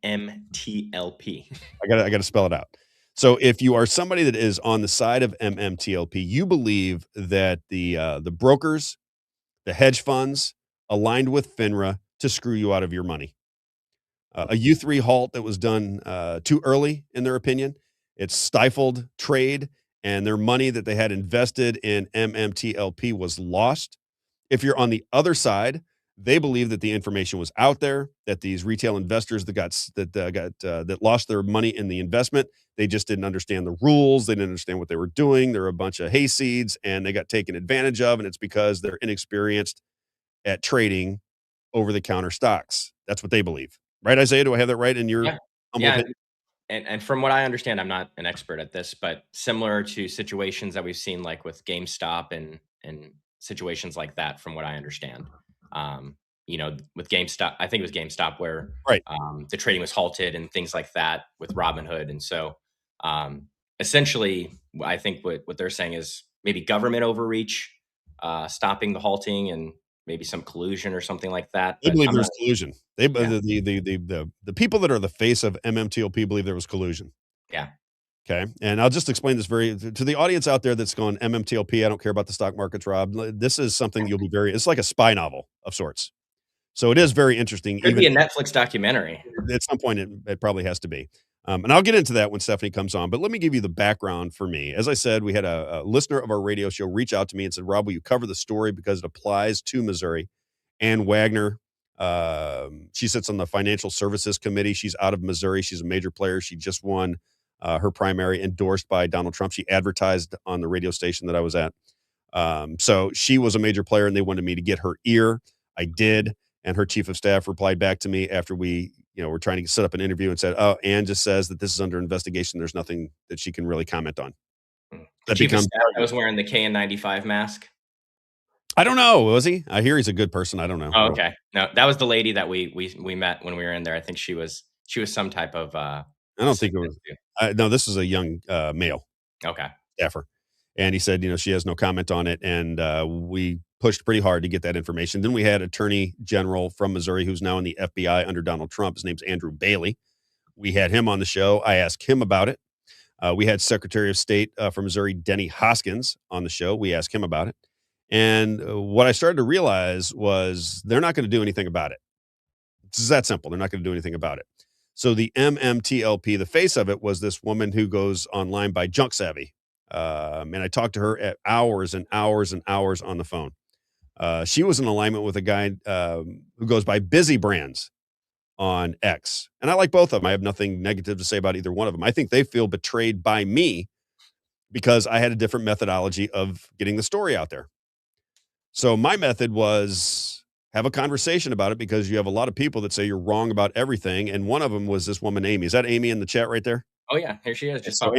MMTLP. I got to spell it out. So if you are somebody that is on the side of MMTLP, you believe that the brokers, the hedge funds, aligned with FINRA to screw you out of your money. A U3 halt that was done too early, in their opinion. It stifled trade, and their money that they had invested in MMTLP was lost. If you're on the other side, they believe that the information was out there, that these retail investors that lost their money in the investment, they just didn't understand the rules. They didn't understand what they were doing. They're a bunch of hayseeds, and they got taken advantage of, and it's because they're inexperienced at trading over-the-counter stocks. That's what they believe. Right, Isaiah? Do I have that right in your humble opinion? And from what I understand, I'm not an expert at this, but similar to situations that we've seen like with GameStop and situations like that, from what I understand. With GameStop, I think it was GameStop where the trading was halted and things like that with Robinhood. And so essentially, I think what they're saying is maybe government overreach, stopping the halting, and maybe some collusion or something like that. They believe there's collusion. The people that are the face of MMTLP believe there was collusion. Yeah. Okay. And I'll just explain this to the audience out there that's going, MMTLP, I don't care about the stock markets, Rob. This is something you'll be it's like a spy novel of sorts. So it is very interesting. Could be a Netflix documentary. At some point, it probably has to be. And I'll get into that when Stephanie comes on. But let me give you the background for me. As I said, we had a listener of our radio show reach out to me and said, Rob, will you cover the story because it applies to Missouri? Ann Wagner, she sits on the Financial Services Committee. She's out of Missouri. She's a major player. She just won her primary, endorsed by Donald Trump. She advertised on the radio station that I was at. So she was a major player, and they wanted me to get her ear. I did. And her chief of staff replied back to me after we were trying to set up an interview and said, oh, Ann just says that this is under investigation. There's nothing that she can really comment on. The chief of staff that was wearing the KN95 mask? I don't know. Was he? I hear he's a good person. I don't know. Oh, okay. No, that was the lady that we met when we were in there. I think she was some type of I don't think it was. No, this is a young male. Okay. Staffer. And he said, she has no comment on it. And we pushed pretty hard to get that information. Then we had Attorney General from Missouri, who's now in the FBI under Donald Trump. His name's Andrew Bailey. We had him on the show. I asked him about it. We had Secretary of State from Missouri, Denny Hoskins, on the show. We asked him about it. And what I started to realize was they're not going to do anything about it. It's that simple. They're not going to do anything about it. So the MMTLP, the face of it, was this woman who goes online by Junk Savvy. And I talked to her at hours and hours and hours on the phone. She was in alignment with a guy who goes by Busy Brands on X. And I like both of them. I have nothing negative to say about either one of them. I think they feel betrayed by me because I had a different methodology of getting the story out there. So my method was have a conversation about it because you have a lot of people that say you're wrong about everything. And one of them was this woman, Amy. Is that Amy in the chat right there? Oh, yeah. Here she is. Just So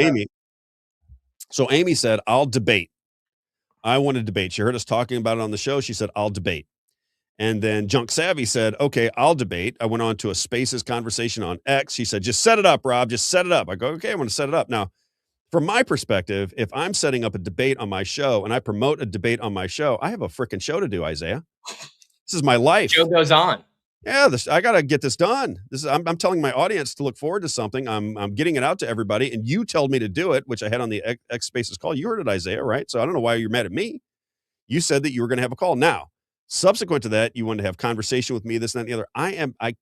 Amy said, I'll debate. I want to debate. She heard us talking about it on the show. She said, I'll debate. And then Junk Savvy said, okay, I'll debate. I went on to a Spaces conversation on X. She said, just set it up, Rob. Just set it up. I go, okay, I'm going to set it up. Now, from my perspective, if I'm setting up a debate on my show and I promote a debate on my show, I have a freaking show to do, Isaiah. This is my life. Show goes on. Yeah, I got to get this done. I'm telling my audience to look forward to something. I'm getting it out to everybody, and you told me to do it, which I had on the X Spaces call. You heard it, Isaiah, right? So I don't know why you're mad at me. You said that you were going to have a call. Now, subsequent to that, you wanted to have conversation with me, this, and that, and the other. I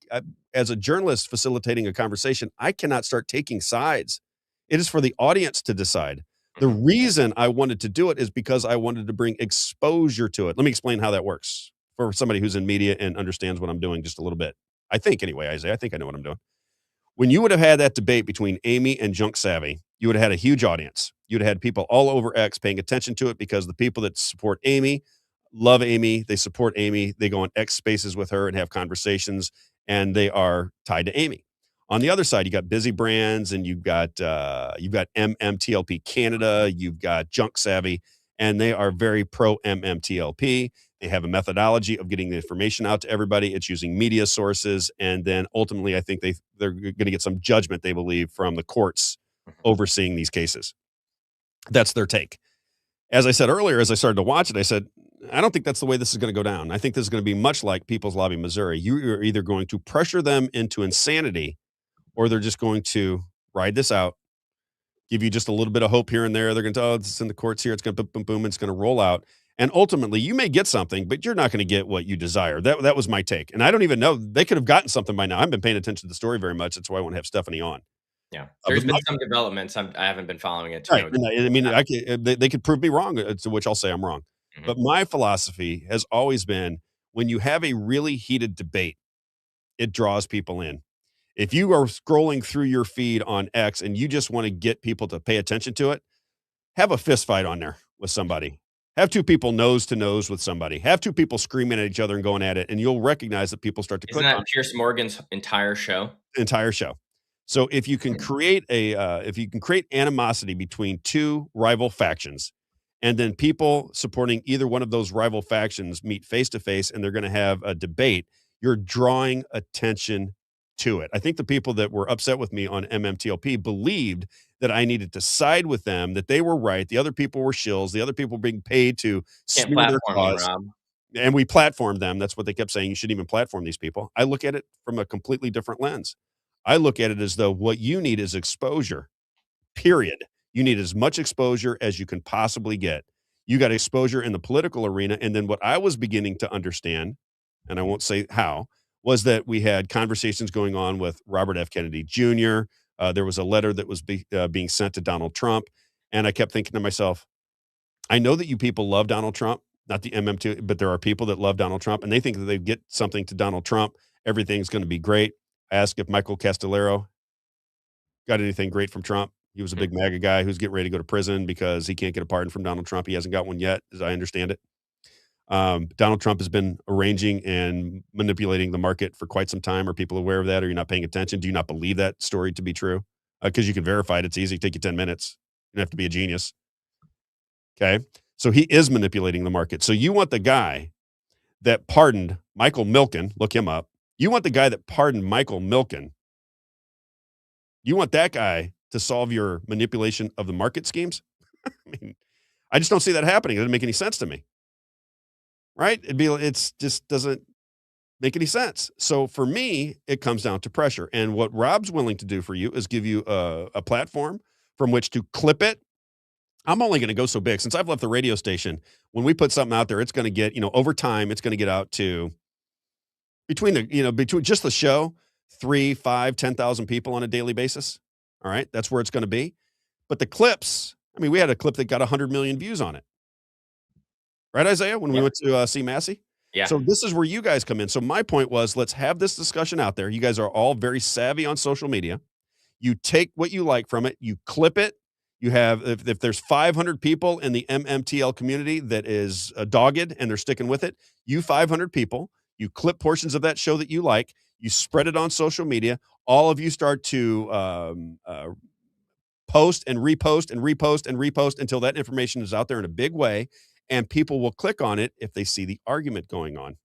as a journalist facilitating a conversation, I cannot start taking sides. It is for the audience to decide. The reason I wanted to do it is because I wanted to bring exposure to it. Let me explain how that works for somebody who's in media and understands what I'm doing just a little bit. I think anyway, Isaiah, I think I know what I'm doing. When you would have had that debate between Amy and Junk Savvy, you would have had a huge audience. You'd have had people all over X paying attention to it because the people that support Amy love Amy. They support Amy. They go on X Spaces with her and have conversations, and they are tied to Amy. On the other side, you got Busy Brands, and you've got MMTLP Canada. You've got Junk Savvy, and they are very pro MMTLP. They have a methodology of getting the information out to everybody. It's using media sources, and then ultimately, I think they're going to get some judgment, they believe, from the courts overseeing these cases. That's their take. As I said earlier, as I started to watch it, I said, I don't think that's the way this is going to go down. I think this is going to be much like People's Lobby Missouri. You're either going to pressure them into insanity, or they're just going to ride this out, give you just a little bit of hope here and there. They're going to, oh, it's in the courts here. It's going to boom, boom, boom. It's going to roll out. And ultimately, you may get something, but you're not going to get what you desire. That was my take. And I don't even know. They could have gotten something by now. I haven't been paying attention to the story very much. That's why I want to have Stephanie on. Yeah. There's been some developments. I haven't been following it. Right. I mean, they could prove me wrong, to which I'll say I'm wrong. Mm-hmm. But my philosophy has always been, when you have a really heated debate, it draws people in. If you are scrolling through your feed on X and you just want to get people to pay attention to it, have a fist fight on there with somebody. Have two people nose to nose with somebody. Have two people screaming at each other and going at it, and you'll recognize that people start to click on it. Isn't that Pierce Morgan's entire show? Entire show. So if you can create animosity between two rival factions, and then people supporting either one of those rival factions meet face to face and they're going to have a debate, you're drawing attention to it. I think the people that were upset with me on MMTLP believed that I needed to side with them, that they were right. The other people were shills. The other people were being paid to smear their cause. And we platformed them. That's what they kept saying. You shouldn't even platform these people. I look at it from a completely different lens. I look at it as though what you need is exposure, period. You need as much exposure as you can possibly get. You got exposure in the political arena. And then what I was beginning to understand, and I won't say how, was that we had conversations going on with Robert F. Kennedy Jr. There was a letter that was being sent to Donald Trump. And I kept thinking to myself, I know that you people love Donald Trump, not the MMT, but there are people that love Donald Trump, and they think that they get something to Donald Trump, everything's going to be great. I asked if Michael Castellero got anything great from Trump. He was a big MAGA guy who's getting ready to go to prison because he can't get a pardon from Donald Trump. He hasn't got one yet, as I understand it. Donald Trump has been arranging and manipulating the market for quite some time. Are people aware of that? Are you not paying attention? Do you not believe that story to be true? Because you can verify it. It's easy. It'll take you 10 minutes. You don't have to be a genius. Okay. So he is manipulating the market. So you want the guy that pardoned Michael Milken, look him up. You want the guy that pardoned Michael Milken. You want that guy to solve your manipulation of the market schemes? I mean, I just don't see that happening. It doesn't make any sense to me. Right? It's just doesn't make any sense. So for me, it comes down to pressure. And what Robb's willing to do for you is give you a platform from which to clip it. I'm only going to go so big. Since I've left the radio station, when we put something out there, it's going to get, over time, it's going to get out to between just the show, 3, 5, 10,000 people on a daily basis. All right. That's where it's going to be. But the clips, we had a clip that got 100 million views on it. Right, Isaiah, when we went to see Massey? Yeah. So this is where you guys come in. So my point was, let's have this discussion out there. You guys are all very savvy on social media. You take what you like from it. You clip it. You have, if there's 500 people in the MMTL community that is dogged and they're sticking with it, you 500 people, you clip portions of that show that you like, you spread it on social media. All of you start to post and repost and repost and repost until that information is out there in a big way. And people will click on it if they see the argument going on.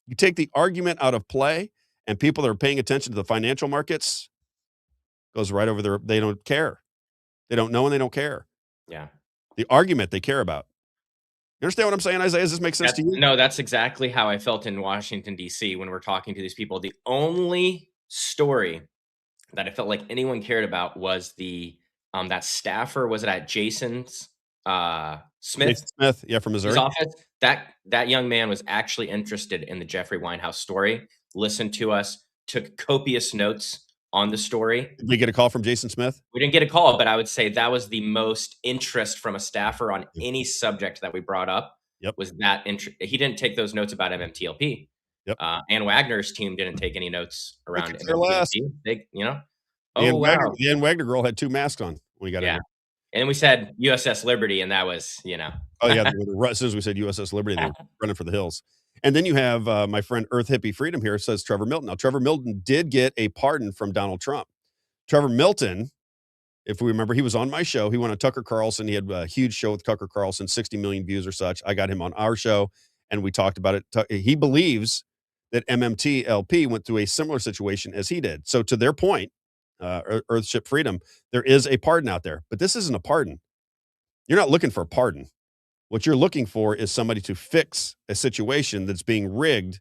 You take the argument out of play, and people that are paying attention to the financial markets goes right over there. They don't care. They don't know and they don't care. Yeah. The argument they care about. You understand what I'm saying, Isaiah? Does this make sense to you? No, that's exactly how I felt in Washington, D.C. when we're talking to these people. The only story that I felt like anyone cared about was the that staffer, was it at Jason's Smith? Jason Smith, yeah, from Missouri. His office. That young man was actually interested in the Jeffrey Winehouse story, listened to us, took copious notes on the story. Did we get a call from Jason Smith? We didn't get a call, but I would say that was the most interest from a staffer on any subject that we brought up. Yep. Was that he didn't take those notes about MMTLP. Yep. Ann Wagner's team didn't take any notes around MMTLP. They, you know, The Ann Wagner girl had 2 masks on when we got in there. And we said USS Liberty, and that was, you know. Oh yeah, as soon as we said USS Liberty, they were running for the hills. And then you have my friend Earth Hippie Freedom here says Trevor Milton. Now, Trevor Milton did get a pardon from Donald Trump. Trevor Milton, if we remember, he was on my show. He went on Tucker Carlson. He had a huge show with Tucker Carlson, 60 million views or such. I got him on our show, and we talked about it. He believes that MMTLP went through a similar situation as he did. So to their point, Earthship Freedom, there is a pardon out there. But this isn't a pardon. You're not looking for a pardon. What you're looking for is somebody to fix a situation that's being rigged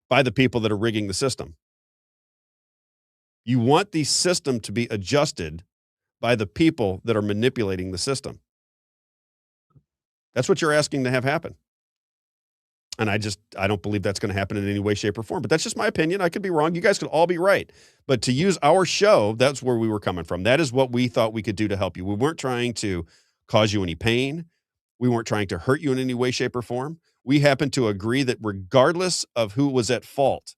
by the people that are rigging the system. You want the system to be adjusted by the people that are manipulating the system. That's what you're asking to have happen. And I don't believe that's going to happen in any way, shape, or form. But that's just my opinion. I could be wrong. You guys could all be right. But to use our show, that's where we were coming from. That is what we thought we could do to help you. We weren't trying to cause you any pain. We weren't trying to hurt you in any way, shape, or form. We happen to agree that regardless of who was at fault,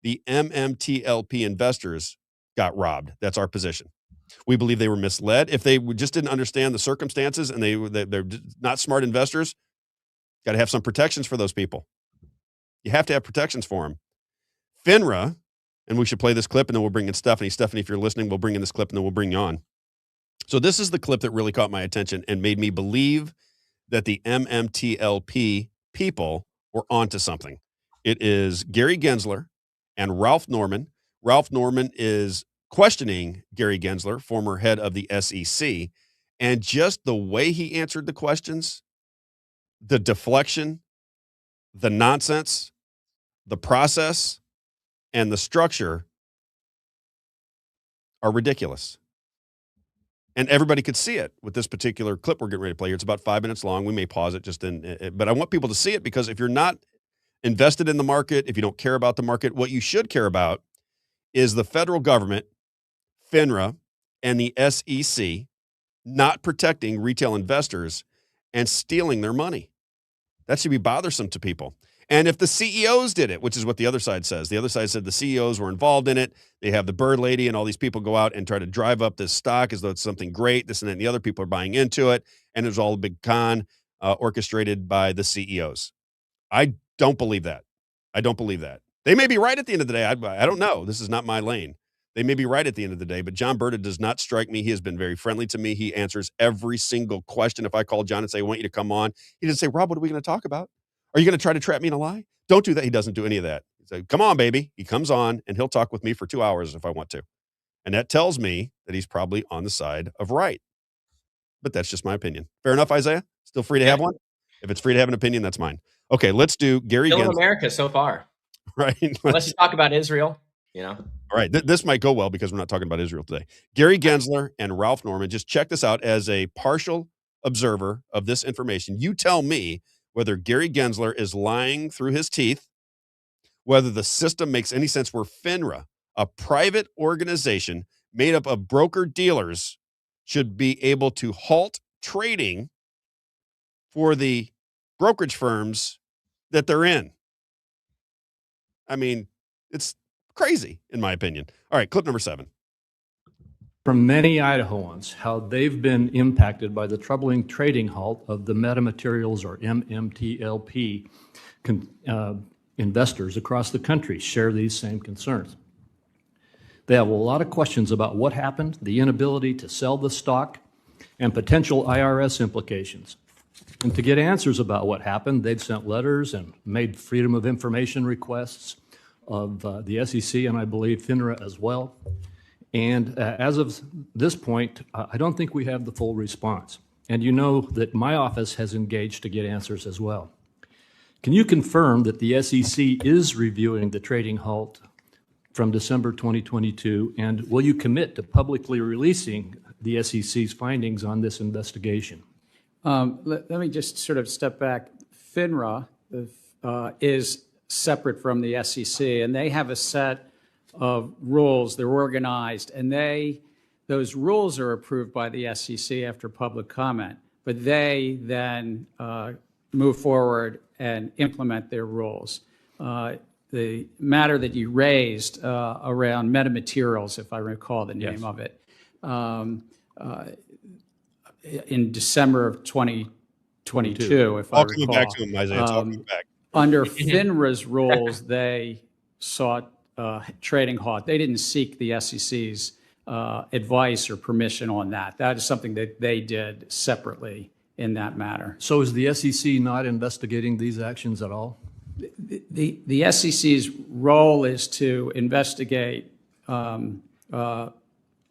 the MMTLP investors got robbed. That's our position. We believe they were misled. If they just didn't understand the circumstances and they're not smart investors, got to have some protections for those people. You have to have protections for them. FINRA, and we should play this clip and then we'll bring in Stephanie. Stephanie, if you're listening, we'll bring in this clip and then we'll bring you on. So this is the clip that really caught my attention and made me believe that the MMTLP people were onto something. It is Gary Gensler and Ralph Norman. Ralph Norman is questioning Gary Gensler, former head of the SEC, and just the way he answered the questions, the deflection, the nonsense, the process, and the structure are ridiculous. And everybody could see it with this particular clip we're getting ready to play here. It's about 5 minutes long. We may pause it but I want people to see it because if you're not invested in the market, if you don't care about the market, what you should care about is the federal government, FINRA, and the SEC not protecting retail investors and stealing their money. That should be bothersome to people. And if the CEOs did it, which is what the other side says, the other side said the CEOs were involved in it. They have the bird lady and all these people go out and try to drive up this stock as though it's something great. This and that and the other people are buying into it. And it was all a big con orchestrated by the CEOs. I don't believe that. I don't believe that. They may be right at the end of the day. I don't know. This is not my lane. They may be right at the end of the day, but John Berta does not strike me. He has been very friendly to me. He answers every single question. If I call John and say, I want you to come on, he doesn't say, Rob, what are we going to talk about? Are you going to try to trap me in a lie? Don't do that. He doesn't do any of that. He said, come on, baby. He comes on and he'll talk with me for 2 hours if I want to. And that tells me that he's probably on the side of right. But that's just my opinion. Fair enough, Isaiah? Still free to have one? If it's free to have an opinion, that's mine. Okay, let's do Gary Gensler. Still in America so far. Right. Let's talk about Israel, you know. All right. This might go well because we're not talking about Israel today. Gary Gensler and Ralph Norman, just check this out as a partial observer of this information. You tell me whether Gary Gensler is lying through his teeth, whether the system makes any sense where FINRA, a private organization made up of broker-dealers, should be able to halt trading for the brokerage firms that they're in. I mean, it's crazy, in my opinion. All right, clip number 7. From many Idahoans, how they've been impacted by the troubling trading halt of the metamaterials or MMTLP investors across the country share these same concerns. They have a lot of questions about what happened, the inability to sell the stock, and potential IRS implications. And to get answers about what happened, they'd sent letters and made freedom of information requests of the SEC and I believe FINRA as well. And as of this point, I don't think we have the full response. And you know that my office has engaged to get answers as well. Can you confirm that the SEC is reviewing the trading halt from December 2022, and will you commit to publicly releasing the SEC's findings on this investigation? Let me just sort of step back. FINRA is separate from the SEC, and they have a set of rules. They're organized, and those rules are approved by the SEC after public comment, but they then move forward and implement their rules. The matter that you raised around metamaterials, if I recall the name of it, in December of 2022, if I recall. I'll come back to him, Isaiah. I'll come back. Under FINRA's rules, they sought trading halt. They didn't seek the SEC's advice or permission on that. That is something that they did separately in that matter. So is the SEC not investigating these actions at all? The SEC's role is to investigate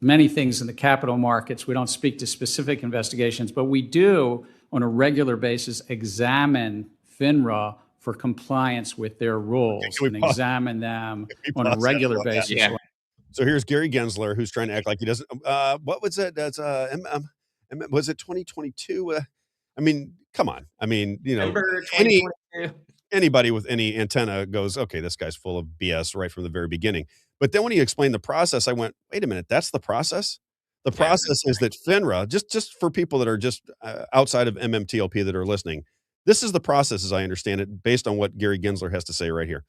many things in the capital markets. We don't speak to specific investigations, but we do, on a regular basis, examine FINRA for compliance with their rules and examine them on a regular basis. Yeah. So here's Gary Gensler, who's trying to act like he doesn't. What was it? That's was it 2022? I mean, come on. I mean, you know, anybody with any antenna goes, okay, this guy's full of BS right from the very beginning. But then when he explained the process, I went, wait a minute, that's the process? The process is that FINRA, just for people that are just outside of MMTLP that are listening, this is the process as I understand it, based on what Gary Gensler has to say right here.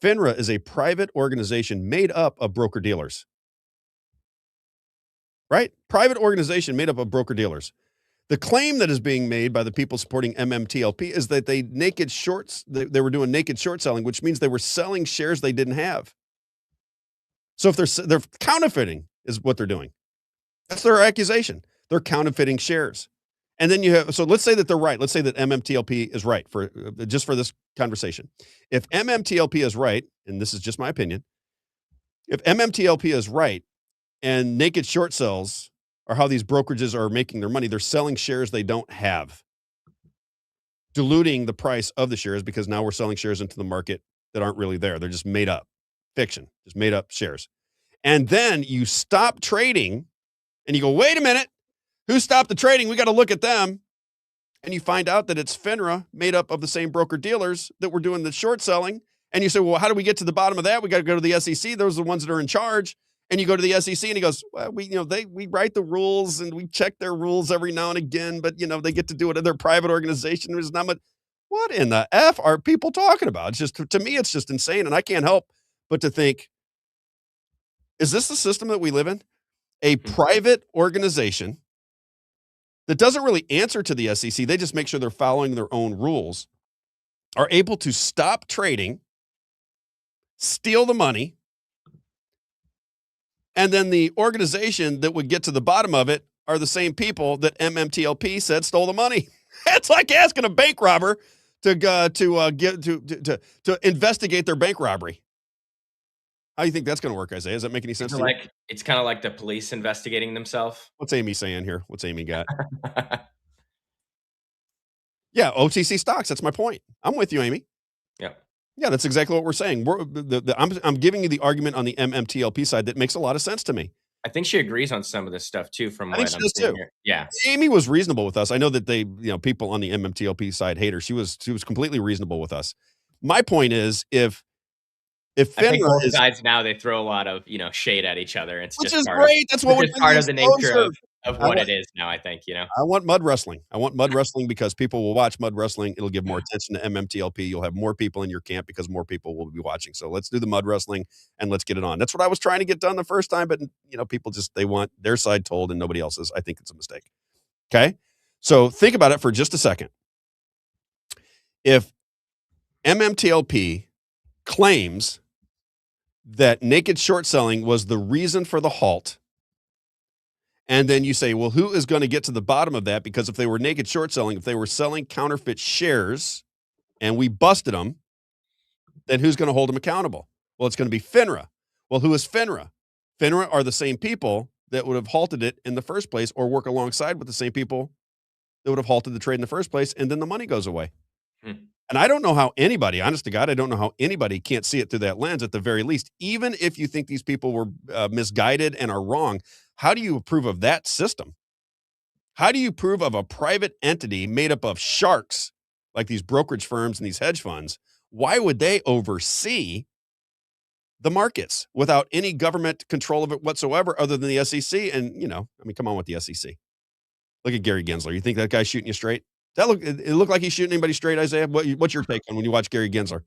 FINRA is a private organization made up of broker-dealers. Right? Private organization made up of broker-dealers. The claim that is being made by the people supporting MMTLP is that they were doing naked short selling, which means they were selling shares they didn't have. So if they're counterfeiting is what they're doing. That's their accusation. They're counterfeiting shares. And then you have, so let's say that they're right. Let's say that MMTLP is right for just for this conversation. If MMTLP is right, and this is just my opinion, if MMTLP is right and naked short sells are how these brokerages are making their money, they're selling shares they don't have, diluting the price of the shares because now we're selling shares into the market that aren't really there. They're just made up fiction, just made up shares. And then you stop trading and you go, wait a minute, who stopped the trading? We got to look at them. And you find out that it's FINRA made up of the same broker dealers that were doing the short selling. And you say, well, how do we get to the bottom of that? We got to go to the SEC. Those are the ones that are in charge. And you go to the SEC and he goes, well, we write the rules and we check their rules every now and again, but they get to do it in their private organization. There's not much. What in the F are people talking about? It's just, to me, it's just insane. And I can't help but to think, is this the system that we live in? A private organization that doesn't really answer to the SEC. They just make sure they're following their own rules, are able to stop trading, steal the money, and then the organization that would get to the bottom of it are the same people that MMTLP said stole the money. It's like asking a bank robber to investigate their bank robbery. How do you think that's going to work, Isaiah? Does that make any sense to you? It's kind of like the police investigating themselves. What's Amy saying here? What's Amy got? Yeah, OTC stocks. That's my point. I'm with you, Amy. Yeah. Yeah, that's exactly what we're saying. I'm giving you the argument on the MMTLP side that makes a lot of sense to me. I think she agrees on some of this stuff too. From I think what she does too. Here. Yeah, Amy was reasonable with us. I know that people on the MMTLP side hate her. She was completely reasonable with us. My point is, if FINRA I think both sides now they throw a lot of shade at each other. It's which just is great. That's what we're part of the nature of what it is now. I think I want mud wrestling. I want mud wrestling because people will watch mud wrestling. It'll give more attention to MMTLP. You'll have more people in your camp because more people will be watching. So let's do the mud wrestling and let's get it on. That's what I was trying to get done the first time, but people they want their side told and nobody else's. I think it's a mistake. Okay, so think about it for just a second. If MMTLP claims that naked short selling was the reason for the halt, And then you say, well, who is going to get to the bottom of that? Because if they were naked short selling, if they were selling counterfeit shares and we busted them, then who's going to hold them accountable? Well, it's going to be FINRA. Well, who is FINRA? FINRA are the same people that would have halted it in the first place, or work alongside with the same people that would have halted the trade in the first place, and then the money goes away. And I don't know how anybody, honest to God, I don't know how anybody can't see it through that lens at the very least. Even if you think these people were misguided and are wrong, how do you approve of that system? How do you approve of a private entity made up of sharks, like these brokerage firms and these hedge funds? Why would they oversee the markets without any government control of it whatsoever, other than the SEC? And, come on with the SEC. Look at Gary Gensler. You think that guy's shooting you straight? It looked like he's shooting anybody straight, Isaiah? What's your take on when you watch Gary Gensler?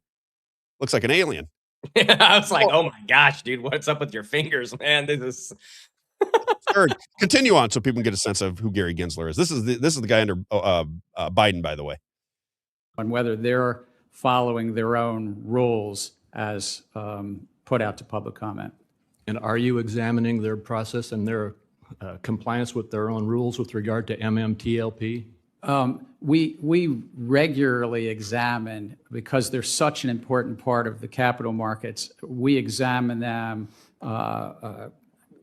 Looks like an alien. I was like, oh my gosh, dude, what's up with your fingers, man? This is Third, continue on so people can get a sense of who Gary Gensler is. This is the guy under Biden, by the way. On whether they're following their own rules as put out to public comment. And are you examining their process and their compliance with their own rules with regard to MMTLP? We regularly examine, because they're such an important part of the capital markets, we examine them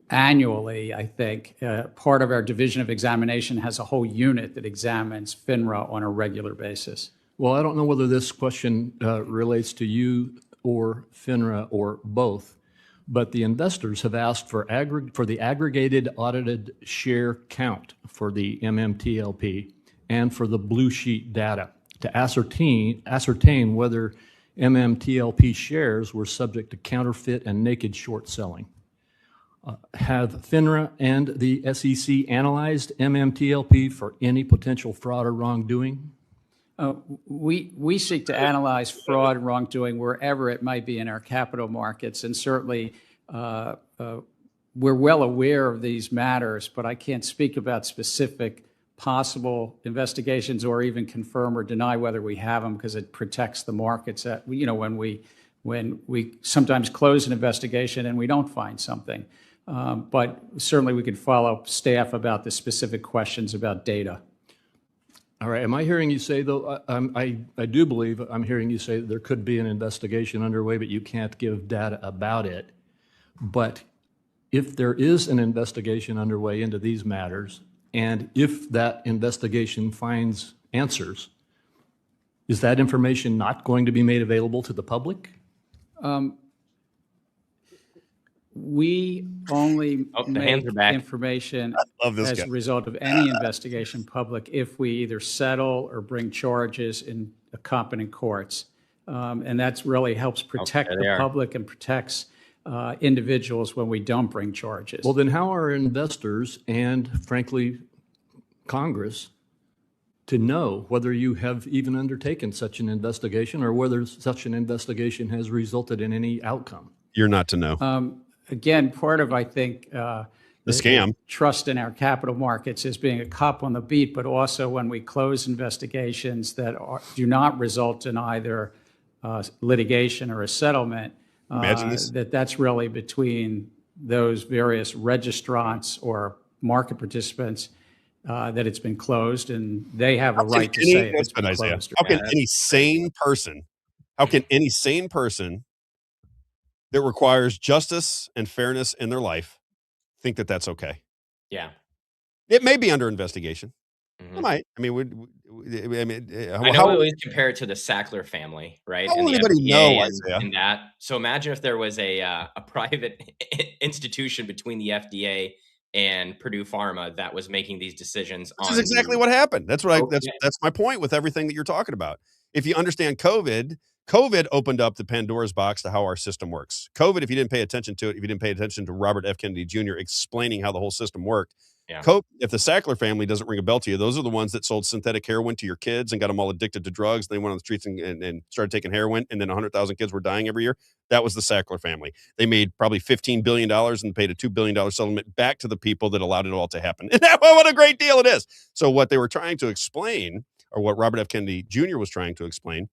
annually, I think. Part of our division of examination has a whole unit that examines FINRA on a regular basis. Well, I don't know whether this question relates to you or FINRA or both, but the investors have asked for the aggregated audited share count for the MMTLP and for the blue sheet data to ascertain whether MMTLP shares were subject to counterfeit and naked short selling. Have FINRA and the SEC analyzed MMTLP for any potential fraud or wrongdoing? We seek to analyze fraud and wrongdoing wherever it might be in our capital markets, and certainly we're well aware of these matters, but I can't speak about specific possible investigations or even confirm or deny whether we have them, because it protects the markets. When we sometimes close an investigation and we don't find something, but certainly we could follow up staff about the specific questions about data. All right. Am I hearing you say, though, I do believe I'm hearing you say that there could be an investigation underway, but you can't give data about it. But if there is an investigation underway into these matters, and if that investigation finds answers, is that information not going to be made available to the public? We only make information as guy. a result of any investigation public if we either settle or bring charges in competent courts. And that really helps protect the public and protects individuals when we don't bring charges. Well, then how are investors and, frankly, Congress to know whether you have even undertaken such an investigation or whether such an investigation has resulted in any outcome? You're not to know. Again, part of, I think, the scam trust in our capital markets is being a cop on the beat, but also when we close investigations that do not result in either litigation or a settlement, that's really between those various registrants or market participants that it's been closed, and they have a right to say it's been closed. How can any sane person that requires justice and fairness in their life think that that's okay? Yeah. It may be under investigation. Mm-hmm. It might. I mean, I know we always compare it to the Sackler family, right? How will anybody know, Isaiah? In that. So imagine if there was a private institution between the FDA and Purdue Pharma that was making these decisions. This is exactly what happened. That's that's my point with everything that you're talking about. If you understand COVID opened up the Pandora's box to how our system works. COVID, if you didn't pay attention to it, if you didn't pay attention to Robert F. Kennedy Jr. explaining how the whole system worked, if the Sackler family doesn't ring a bell to you, those are the ones that sold synthetic heroin to your kids and got them all addicted to drugs. They went on the streets and started taking heroin, and then 100,000 kids were dying every year. That was the Sackler family. They made probably $15 billion and paid a $2 billion settlement back to the people that allowed it all to happen. And what a great deal it is. So what they were trying to explain, or what Robert F. Kennedy Jr. was trying to explain,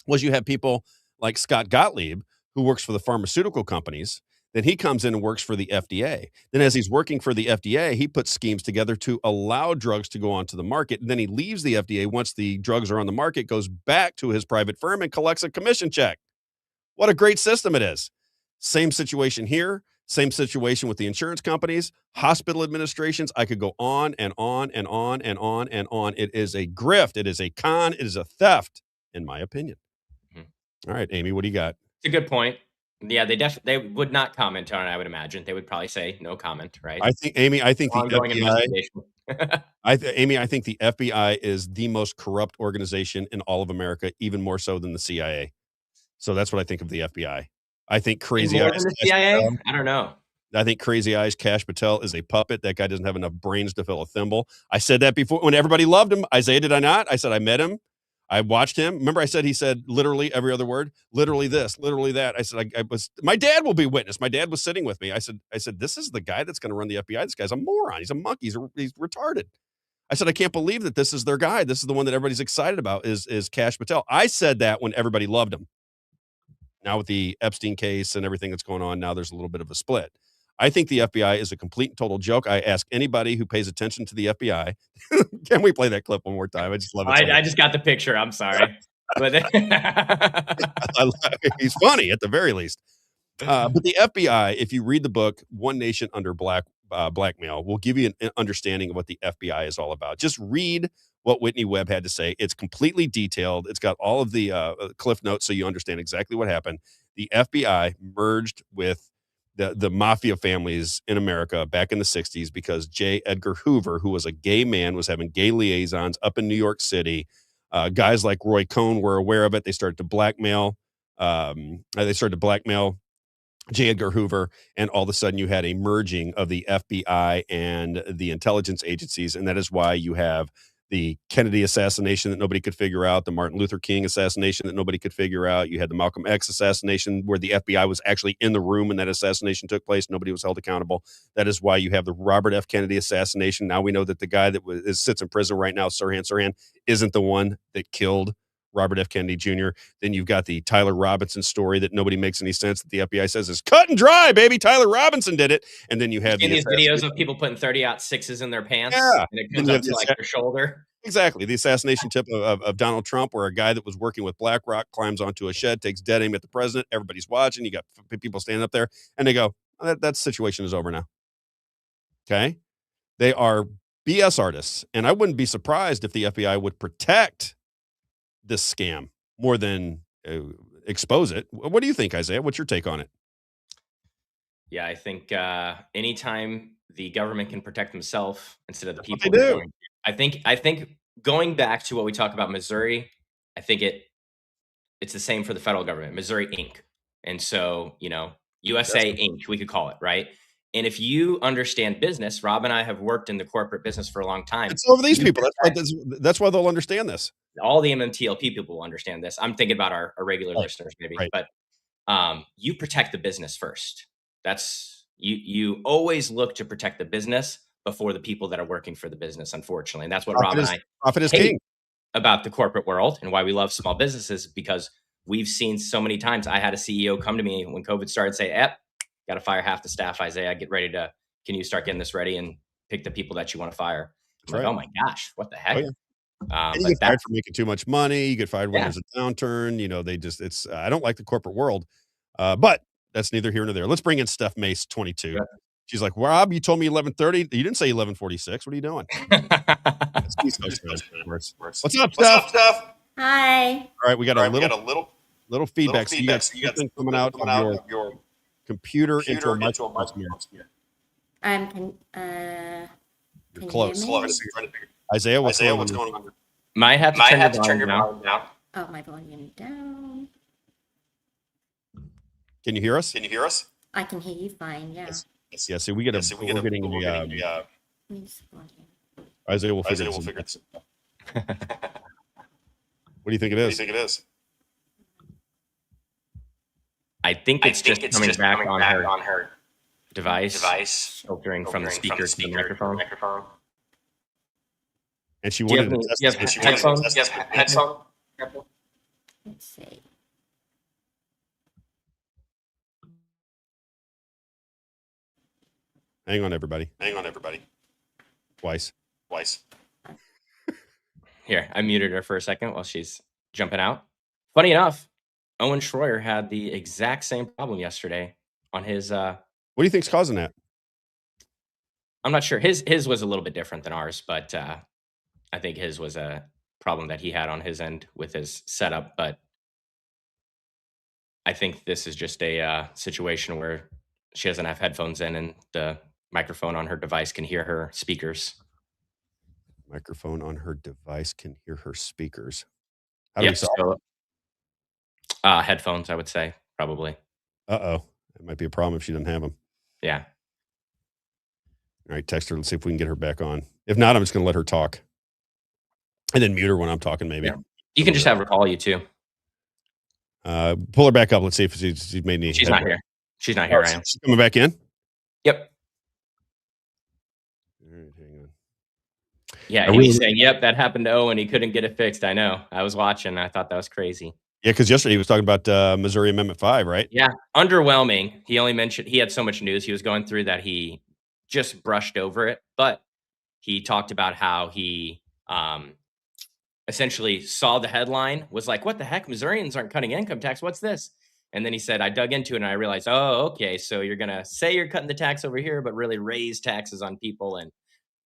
was you have people like Scott Gottlieb, who works for the pharmaceutical companies, Then he comes in and works for the FDA. Then as he's working for the FDA, he puts schemes together to allow drugs to go onto the market. And then he leaves the FDA once the drugs are on the market, goes back to his private firm and collects a commission check. What a great system it is. Same situation here. Same situation with the insurance companies, hospital administrations. I could go on and on and on and on and on. It is a grift. It is a con. It is a theft, in my opinion. All right, Amy, what do you got? It's a good point. Yeah, they would not comment on it, I would imagine. They would probably say no comment, right? I think, Amy, I think the Ongoing FBI, investigation. Amy, I think the FBI is the most corrupt organization in all of America, even more so than the CIA. So that's what I think of the FBI. I think Crazy More Eyes. than the CIA? I don't know. I think Crazy Eyes Cash Patel is a puppet. That guy doesn't have enough brains to fill a thimble. I said that before when everybody loved him. Isaiah, did I not? I said I met him. I watched him. Remember, I said he said literally every other word, literally this, literally that. I said I was. My dad will be witness. My dad was sitting with me. I said this is the guy that's going to run the FBI. This guy's a moron. He's a monkey. He's retarded. I said I can't believe that this is their guy. This is the one that everybody's excited about. Is Cash Patel? I said that when everybody loved him. Now with the Epstein case and everything that's going on, now there's a little bit of a split. I think the FBI is a complete and total joke. I ask anybody who pays attention to the FBI. Can we play that clip one more time? I just love it. I just got the picture. I'm sorry. But he's funny at the very least. But the FBI, if you read the book, One Nation Under Blackmail, will give you an understanding of what the FBI is all about. Just read what Whitney Webb had to say. It's completely detailed. It's got all of the cliff notes so you understand exactly what happened. The FBI merged with the mafia families in America back in the 60s because J. Edgar Hoover, who was a gay man, was having gay liaisons up in New York City. Guys like Roy Cohn were aware of it. They started to blackmail. J. Edgar Hoover, and all of a sudden you had a merging of the FBI and the intelligence agencies, and that is why you have the Kennedy assassination that nobody could figure out, the Martin Luther King assassination that nobody could figure out. You had the Malcolm X assassination where the FBI was actually in the room when that assassination took place. Nobody was held accountable. That is why you have the Robert F. Kennedy assassination. Now we know that the guy that sits in prison right now, Sirhan, isn't the one that killed Robert F. Kennedy Jr. Then you've got the Tyler Robinson story that nobody makes any sense that the FBI says is cut and dry, baby. Tyler Robinson did it. And then you have these videos of people putting 30-06s in their pants. Yeah. And it comes up to like their shoulder. Exactly. The assassination tip of Donald Trump, where a guy that was working with BlackRock climbs onto a shed, takes dead aim at the president. Everybody's watching. You got people standing up there and they go, that situation is over now. Okay. They are BS artists. And I wouldn't be surprised if the FBI would protect this scam more than expose it. What do you think, Isaiah? What's your take on it? Yeah, I think anytime the government can protect themselves instead of the people, they do. I think going back to what we talk about Missouri, I think it's the same for the federal government, Missouri Inc. And so, USA Inc. we could call it, right? And if you understand business, Rob and I have worked in the corporate business for a long time. It's over these people. That's why they'll understand this. All the MMTLP people will understand this. I'm thinking about our regular listeners maybe, but you protect the business first. That's you always look to protect the business before the people that are working for the business, unfortunately. And that's what Rob and I profit is king about the corporate world and why we love small businesses, because we've seen so many times. I had a CEO come to me when COVID started, say, got to fire half the staff, Isaiah. Can you start getting this ready and pick the people that you want to fire? I'm like, oh my gosh, what the heck? Oh, yeah. You get fired for making too much money. You get fired when there's a downturn. I don't like the corporate world, but that's neither here nor there. Let's bring in Steph Mace, 22. Yeah. She's like, Rob, you told me 11:30. You didn't say 11:46. What are you doing? What's up, Steph? Hi. All right, we got a little feedback. So you got something coming out of your computer into a microphone. You're close. Isaiah, what's going on? Might have to turn your volume down. Oh, my volume down. Can you hear us? I can hear you fine. Yeah. Yeah. See, we're getting Isaiah will figure this out. What do you think it is? I think it's just coming back on her device, filtering from the speaker to the microphone. And she wanted headphones. Let's see. Hang on, everybody. Twice. Here, I muted her for a second while she's jumping out. Funny enough, Owen Schroyer had the exact same problem yesterday on his. What do you think's causing that? I'm not sure. His was a little bit different than ours, but I think his was a problem that he had on his end with his setup. But I think this is just a situation where she doesn't have headphones in, and the microphone on her device can hear her speakers. Microphone on her device can hear her speakers. How do Yep, we solve so, headphones, I would say, probably. Uh-oh. That might be a problem if she doesn't have them. Yeah. All right, text her. Let's see if we can get her back on. If not, I'm just going to let her talk. And then mute her when I'm talking, maybe. Yeah. You can just have her call you, too. Pull her back up. Let's see if she's made any. She's not here. She's not here, Ryan. She's coming back in? Yep. All right, hang on. Yeah, and he's saying, yep, that happened to Owen. He couldn't get it fixed. I know. I was watching. I thought that was crazy. Yeah, because yesterday he was talking about Missouri Amendment 5, right? Yeah, underwhelming. He only mentioned he had so much news he was going through that he just brushed over it. But he talked about how he essentially saw the headline, was like, what the heck? Missourians aren't cutting income tax. What's this? And then he said, I dug into it and I realized, oh, okay, so you're going to say you're cutting the tax over here, but really raise taxes on people and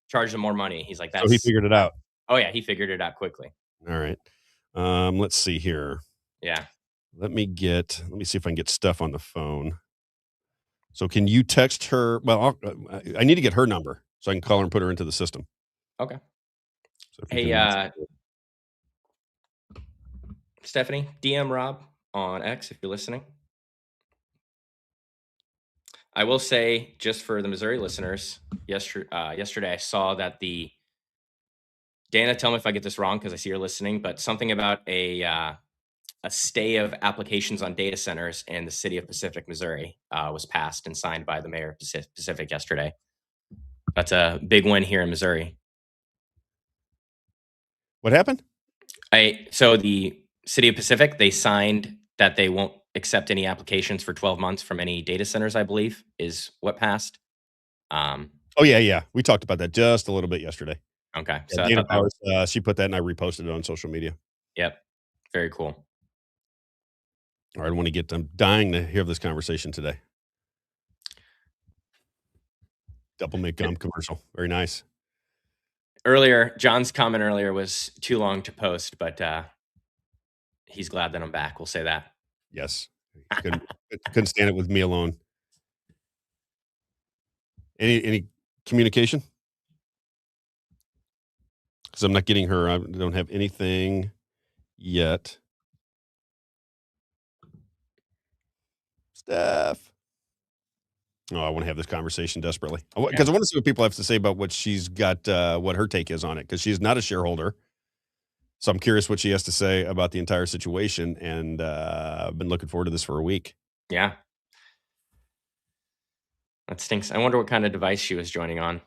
charge them more money. He's like, that's. So he figured it out. Oh, yeah, he figured it out quickly. All right. Let's see here. Yeah. Let me see if I can get Steph on the phone. So can you text her? Well, I need to get her number so I can call her and put her into the system. Okay. So hey, Stephanie, DM Rob on X if you're listening. I will say, just for the Missouri listeners, yesterday I saw that Dana, tell me if I get this wrong because I see you're listening, but something about a stay of applications on data centers in the city of Pacific, Missouri, was passed and signed by the mayor of Pacific yesterday. That's a big win here in Missouri. What happened? So the city of Pacific, they signed that they won't accept any applications for 12 months from any data centers, I believe, is what passed. Oh, yeah. We talked about that just a little bit yesterday. Okay. Yeah, So Dana Powers, she put that and I reposted it on social media. Yep. Very cool. All right, I'm dying to hear this conversation today. Double make gum commercial. Very nice. John's comment earlier was too long to post, but he's glad that I'm back. We'll say that. Yes. Couldn't stand it with me alone. Any communication? Because I'm not getting her. I don't have anything yet. Steph. Oh, I want to have this conversation desperately. Because I want to see what people have to say about what she's got, what her take is on it. Because she's not a shareholder. So I'm curious what she has to say about the entire situation. And I've been looking forward to this for a week. Yeah. That stinks. I wonder what kind of device she was joining on.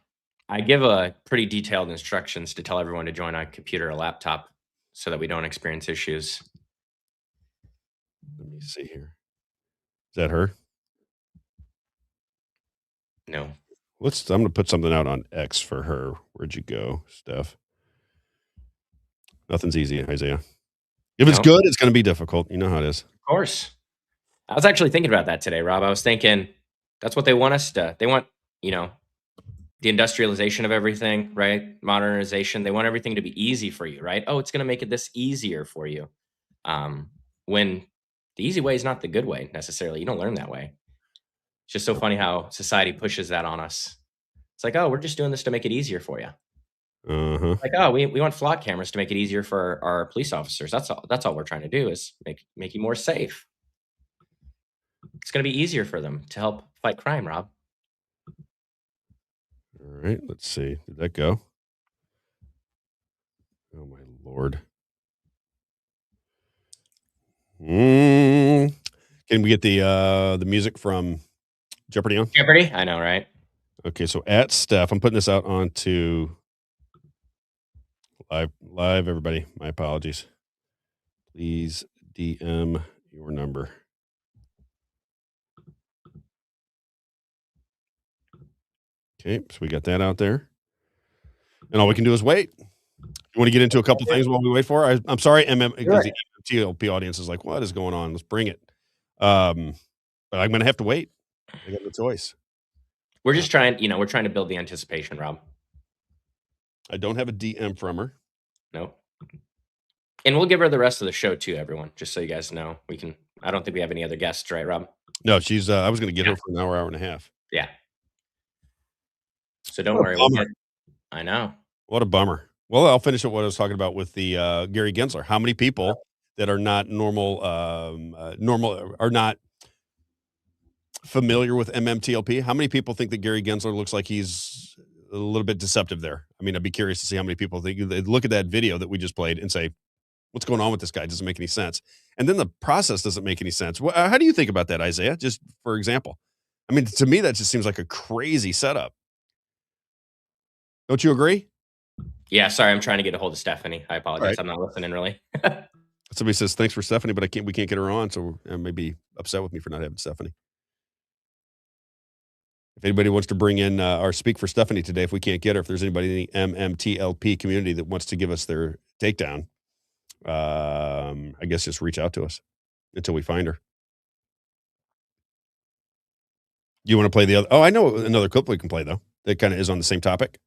I give a pretty detailed instructions to tell everyone to join on a computer or laptop so that we don't experience issues. Let me see here. Is that her? No. I'm going to put something out on X for her. Where'd you go, Steph? Nothing's easy, Isaiah. If it's good, it's going to be difficult. You know how it is. Of course. I was actually thinking about that today, Rob. I was thinking that's what they want us to. They want, the industrialization of everything, right? Modernization. They want everything to be easy for you, right? Oh, it's going to make it this easier for you. When the easy way is not the good way necessarily. You don't learn that way. It's just so funny how society pushes that on us. It's like, oh, we're just doing this to make it easier for you. Uh-huh. Like, oh, we want flood cameras to make it easier for our police officers. That's all we're trying to do is make you more safe. It's going to be easier for them to help fight crime, Rob. All right, let's see. Did that go? Oh my Lord. Can we get the music from Jeopardy on? Jeopardy? I know, right? Okay, so at Steph, I'm putting this out onto live everybody. My apologies. Please DM your number. Okay, so we got that out there. And all we can do is wait. You want to get into a couple things while we wait for her? I'm sorry, because the MMTLP audience is like, what is going on? Let's bring it. But I'm going to have to wait. I got no choice. We're just trying, we're trying to build the anticipation, Rob. I don't have a DM from her. No. And we'll give her the rest of the show too, everyone, just so you guys know. I don't think we have any other guests, right, Rob? No, she's, I was going to get her for an hour and a half. Yeah. So don't What a worry. bummer. I know. What a bummer. Well, I'll finish up what I was talking about with the Gary Gensler. How many people that are not normal are not familiar with MMTLP? How many people think that Gary Gensler looks like he's a little bit deceptive there? I mean, I'd be curious to see how many people think they look at that video that we just played and say, what's going on with this guy? Doesn't make any sense. And then the process doesn't make any sense. How do you think about that, Isaiah? Just for example. I mean, to me, that just seems like a crazy setup. Don't you agree? Yeah, sorry, I'm trying to get a hold of Stephanie. I apologize. Right. I'm not listening really. Somebody says, thanks for Stephanie, but we can't get her on. So may be upset with me for not having Stephanie. If anybody wants to bring in or speak for Stephanie today, if we can't get her, if there's anybody in the MMTLP community that wants to give us their takedown, I guess just reach out to us until we find her. You want to play the other? Oh, I know another clip we can play, though. That kind of is on the same topic.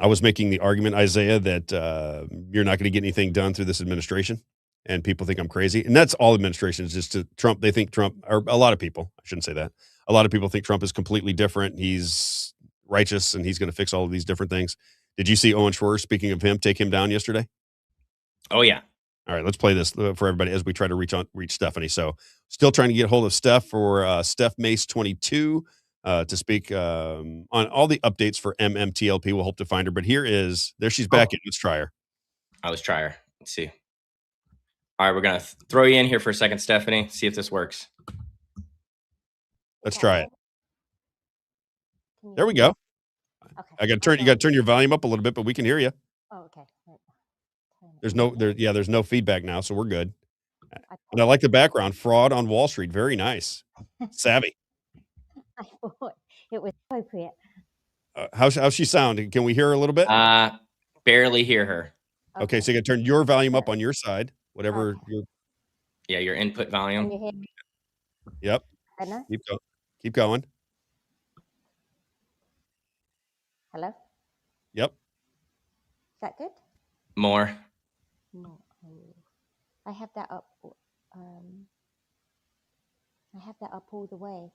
I was making the argument, Isaiah, that you're not going to get anything done through this administration, and people think I'm crazy. And that's all administration is just to Trump. They think Trump, or a lot of people, I shouldn't say that. A lot of people think Trump is completely different. He's righteous, and he's going to fix all of these different things. Did you see Owen Schroer, speaking of him, take him down yesterday? Oh, yeah. All right, let's play this for everybody as we try to reach Stephanie. So still trying to get a hold of Steph for Steph Mace 22 to speak on all the updates for MMTLP. We'll hope to find her. But there she's back in. Let's try her. Let's try her. Let's see. All right, we're going to throw you in here for a second, Stephanie. See if this works. Let's try it. There we go. Okay. You got to turn your volume up a little bit, but we can hear you. Oh, okay. There's no feedback now, so we're good. And I like the background. Fraud on Wall Street. Very nice. Savvy. I thought it was appropriate. How's she sound? Can we hear her a little bit? Barely hear her. Okay, so you got to turn your volume up on your side. Whatever your input volume. Can you hear me? Yep. Keep going. Hello? Yep. Is that good? More. No. I have that up. I have that up all the way.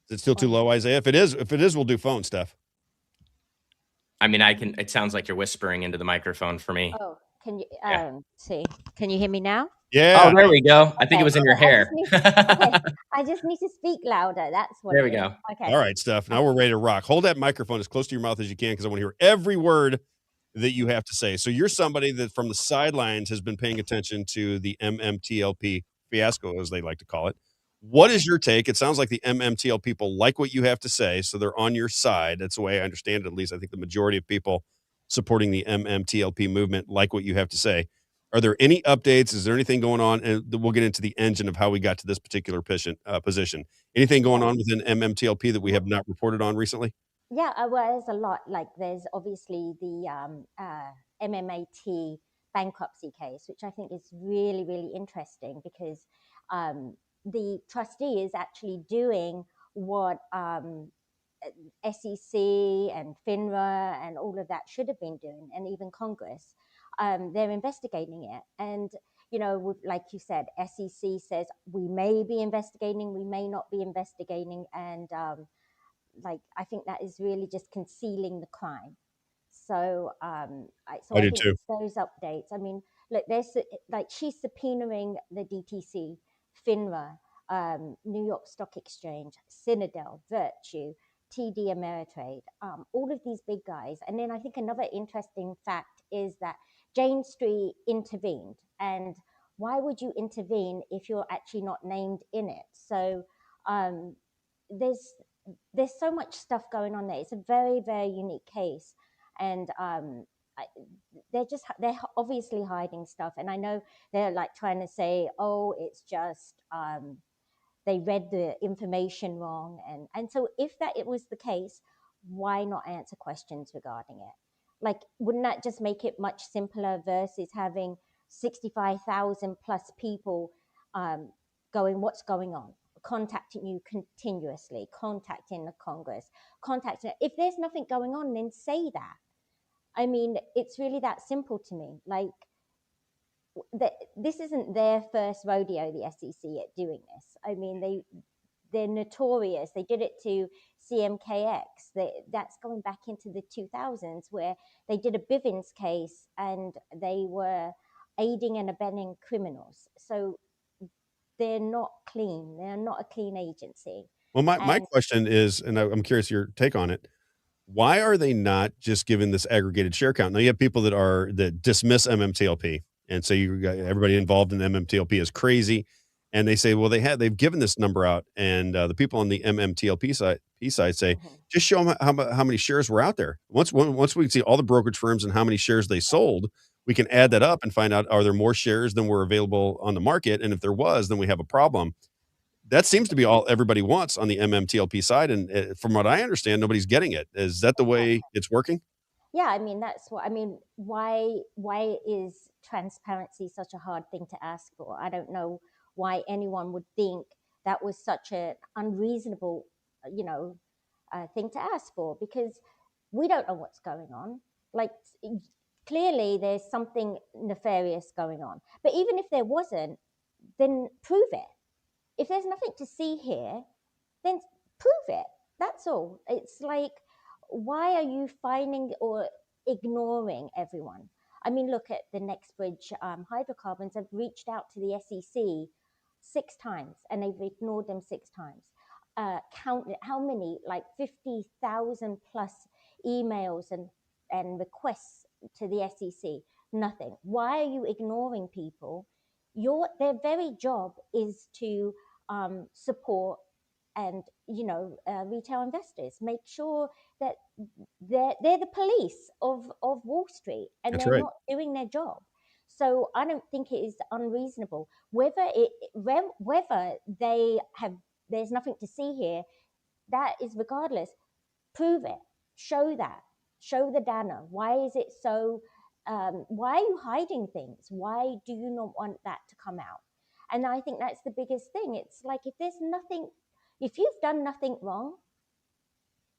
Is it still too low, Isaiah? If it is, we'll do phone stuff. I mean, it sounds like you're whispering into the microphone for me. Oh, can you see? Can you hear me now? Yeah. Oh, there we go. I think it was in your hair. I just need to speak louder. That's what. There we go. Okay. All right, Steph. Now we're ready to rock. Hold that microphone as close to your mouth as you can because I want to hear every word that you have to say. So you're somebody that from the sidelines has been paying attention to the MMTLP fiasco, as they like to call it. What is your take? It sounds like the MMTL people like what you have to say, so they're on your side. That's the way I understand it, at least. I think the majority of people supporting the MMTLP movement like what you have to say. Are there any updates? Is there anything going on? And we'll get into the engine of how we got to this particular position. Anything going on within MMTLP that we have not reported on recently? Yeah, well, there's a lot. Like there's obviously the MMAT bankruptcy case, which I think is really, really interesting because the trustee is actually doing what SEC and FINRA and all of that should have been doing, and even Congress. They're investigating it. And, like you said, SEC says we may be investigating, we may not be investigating. And I think that is really just concealing the crime. So I do too. Those updates. I mean, look, there's she's subpoenaing the DTC, FINRA, New York Stock Exchange, Citadel, Virtue, TD Ameritrade, all of these big guys. And then I think another interesting fact is that Jane Street intervened. And why would you intervene if you're actually not named in it? So there's so much stuff going on there. It's a very, very unique case. And they're obviously hiding stuff. And I know they're trying to say, oh, it's just they read the information wrong. And so if it was the case, why not answer questions regarding it? Like, wouldn't that just make it much simpler versus having 65,000 plus people going, what's going on? Contacting you continuously, contacting the Congress, contacting. If there's nothing going on, then say that. I mean, it's really that simple to me. Like, this isn't their first rodeo, the SEC, at doing this. I mean, they're notorious. They did it to CMKX. That's going back into the 2000s, where they did a Bivens case and they were aiding and abetting criminals. So they're not clean. They're not a clean agency. Well, my question is, and I'm curious your take on it. Why are they not just giving this aggregated share count? Now you have people that dismiss MMTLP and say everybody involved in MMTLP is crazy, and they say, well, they've given this number out, and the people on the MMTLP side say, just show them how many shares were out there. Once we can see all the brokerage firms and how many shares they sold, we can add that up and find out, are there more shares than were available on the market? And if there was, then we have a problem. That seems to be all everybody wants on the MMTLP side, and from what I understand, nobody's getting it. Is that the way it's working? Yeah, I mean, that's what I mean. Why is transparency such a hard thing to ask for? I don't know why anyone would think that was such an unreasonable, thing to ask for, because we don't know what's going on. Like, clearly there's something nefarious going on. But even if there wasn't, then prove it. If there's nothing to see here, then prove it. That's all. It's like, why are you finding or ignoring everyone? I mean, look at the Nextbridge hydrocarbons have reached out to the SEC 6 times, and they've ignored them 6 times. Count how many, like 50,000 plus emails and requests to the SEC. Nothing. Why are you ignoring people? Their very job is to support and retail investors. Make sure that they're the police of Wall Street, and That's they're right. not doing their job. So I don't think it is unreasonable. Whether there's nothing to see here, that is regardless. Prove it. Show that. Show the data. Why is it so? Why are you hiding things? Why do you not want that to come out? And I think that's the biggest thing. It's like, if you've done nothing wrong,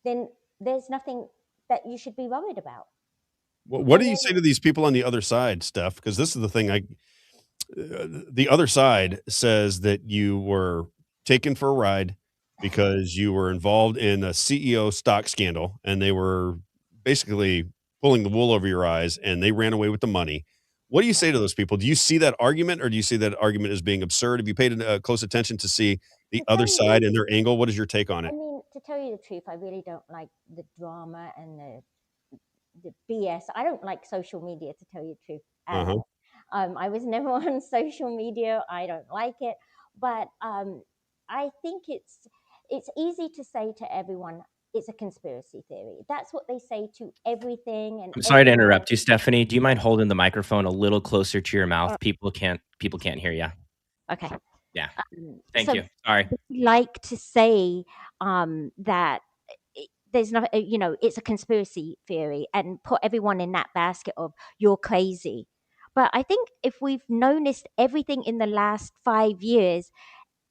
then there's nothing that you should be worried about. What do you say to these people on the other side, Steph? Because this is the thing. The other side says that you were taken for a ride because you were involved in a CEO stock scandal, and they were basically pulling the wool over your eyes, and they ran away with the money. What do you say to those people? Do you see that argument, or do you see that argument as being absurd? Have you paid close attention to see the other side and their angle? What is your take on I it? mean, to tell you the truth, I really don't like the drama and the BS. I don't like social media, to tell you the truth. I was never on social media. I don't like it. But I think it's easy to say to everyone, it's a conspiracy theory. That's what they say to everything. And I'm sorry to everyone. interrupt you, Stephanie. Do you mind holding the microphone a little closer to your mouth? People can't hear you. Okay. Yeah. Thank So you. Sorry. they like to say that there's no, it's a conspiracy theory, and put everyone in that basket of you're crazy. But I think if we've noticed everything in the last 5 years,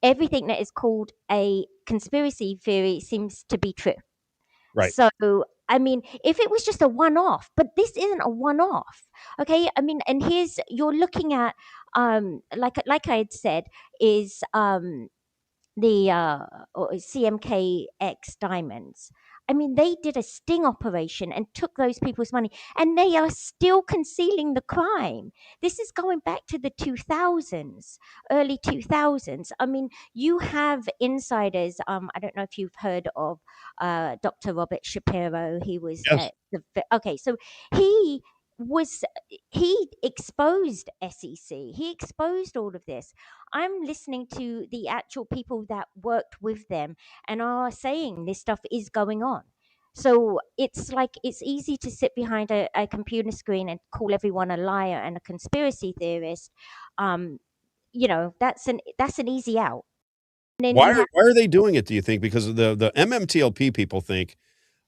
everything that is called a conspiracy theory seems to be true. Right. So, I mean, if it was just a one-off, but this isn't a one-off, okay? I mean, and you're looking at, like I had said, is the CMKX diamonds. I mean, they did a sting operation and took those people's money, and they are still concealing the crime. This is going back to the 2000s, early 2000s. I mean, you have insiders. I don't know if you've heard of Dr. Robert Shapiro. He was okay. So he exposed SEC. He exposed all of this. I'm listening to the actual people that worked with them and are saying this stuff is going on. So it's like, it's easy to sit behind a computer screen and call everyone a liar and a conspiracy theorist. That's an easy out. then Why you are have why are they doing it, do you think? Because the MMTLP people think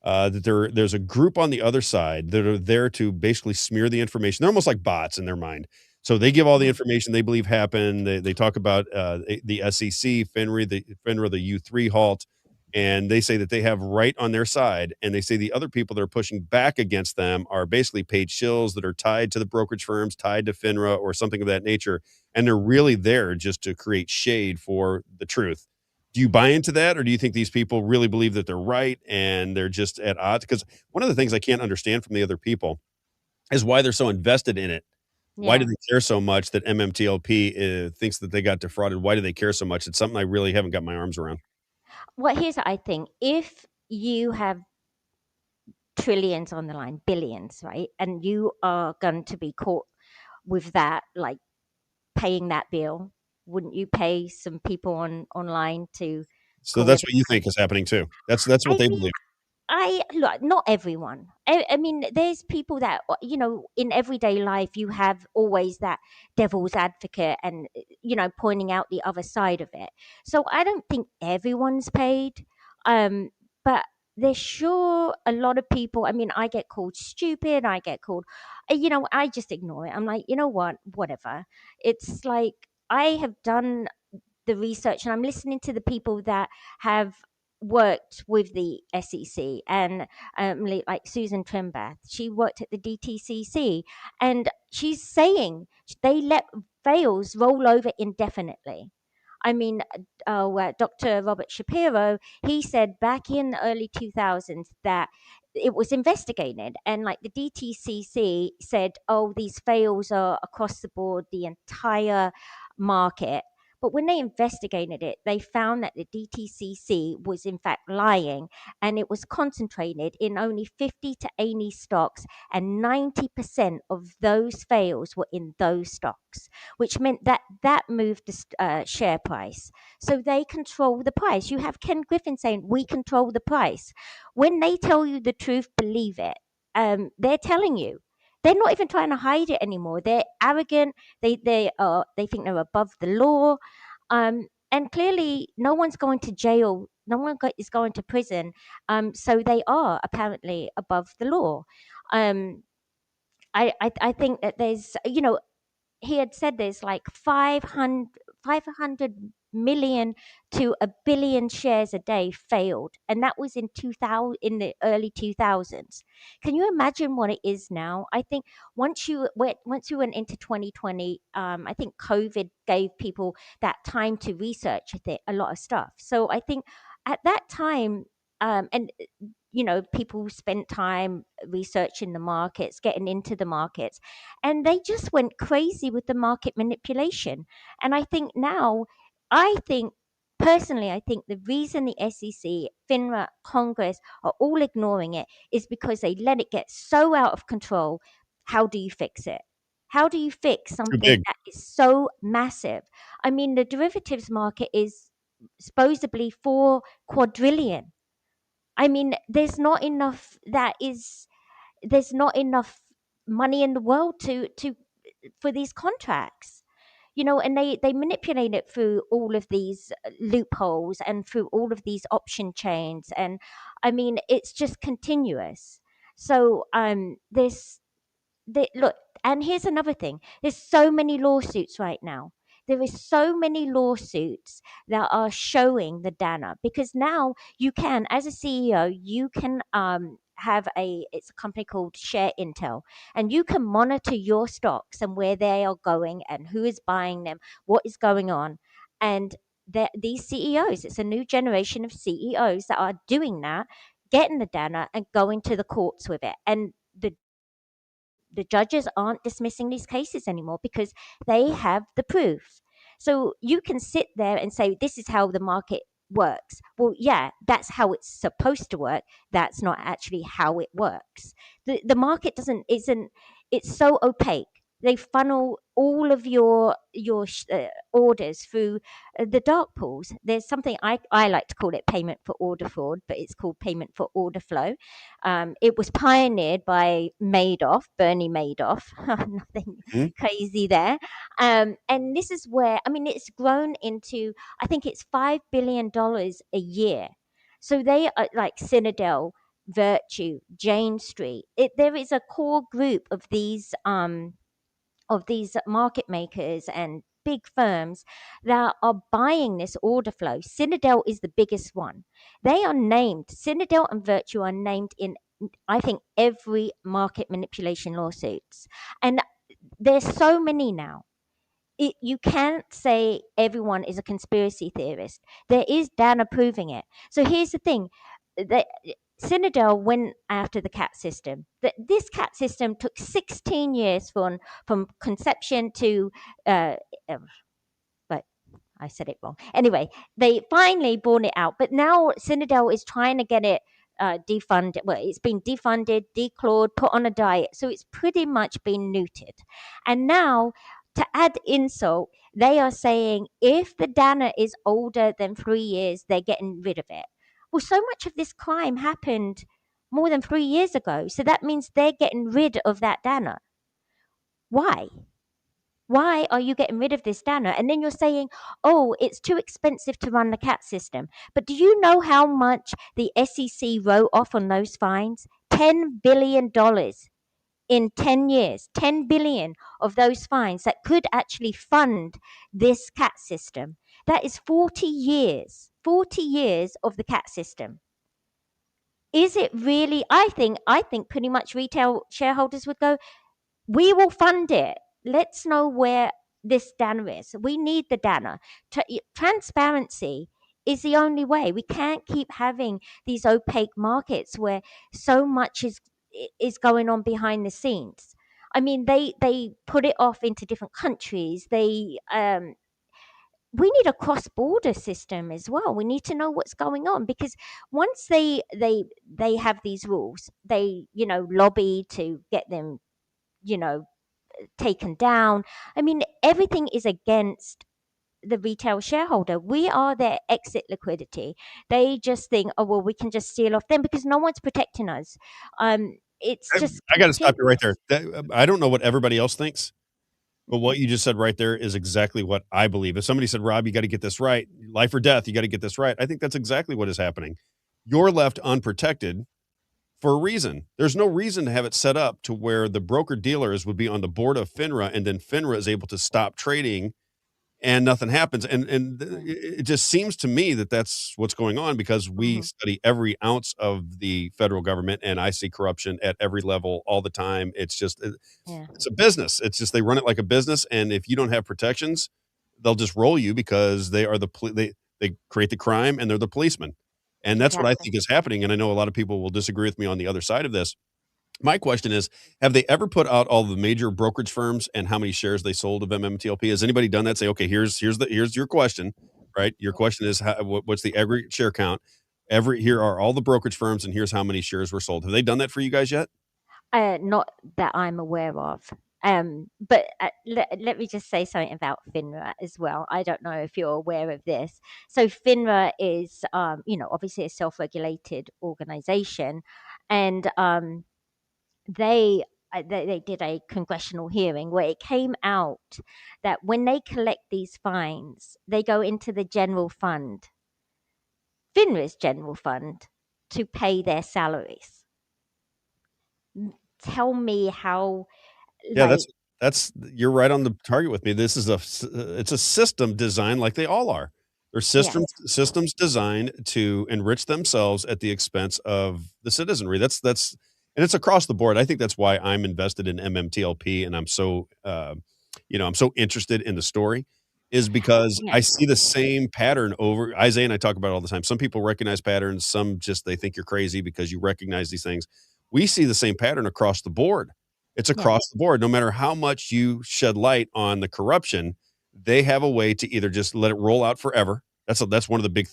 that there's a group on the other side that are there to basically smear the information. They're almost like bots in their mind. So they give all the information they believe happened. They talk about the SEC, FINRA, the U3 halt, and they say that they have right on their side. And they say the other people that are pushing back against them are basically paid shills that are tied to the brokerage firms, tied to FINRA or something of that nature. And they're really there just to create shade for the truth. Do you buy into that, or do you think these people really believe that they're right and they're just at odds? Because one of the things I can't understand from the other people is why they're so invested in it. Why do yeah. they care so much that MMTLP thinks that they got defrauded? Why do they care so much? It's something I really haven't got my arms around. Well, here's what I think. If you have trillions on the line, billions, right, and you are going to be caught with that, like paying that bill, wouldn't you pay some people online to So call that's every what you think is happening too. That's what I they mean, believe. I look, not everyone. I mean, there's people that, in everyday life, you have always that devil's advocate and, pointing out the other side of it. So I don't think everyone's paid. But there's sure a lot of people. I mean, I get called stupid. I get called, I just ignore it. I'm like, you know what? Whatever. It's like I have done the research and I'm listening to the people that have worked with the SEC and like Susan Trimbath, she worked at the DTCC and she's saying they let fails roll over indefinitely. I mean, Dr. Robert Shapiro, he said back in the early 2000s that it was investigated and like the DTCC said, oh, these fails are across the board, the entire market. But when they investigated it, they found that the DTCC was in fact lying and it was concentrated in only 50 to 80 stocks, and 90% of those fails were in those stocks, which meant that that moved the share price. So they control the price. You have Ken Griffin saying, we control the price. When they tell you the truth, believe it. They're telling you. They're not even trying to hide it anymore. They're arrogant. They think they're above the law, and clearly no one's going to jail. No one is going to prison. So they are apparently above the law. Um, I think that there's, he had said there's like 500 million to a billion shares a day failed, and that was in 2000, in the early 2000s. Can you imagine what it is now? I think once you went into 2020, I think COVID gave people that time to research a lot of stuff. So I think at that time, and people spent time researching the markets, getting into the markets, and they just went crazy with the market manipulation. And I think now, I think personally, I think the reason the SEC, FINRA, Congress are all ignoring it is because they let it get so out of control. How do you fix it? How do you fix Too something big. that is so massive? I mean, the derivatives market is supposedly 4 quadrillion. I mean, there's not enough money in the world to for these contracts. And they manipulate it through all of these loopholes and through all of these option chains, and I mean it's just continuous. So this look, and here's another thing. There's so many lawsuits right now. There is so many lawsuits that are showing the data, because now you can, as a CEO, you can have it's a company called Share Intel, and you can monitor your stocks and where they are going and who is buying them, what is going on. And these CEOs, it's a new generation of CEOs that are doing that, getting the data and going to the courts with it. And the judges aren't dismissing these cases anymore because they have the proof. So you can sit there and say, this is how the market works. Well, yeah, that's how it's supposed to work. That's not actually how it works. The market isn't, it's so opaque. They funnel all of your orders through the dark pools. There's something I like to call it payment for order fraud, but it's called payment for order flow. It was pioneered by Madoff, Bernie Madoff. Nothing crazy there. And this is where, I mean, it's grown into, I think it's $5 billion a year. So they are like Citadel, Virtue, Jane Street. There is a core group of these market makers and big firms that are buying this order flow. Citadel is the biggest one. They are named, Citadel and Virtue are named in, I think, every market manipulation lawsuits. And there's so many now. You can't say everyone is a conspiracy theorist. There is data proving it. So here's the thing. Citadel went after the CAT system. This CAT system took 16 years from conception to, but I said it wrong. Anyway, they finally brought it out, but now Citadel is trying to get it defunded. Well, it's been defunded, declawed, put on a diet. So it's pretty much been neutered. And now, to add insult, they are saying if the data is older than 3 years, they're getting rid of it. Well, so much of this crime happened more than 3 years ago. So that means they're getting rid of that data. Why? Why are you getting rid of this data? And then you're saying, oh, it's too expensive to run the CAT system. But do you know how much the SEC wrote off on those fines? $10 billion in 10 years. 10 billion of those fines that could actually fund this CAT system. That is 40 years. 40 years of the CAT system. Is it really? I think pretty much retail shareholders would go, we will fund it. Let's know where this data is. We need the data. Transparency is the only way. We can't keep having these opaque markets where so much is going on behind the scenes. I mean, they put it off into different countries. We need a cross-border system as well. We need to know what's going on, because once they have these rules, they lobby to get them taken down. I mean, everything is against the retail shareholder. We are their exit liquidity. They just think, oh well, we can just steal off them because no one's protecting us. It's just I got to stop you right there. I don't know what everybody else thinks, but what you just said right there is exactly what I believe. If somebody said, Rob, you got to get this right, life or death, you got to get this right, I think that's exactly what is happening. You're left unprotected for a reason. There's no reason to have it set up to where the broker dealers would be on the board of FINRA, and then FINRA is able to stop trading and nothing happens. And it just seems to me that that's what's going on, because we study every ounce of the federal government, and I see corruption at every level all the time. It's just, it's a business. It's just, they run it like a business. And if you don't have protections, they'll just roll you, because they are they create the crime and they're the policemen. And that's what I think is happening. And I know a lot of people will disagree with me on the other side of this. My question is, have they ever put out all the major brokerage firms and how many shares they sold of MMTLP? Has anybody done that? Say, okay, here's your question, right? Your question is, what's the aggregate share count? Here are all the brokerage firms, and here's how many shares were sold. Have they done that for you guys yet? Not that I'm aware of. But let me just say something about FINRA as well. I don't know if you're aware of this. So FINRA is, obviously a self-regulated organization, and they did a congressional hearing where it came out that when they collect these fines, they go into the general fund, FINRA's general fund, to pay their salaries. Tell me how. Yeah, that's you're right on the target with me. This is it's a system designed like they all are. They're systems designed to enrich themselves at the expense of the citizenry. That's and it's across the board. I think that's why I'm invested in MMTLP, and I'm so I'm so interested in the story, is because I see the same pattern over. Isaiah and I talk about it all the time. Some people recognize patterns, some just they think you're crazy because you recognize these things. We see the same pattern across the board. It's across the board. No matter how much you shed light on the corruption, they have a way to either just let it roll out forever. That's one of the big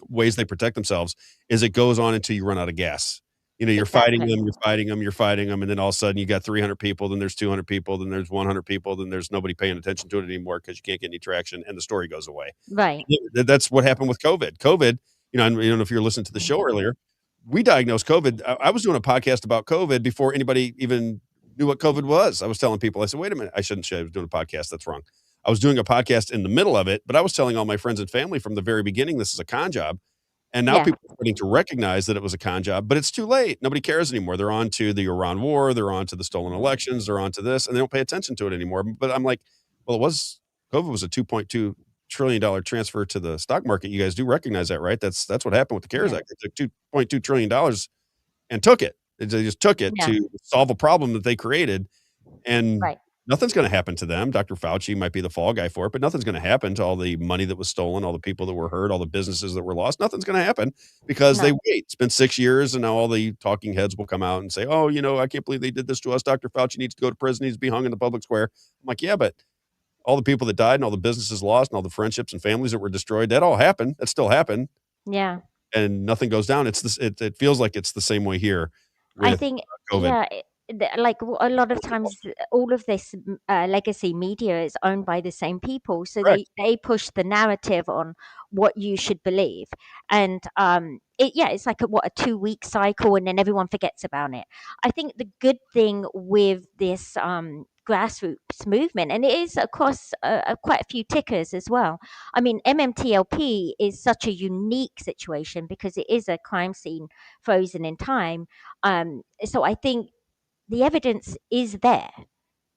ways they protect themselves, is it goes on until you run out of gas. You know, you're fighting Exactly. them, you're fighting them, you're fighting them, and then all of a sudden you got 300 people, then there's 200 people, then there's 100 people, then there's nobody paying attention to it anymore because you can't get any traction, and the story goes away. Right. That's what happened with COVID. COVID, you know, and you know, if you're listening to the show earlier, we diagnosed COVID. I was doing a podcast about COVID before anybody even knew what COVID was. I was telling people, I said, wait a minute, I shouldn't say I was doing a podcast. That's wrong. I was doing a podcast in the middle of it, but I was telling all my friends and family from the very beginning, this is a con job. And now Yeah. people are starting to recognize that it was a con job, but it's too late. Nobody cares anymore. They're on to the Iran war. They're on to the stolen elections. They're on to this, and they don't pay attention to it anymore. But I'm like, well, COVID was a $2.2 trillion transfer to the stock market. You guys do recognize that, right? That's what happened with the CARES Yeah. Act. They took $2.2 trillion and took it. They just took it Yeah. to solve a problem that they created. And Right. nothing's going to happen to them. Dr. Fauci might be the fall guy for it, but nothing's going to happen to all the money that was stolen, all the people that were hurt, all the businesses that were lost. Nothing's going to happen because they No. wait. It's been 6 years, and now all the talking heads will come out and say, "Oh, you know, I can't believe they did this to us. Dr. Fauci needs to go to prison. He needs to be hung in the public square." I'm like, yeah, but all the people that died and all the businesses lost and all the friendships and families that were destroyed, that all happened. That still happened, Yeah. and nothing goes down. It's this. It feels like it's the same way here I with think, COVID. yeah, like a lot of times, all of this legacy media is owned by the same people, so Correct. they push the narrative on what you should believe, and it's like a 2-week cycle, and then everyone forgets about it. I think the good thing with this grassroots movement, and it is across quite a few tickers as well. I mean, MMTLP is such a unique situation because it is a crime scene frozen in time. So I think the evidence is there.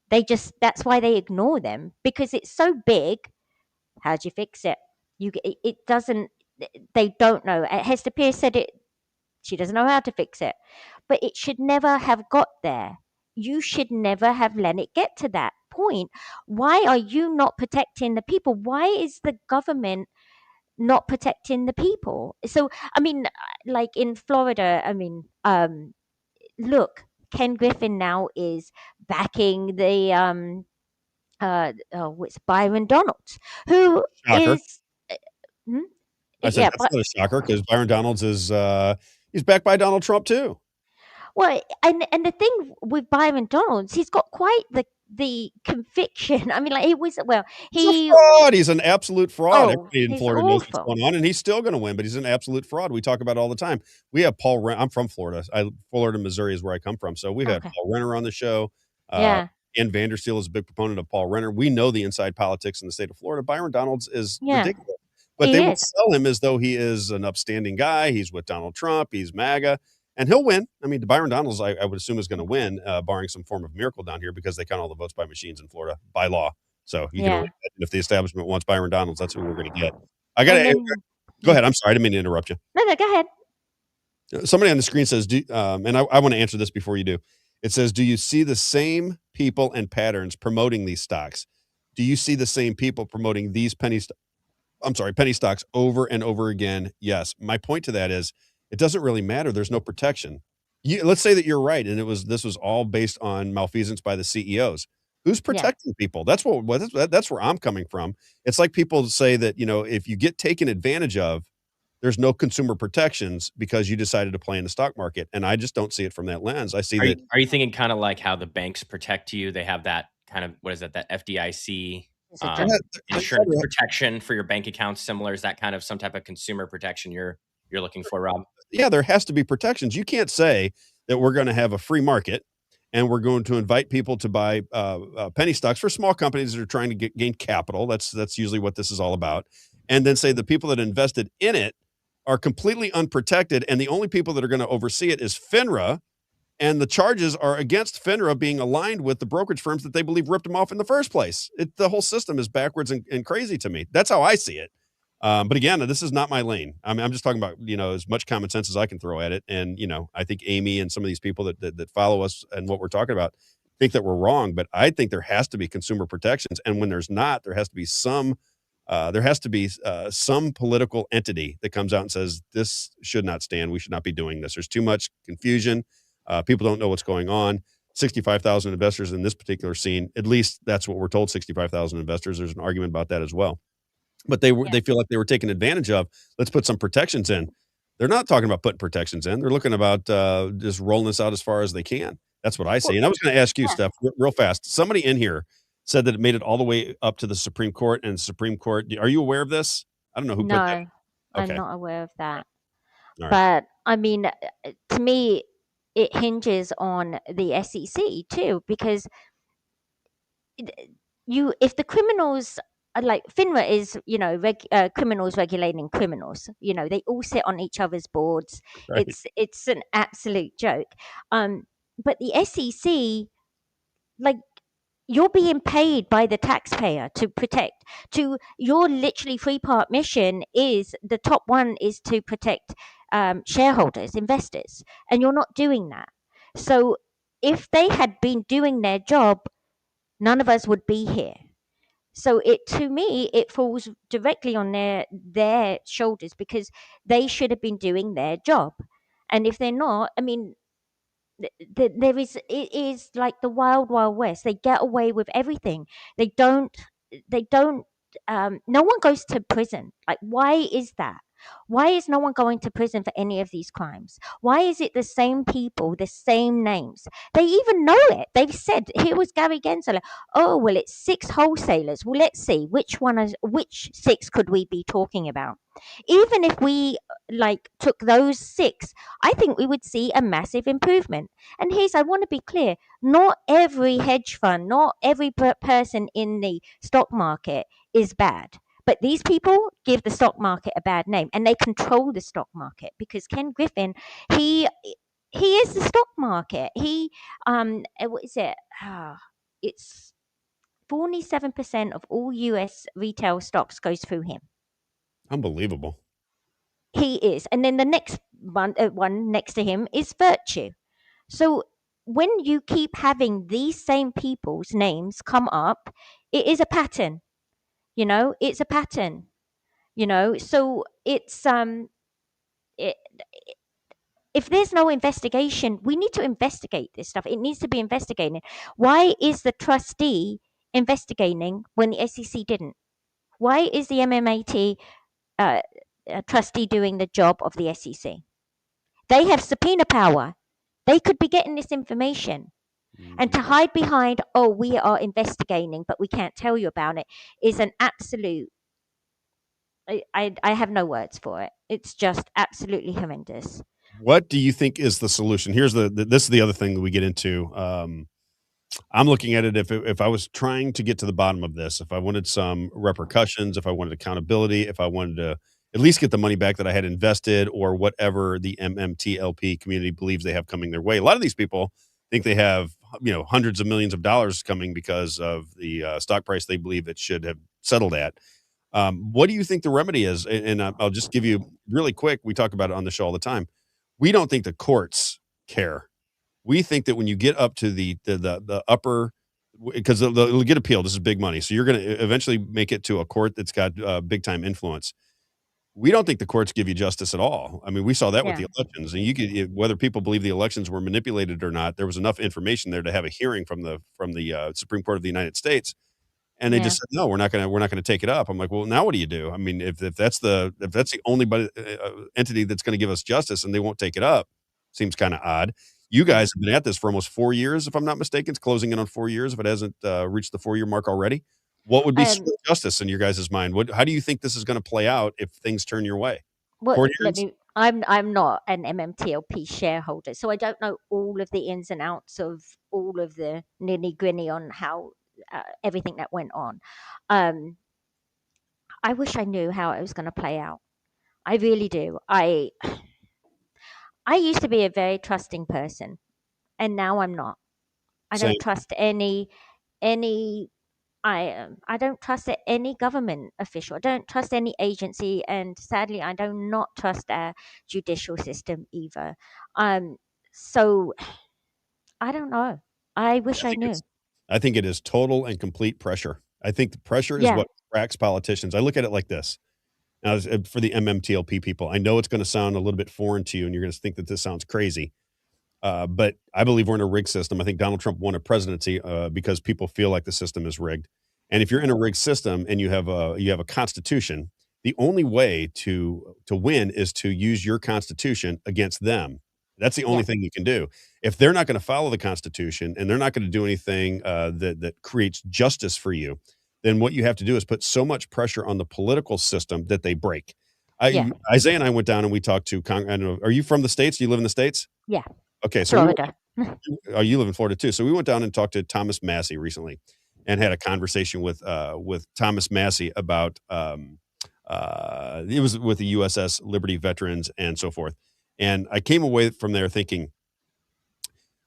That's why they ignore them because it's so big. How do you fix it? It doesn't. They don't know. Hester Pierce said it. She doesn't know how to fix it, but it should never have got there. You should never have let it get to that point. Why are you not protecting the people? Why is the government not protecting the people? So I mean, like in Florida, I mean, look, Ken Griffin now is backing the what's Byron Donalds, who Shocker. is hmm? I said yeah, that's but not a shocker because Byron Donalds is he's backed by Donald Trump too. well, and the thing with Byron Donalds, he's got quite the conviction. I mean, like He's a he fraud. He's an absolute fraud. oh, Everybody in he's Florida knows what's awful. going on, and he's still going to win. But he's an absolute fraud. We talk about it all the time. We have Paul. I'm from Florida. Florida, Missouri is where I come from. So we've had Okay. Paul Renner on the show. Yeah. Ann Vandersteel is a big proponent of Paul Renner. We know the inside politics in the state of Florida. Byron Donalds is Yeah. ridiculous. But He they will is. sell him as though he is an upstanding guy. He's with Donald Trump. He's MAGA. And he'll win. I mean, Byron Donalds, I would assume, is going to win, barring some form of miracle down here because they count all the votes by machines in Florida by law. So you can Yeah. only imagine if the establishment wants Byron Donalds, that's who we're going to get. I got And to then go ahead. I'm sorry. I didn't mean to interrupt you. no, go ahead. Somebody on the screen says, and I want to answer this before you do. It says, do you see the same people and patterns promoting these stocks? Do you see the same people promoting these penny stocks over and over again? Yes. My point to that is it doesn't really matter. There's no protection. Let's say that you're right, and this was all based on malfeasance by the CEOs. Who's protecting people? That's that's where I'm coming from. It's like people say that, you know, if you get taken advantage of, there's no consumer protections because you decided to play in the stock market. And I just don't see it from that lens. I see that. Are you thinking kind of like how the banks protect you? They have that kind of, what is that FDIC insurance protection for your bank accounts, similar? Is that kind of some type of consumer protection you're looking for, Rob? Yeah, there has to be protections. You can't say that we're going to have a free market and we're going to invite people to buy penny stocks for small companies that are trying to gain capital. That's usually what this is all about. And then say the people that invested in it are completely unprotected, and the only people that are going to oversee it is FINRA, and the charges are against FINRA being aligned with the brokerage firms that they believe ripped them off in the first place. The whole system is backwards and crazy to me. That's how I see it. But again, this is not my lane. I mean, I'm just talking about, you know, as much common sense as I can throw at it. And, you know, I think Amy and some of these people that follow us and what we're talking about think that we're wrong, but I think there has to be consumer protections. And when there's not, there has to be some political entity that comes out and says, this should not stand. We should not be doing this. There's too much confusion. People don't know what's going on. 65,000 investors in this particular scene. At least that's what we're told, 65,000 investors. There's an argument about that as well. But they feel like they were taken advantage of. Let's put some protections in. They're not talking about putting protections in. They're looking about just rolling this out as far as they can. That's what I Well, see. And I was going to ask you, yeah. Steph, real fast. Somebody in here said that it made it all the way up to the Supreme Court, and Supreme Court. Are you aware of this? I don't know who put that. No, I'm Okay. not aware of that. All right. But I mean, to me, it hinges on the SEC too, because if the criminals are like FINRA is, criminals regulating criminals. They all sit on each other's boards. Right. It's an absolute joke. But the SEC, like, you're being paid by the taxpayer to protect. Your literally three-part mission is the top one is to protect shareholders, investors, and you're not doing that. So if they had been doing their job, none of us would be here. So to me, it falls directly on their shoulders, because they should have been doing their job. And if they're not, I mean, it is like the wild west. They get away with everything. They don't no one goes to prison. Like, why is that? Why is no one going to prison for any of these crimes? Why is it the same people, the same names? They even know it. They've said, here was Gary Gensler. Oh, well, it's 6 wholesalers. Well, let's see which 6 could we be talking about. Even if we took those 6, I think we would see a massive improvement. And I want to be clear, not every hedge fund, not every person in the stock market is bad. But these people give the stock market a bad name, and they control the stock market, because Ken Griffin, he is the stock market. What is it? It's 47% of all US retail stocks goes through him. Unbelievable. He is. And then the next one next to him is Virtue. So when you keep having these same people's names come up, it is a pattern. It's a pattern. So it's if there's no investigation, we need to investigate this stuff. It needs to be investigated. Why is the trustee investigating when the SEC didn't? Why is the MMAT trustee doing the job of the SEC? They have subpoena power. They could be getting this information. And to hide behind, oh, we are investigating, but we can't tell you about it, is an absolute. I have no words for it. It's just absolutely horrendous. What do you think is the solution? Here's this is the other thing that we get into. I'm looking at it, if I was trying to get to the bottom of this, if I wanted some repercussions, if I wanted accountability, if I wanted to at least get the money back that I had invested, or whatever the MMTLP community believes they have coming their way. A lot of these people think they have, hundreds of millions of dollars coming because of the stock price they believe it should have settled at. What do you think the remedy is? And I'll just give you really quick. We talk about it on the show all the time. We don't think the courts care. We think that when you get up to the upper, because they'll get appealed. This is big money. So you're going to eventually make it to a court that's got big time influence. We don't think the courts give you justice at all. I mean, we saw that with the elections, and whether people believe the elections were manipulated or not, there was enough information there to have a hearing from the Supreme Court of the United States. And they just said, no, we're not going to take it up. I'm like, well, now what do you do? I mean, if that's the only entity that's going to give us justice, and they won't take it up, seems kind of odd. You guys have been at this for almost 4 years, if I'm not mistaken. It's closing in on 4 years, if it hasn't reached the 4-year mark already. What would be justice in your guys' mind? How do you think this is going to play out if things turn your way? Well, I'm not an MMTLP shareholder, so I don't know all of the ins and outs of all of the nitty-gritty on how everything that went on. I wish I knew how it was going to play out. I really do. I used to be a very trusting person, and now I'm not. I don't trust any. I don't trust any government official. I don't trust any agency, and sadly, I do not trust our judicial system either. So I don't know. I wish I knew. I think it is total and complete pressure. I think the pressure is what cracks politicians. I look at it like this. Now, for the MMTLP people, I know it's going to sound a little bit foreign to you, and you're going to think that this sounds crazy. But I believe we're in a rigged system. I think Donald Trump won a presidency because people feel like the system is rigged. And if you're in a rigged system and you have a constitution, the only way to win is to use your Constitution against them. That's the only Yeah. thing you can do. If they're not going to follow the Constitution and they're not going to do anything that creates justice for you, then what you have to do is put so much pressure on the political system that they break. Yeah. Isaiah and I went down and we talked to. I don't know. Are you from the States? Do you live in the States? Yeah. Okay, so Florida. oh, you live in Florida too. So we went down and talked to Thomas Massey recently, and had a conversation with Thomas Massey about it was with the USS Liberty veterans and so forth. And I came away from there thinking,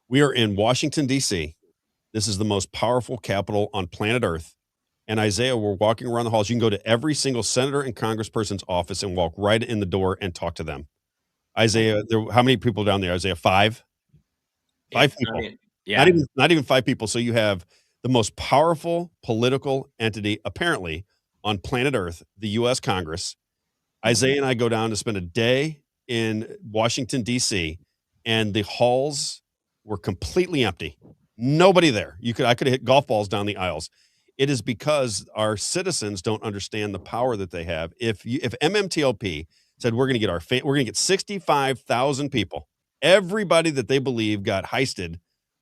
we are in Washington D.C. This is the most powerful capital on planet Earth. And Isaiah, we're walking around the halls. You can go to every single senator and congressperson's office and walk right in the door and talk to them. Isaiah, how many people down there? Isaiah, five people. Yeah. Not even five people. So you have the most powerful political entity, apparently, on planet Earth, the U.S. Congress. Isaiah and I go down to spend a day in Washington, D.C., and the halls were completely empty. Nobody there. I could have hit golf balls down the aisles. It is because our citizens don't understand the power that they have. If MMTLP said we're going to get 65,000 people, everybody that they believe got heisted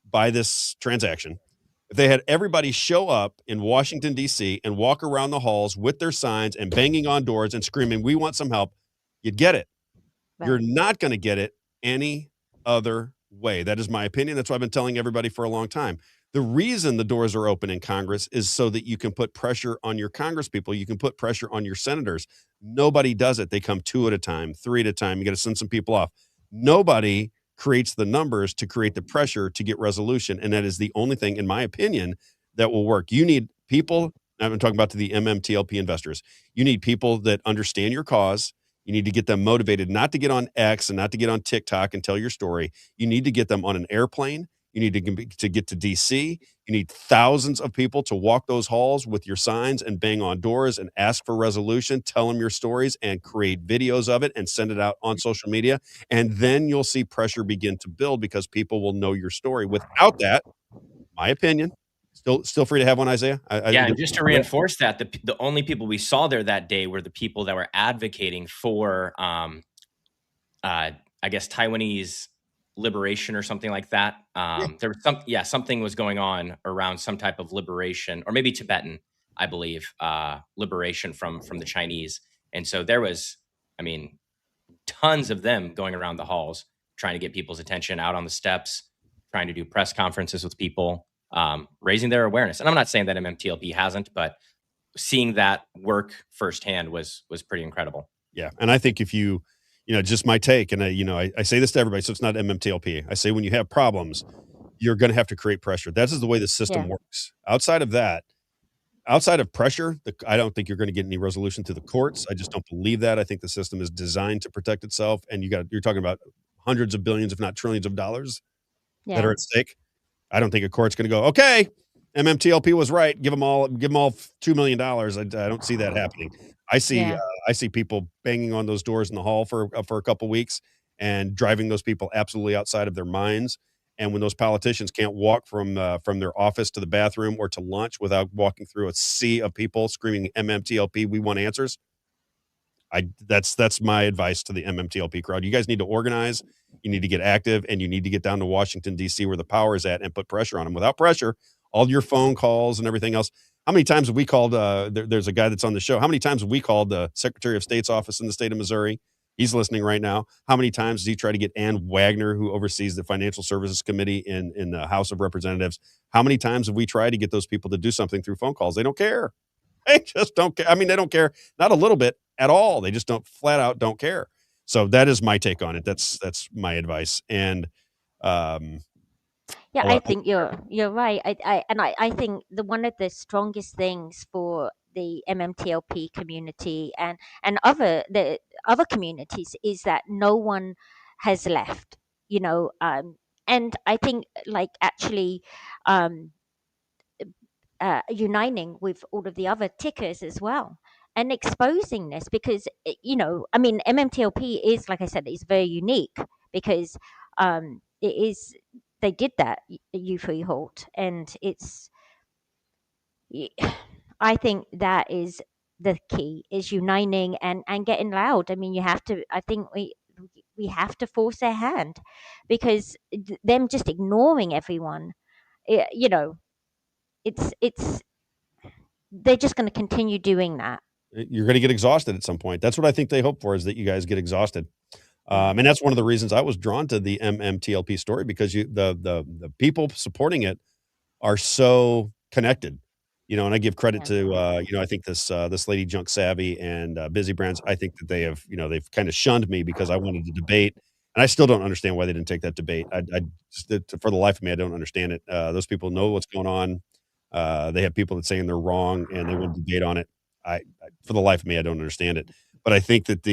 by this transaction, if they had everybody show up in Washington, D.C. and walk around the halls with their signs and banging on doors and screaming, "We want some help," you'd get it. Right. You're not going to get it any other way. That is my opinion. That's what I've been telling everybody for a long time. The reason the doors are open in Congress is so that you can put pressure on your Congress people. You can put pressure on your senators. Nobody does it. They come 2 at a time, 3 at a time. You got to send some people off. Nobody creates the numbers to create the pressure to get resolution. And that is the only thing, in my opinion, that will work. You need people, I'm talking about to the MMTLP investors. You need people that understand your cause. You need to get them motivated, not to get on X and not to get on TikTok and tell your story. You need to get them on an airplane. You need to get to DC. You need thousands of people to walk those halls with your signs and bang on doors and ask for resolution, tell them your stories and create videos of it and send it out on social media. And then you'll see pressure begin to build because people will know your story. Without that, my opinion, still free to have one, Isaiah. And just to reinforce that, the only people we saw there that day were the people that were advocating for, I guess, Taiwanese liberation or something like that. There was something was going on around some type of liberation, or maybe Tibetan, I believe, liberation from the Chinese. And so there was, tons of them going around the halls trying to get people's attention, out on the steps, trying to do press conferences with people, raising their awareness. And I'm not saying that MMTLP hasn't, but seeing that work firsthand was pretty incredible. Yeah. And I think if you just my take, and I say this to everybody, so it's not MMTLP. I say when you have problems, you're going to have to create pressure. That is the way the system works. Outside of that, outside of pressure, I don't think you're going to get any resolution through the courts. I just don't believe that. I think the system is designed to protect itself, and you're talking about hundreds of billions, if not trillions of dollars that are at stake. I don't think a court's going to go, okay, MMTLP was right. Give them all $2 million. I don't see that happening. I see people banging on those doors in the hall for a couple weeks and driving those people absolutely outside of their minds. And when those politicians can't walk from their office to the bathroom or to lunch without walking through a sea of people screaming MMTLP, we want answers. That's my advice to the MMTLP crowd. You guys need to organize, you need to get active, and you need to get down to Washington, D.C. where the power is at and put pressure on them. Without pressure, all your phone calls and everything else. How many times have we called, there's a guy that's on the show. How many times have we called the Secretary of State's office in the state of Missouri? He's listening right now. How many times does he try to get Ann Wagner, who oversees the Financial Services Committee in the House of Representatives? How many times have we tried to get those people to do something through phone calls? They don't care. They just don't care. They don't care, not a little bit at all. They just flat out don't care. So that is my take on it. That's my advice. And I think you're right. I think one of the strongest things for the MMTLP community and the other communities is that no one has left. And I think actually uniting with all of the other tickers as well and exposing this because MMTLP is, like I said, is very unique because it is. They did that U3 halt, and I think that is the key is uniting and getting loud. I mean, you have to. I think we have to force their hand, because them just ignoring everyone, you know, it's they're just going to continue doing that. You're going to get exhausted at some point. That's what I think they hope for, is that you guys get exhausted. And that's one of the reasons I was drawn to the MMTLP story, because the people supporting it are so connected, and I give credit to, I think this lady Junk Savvy and Busy Brands. I think that they have, they've kind of shunned me because I wanted to debate, and I still don't understand why they didn't take that debate. I just, for the life of me, I don't understand it. Those people know what's going on. They have people that saying they're wrong and they want to debate on it. For the life of me, I don't understand it. But I think that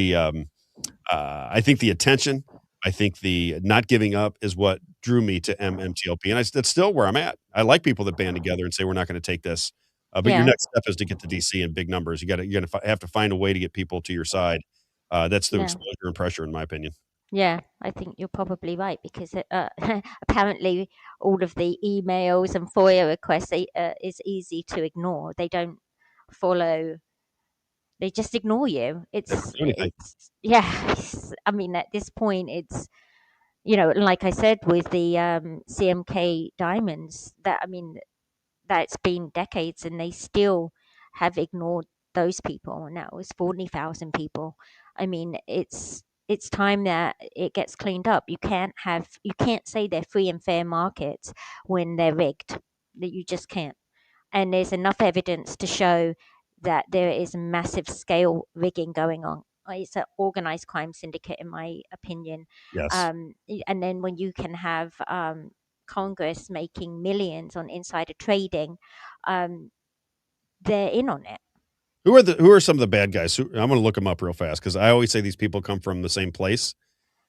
I think the attention, I think the not giving up is what drew me to MMTLP, and that's still where I'm at. I like people that band together and say, "We're not gonna take this." But your Yeah. next step is to get to DC in big numbers. You're gonna have to find a way to get people to your side. That's through Yeah. exposure and pressure, in my opinion. Yeah, I think you're probably right, because apparently all of the emails and FOIA requests is easy to ignore. They don't follow. They just ignore you. They don't do anything. I mean, at this point, it's, like I said with the CMK diamonds, that's been decades, and they still have ignored those people. And that was 40,000 people. I mean, it's time that it gets cleaned up. You can't say they're free and fair markets when they're rigged. That you just can't. And there's enough evidence to show that there is massive scale rigging going on. It's an organized crime syndicate, in my opinion. Yes. And then when you can have Congress making millions on insider trading, they're in on it. Who are some of the bad guys? I'm going to look them up real fast, because I always say these people come from the same place.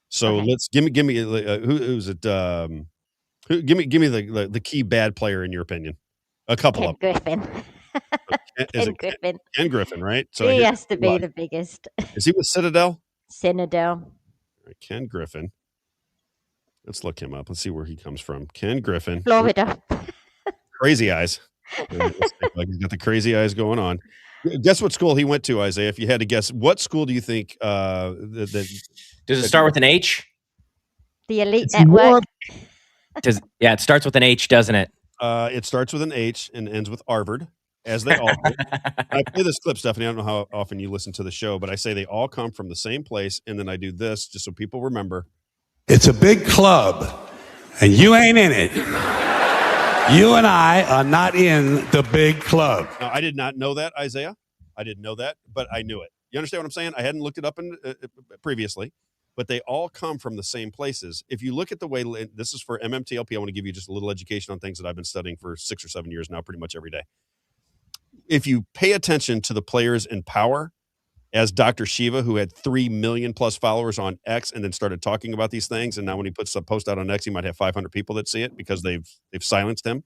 So Okay. let's give me who's it? Give me the key bad player in your opinion. A couple Ken of them. Griffin. Is Ken it Griffin. Ken Griffin, right? So He here's has to be why. the biggest. Is he with Citadel? Citadel. All right, Ken Griffin. Let's look him up. Let's see where he comes from. Ken Griffin. Florida. Crazy eyes. Let's think, like, he's got the crazy eyes going on. Guess what school he went to, Isaiah? If you had to guess, what school do you think? Does it start with an H? The Elite Network. It starts with an H, doesn't it? It starts with an H and ends with Harvard, as they all do. I play this clip, Stephanie. I don't know how often you listen to the show, but I say they all come from the same place, and then I do this just so people remember. It's a big club, and you ain't in it. You and I are not in the big club. Now, I did not know that, Isaiah. I didn't know that, but I knew it. You understand what I'm saying? I hadn't looked it up previously, but they all come from the same places. If you look at the way, this is for MMTLP, I want to give you just a little education on things that I've been studying for 6 or 7 years now, pretty much every day. If you pay attention to the players in power, as Dr. Shiva, who had 3 million plus followers on X and then started talking about these things, and now when he puts a post out on X, he might have 500 people that see it because they've silenced him.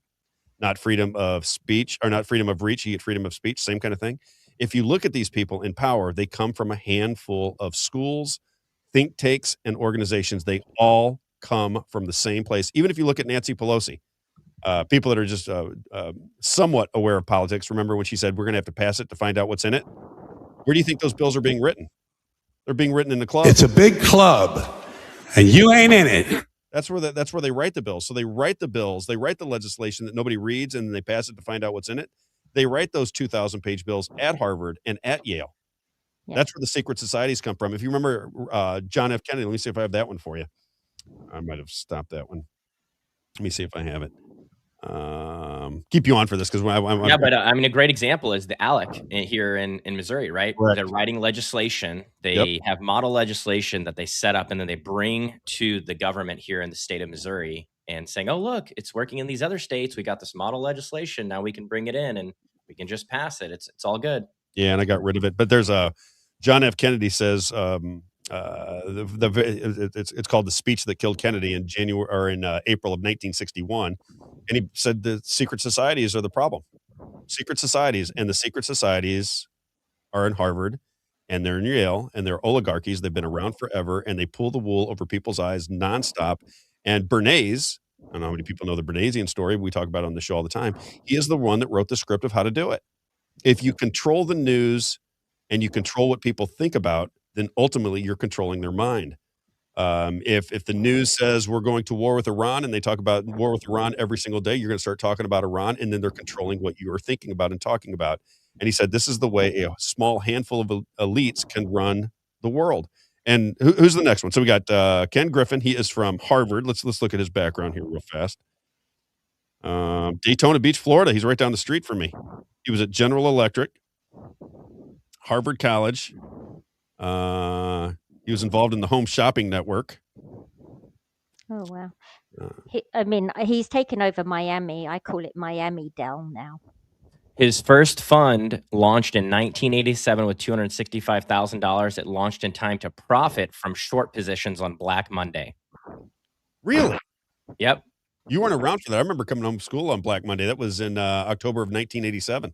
Not freedom of speech, or not freedom of reach, you get freedom of speech, same kind of thing. If you look at these people in power, they come from a handful of schools, think tanks, and organizations. They all come from the same place. Even if you look at Nancy Pelosi, people that are just somewhat aware of politics, remember when she said, we're going to have to pass it to find out what's in it? Where do you think those bills are being written? They're being written in the club. It's a big club, and you ain't in it. That's where they write the bills. So they write the bills, they write the legislation that nobody reads, and then they pass it to find out what's in it. They write those 2,000-page bills at Harvard and at Yale. Yeah. That's where the secret societies come from. If you remember John F. Kennedy, let me see if I have that one for you. I might have stopped that one. Let me see if I have it. Keep you on for this because a great example is the ALEC here in Missouri, right? Correct. They're writing legislation. They have model legislation that they set up and then they bring to the government here in the state of Missouri and saying, oh, look, it's working in these other states. We got this model legislation. Now we can bring it in and we can just pass it. It's all good. Yeah, and I got rid of it. But there's John F. Kennedy says it's called The Speech That Killed Kennedy in April of 1961. And he said the secret societies are the problem. Secret societies. And the secret societies are in Harvard and they're in Yale and they're oligarchies. They've been around forever and they pull the wool over people's eyes nonstop. And Bernays, I don't know how many people know the Bernaysian story. We talk about it on the show all the time. He is the one that wrote the script of how to do it. If you control the news and you control what people think about, then ultimately you're controlling their mind. If the news says we're going to war with Iran and they talk about war with Iran every single day, you're going to start talking about Iran, and then they're controlling what you are thinking about and talking about. And he said this is the way a small handful of elites can run the world. And who's the next one? So we got Ken Griffin. He is from Harvard. Let's look at his background here real fast. Daytona Beach, Florida. He's right down the street from me. He was at General Electric, Harvard College. He was involved in the Home Shopping Network. Oh, wow. He's taken over Miami. I call it Miami Dell now. His first fund launched in 1987 with $265,000. It launched in time to profit from short positions on Black Monday. Really? Yep. You weren't around for that. I remember coming home from school on Black Monday. That was in October of 1987.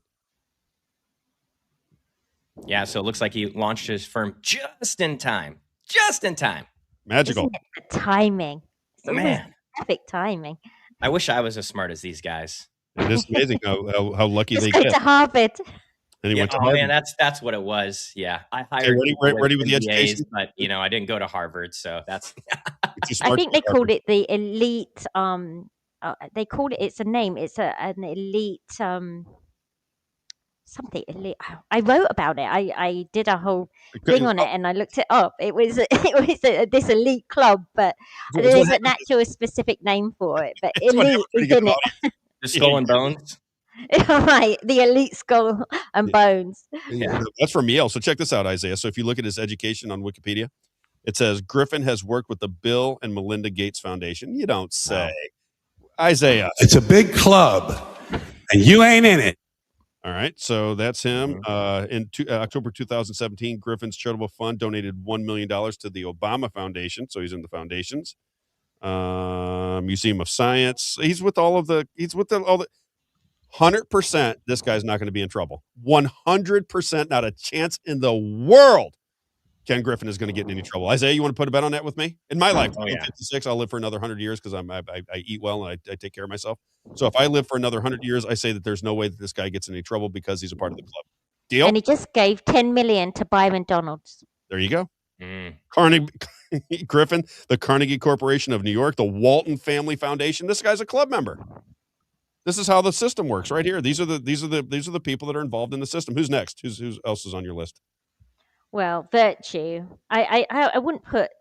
Yeah, so it looks like he launched his firm just in time. Just in time. Magical. Isn't it the timing? It's always Man. perfect timing. I wish I was as smart as these guys. It is amazing how lucky Just they go get. to Harvard. And he went to Oh Harvard. man, that's what it was. Yeah, I hired ready with the MBAs, education? but I didn't go to Harvard, so that's. I think they called it the elite. They called it. It's a name. It's an elite. Something elite. I wrote about it. I did a whole thing on it, and I looked it up. It was this elite club, but there's an actual specific name for it. But elite is in it. The Skull and Bones. Right, the elite Skull and Bones. Yeah, that's from Yale. So check this out, Isaiah. So if you look at his education on Wikipedia, it says Griffin has worked with the Bill and Melinda Gates Foundation. You don't say. Isaiah. It's a big club, and you ain't in it. All right, so that's him. In October 2017, Griffin's charitable fund donated $1 million to the Obama Foundation. So he's in the foundations. Museum of Science. He's with all the 100%. This guy's not going to be in trouble. 100%, not a chance in the world. Ken Griffin is going to get in any trouble. Isaiah, you want to put a bet on that with me? In my life, I'm 56. I'll live for another 100 years because I eat well and I take care of myself. So if I live for another 100 years, I say that there's no way that this guy gets in any trouble because he's a part of the club. Deal? And he just gave $10 million to Byron Donalds. There you go. Carnegie Griffin, the Carnegie Corporation of New York, the Walton Family Foundation. This guy's a club member. This is how the system works right here. These are the people that are involved in the system. Who's next? Who else is on your list? Well, Virtue. I wouldn't put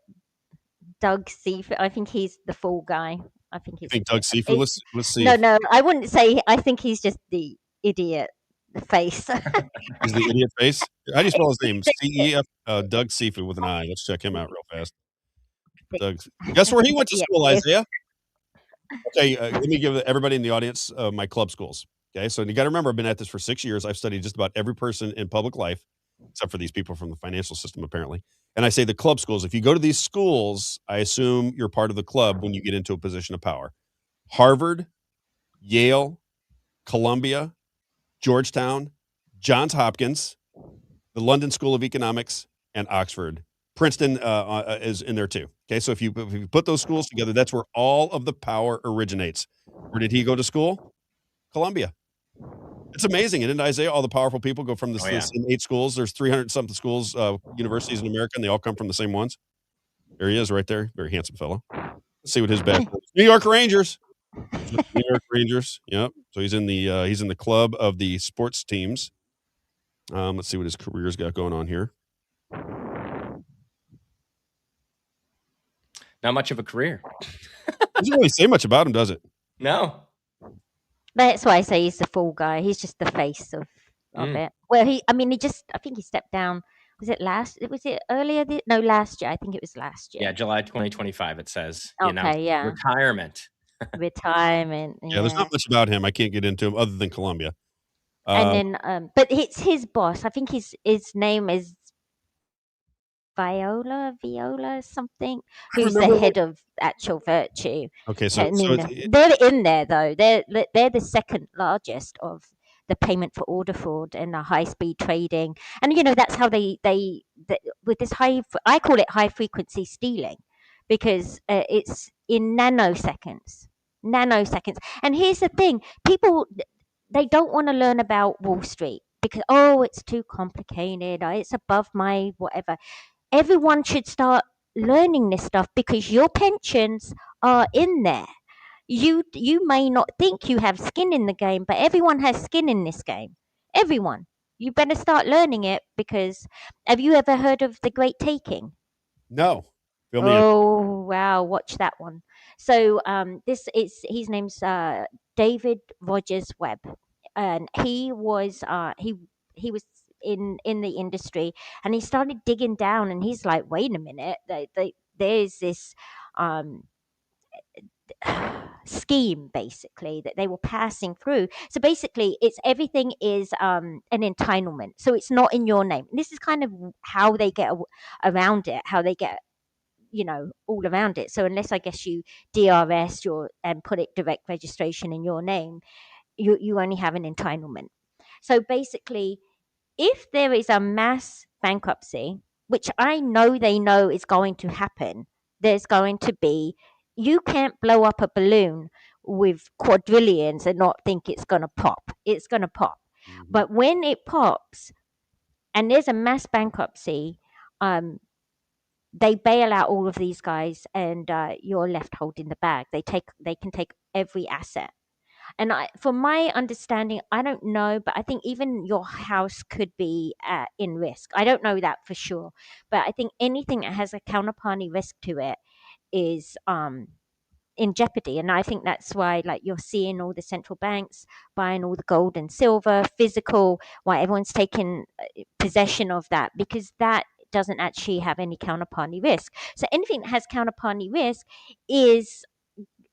Doug Seifert. I think he's the fool guy. I think he's. You think Doug Seifert? Let's see. No, I wouldn't say. I think he's just the idiot face. He's the idiot face. How do you spell his name? C-E-F. Doug Seifert with an I. Let's check him out real fast. Doug. Guess where he went to school, Isaiah? Okay, let me give everybody in the audience my club schools. Okay, so you got to remember, I've been at this for 6 years. I've studied just about every person in public life, except for these people from the financial system, apparently. And I say the club schools. If you go to these schools, I assume you're part of the club when you get into a position of power. Harvard, Yale, Columbia, Georgetown, Johns Hopkins, the London School of Economics, and Oxford. Princeton is in there too. Okay, so if you put those schools together, that's where all of the power originates. Where did he go to school? Columbia. It's amazing. And in Isaiah, all the powerful people go from the same 8 schools. There's 300-something schools, universities in America, and they all come from the same ones. There he is right there. Very handsome fellow. Let's see what his background is. New York Rangers. New York Rangers. Yep. So he's in the club of the sports teams. Let's see what his career's got going on here. Not much of a career. Doesn't really say much about him, does it? No. That's why I say he's the fool guy. He's just the face of it. Well, I think he stepped down. Was it last year? I think it was last year. Yeah, July 2025. It says. Okay, yeah. Retirement. Retirement. Yeah, there's not much about him. I can't get into him other than Columbia. And then, but it's his boss. I think his name is Viola something, who's the head of actual Virtue. Okay, so they're in there though. They're the second largest of the payment for order fraud and the high speed trading, and that's how they with this I call it high frequency stealing, because it's in nanoseconds. And here's the thing: people, they don't want to learn about Wall Street because, oh, it's too complicated, it's above my whatever. Everyone should start learning this stuff because your pensions are in there. You may not think you have skin in the game, but everyone has skin in this game. Everyone. You better start learning it because have you ever heard of the Great Taking? No. Fill me in. Oh wow, watch that one. So this is his name's David Rogers Webb, and he was in the industry, and he started digging down, and he's like, wait a minute, there's this um scheme basically that they were passing through. So basically it's everything is an entitlement, so it's not in your name. And this is kind of how they get around it, how they get all around it. So unless I guess you DRS your and put it direct registration in your name, you only have an entitlement. So basically, if there is a mass bankruptcy, which I know they know is going to happen, there's going to be, you can't blow up a balloon with quadrillions and not think it's going to pop. It's going to pop. But when it pops and there's a mass bankruptcy, they bail out all of these guys, and you're left holding the bag. They can take every asset. And from my understanding, I don't know, but I think even your house could be in risk. I don't know that for sure, but I think anything that has a counterparty risk to it is in jeopardy. And I think that's why, like, you're seeing all the central banks buying all the gold and silver, physical, why everyone's taking possession of that, because that doesn't actually have any counterparty risk. So anything that has counterparty risk is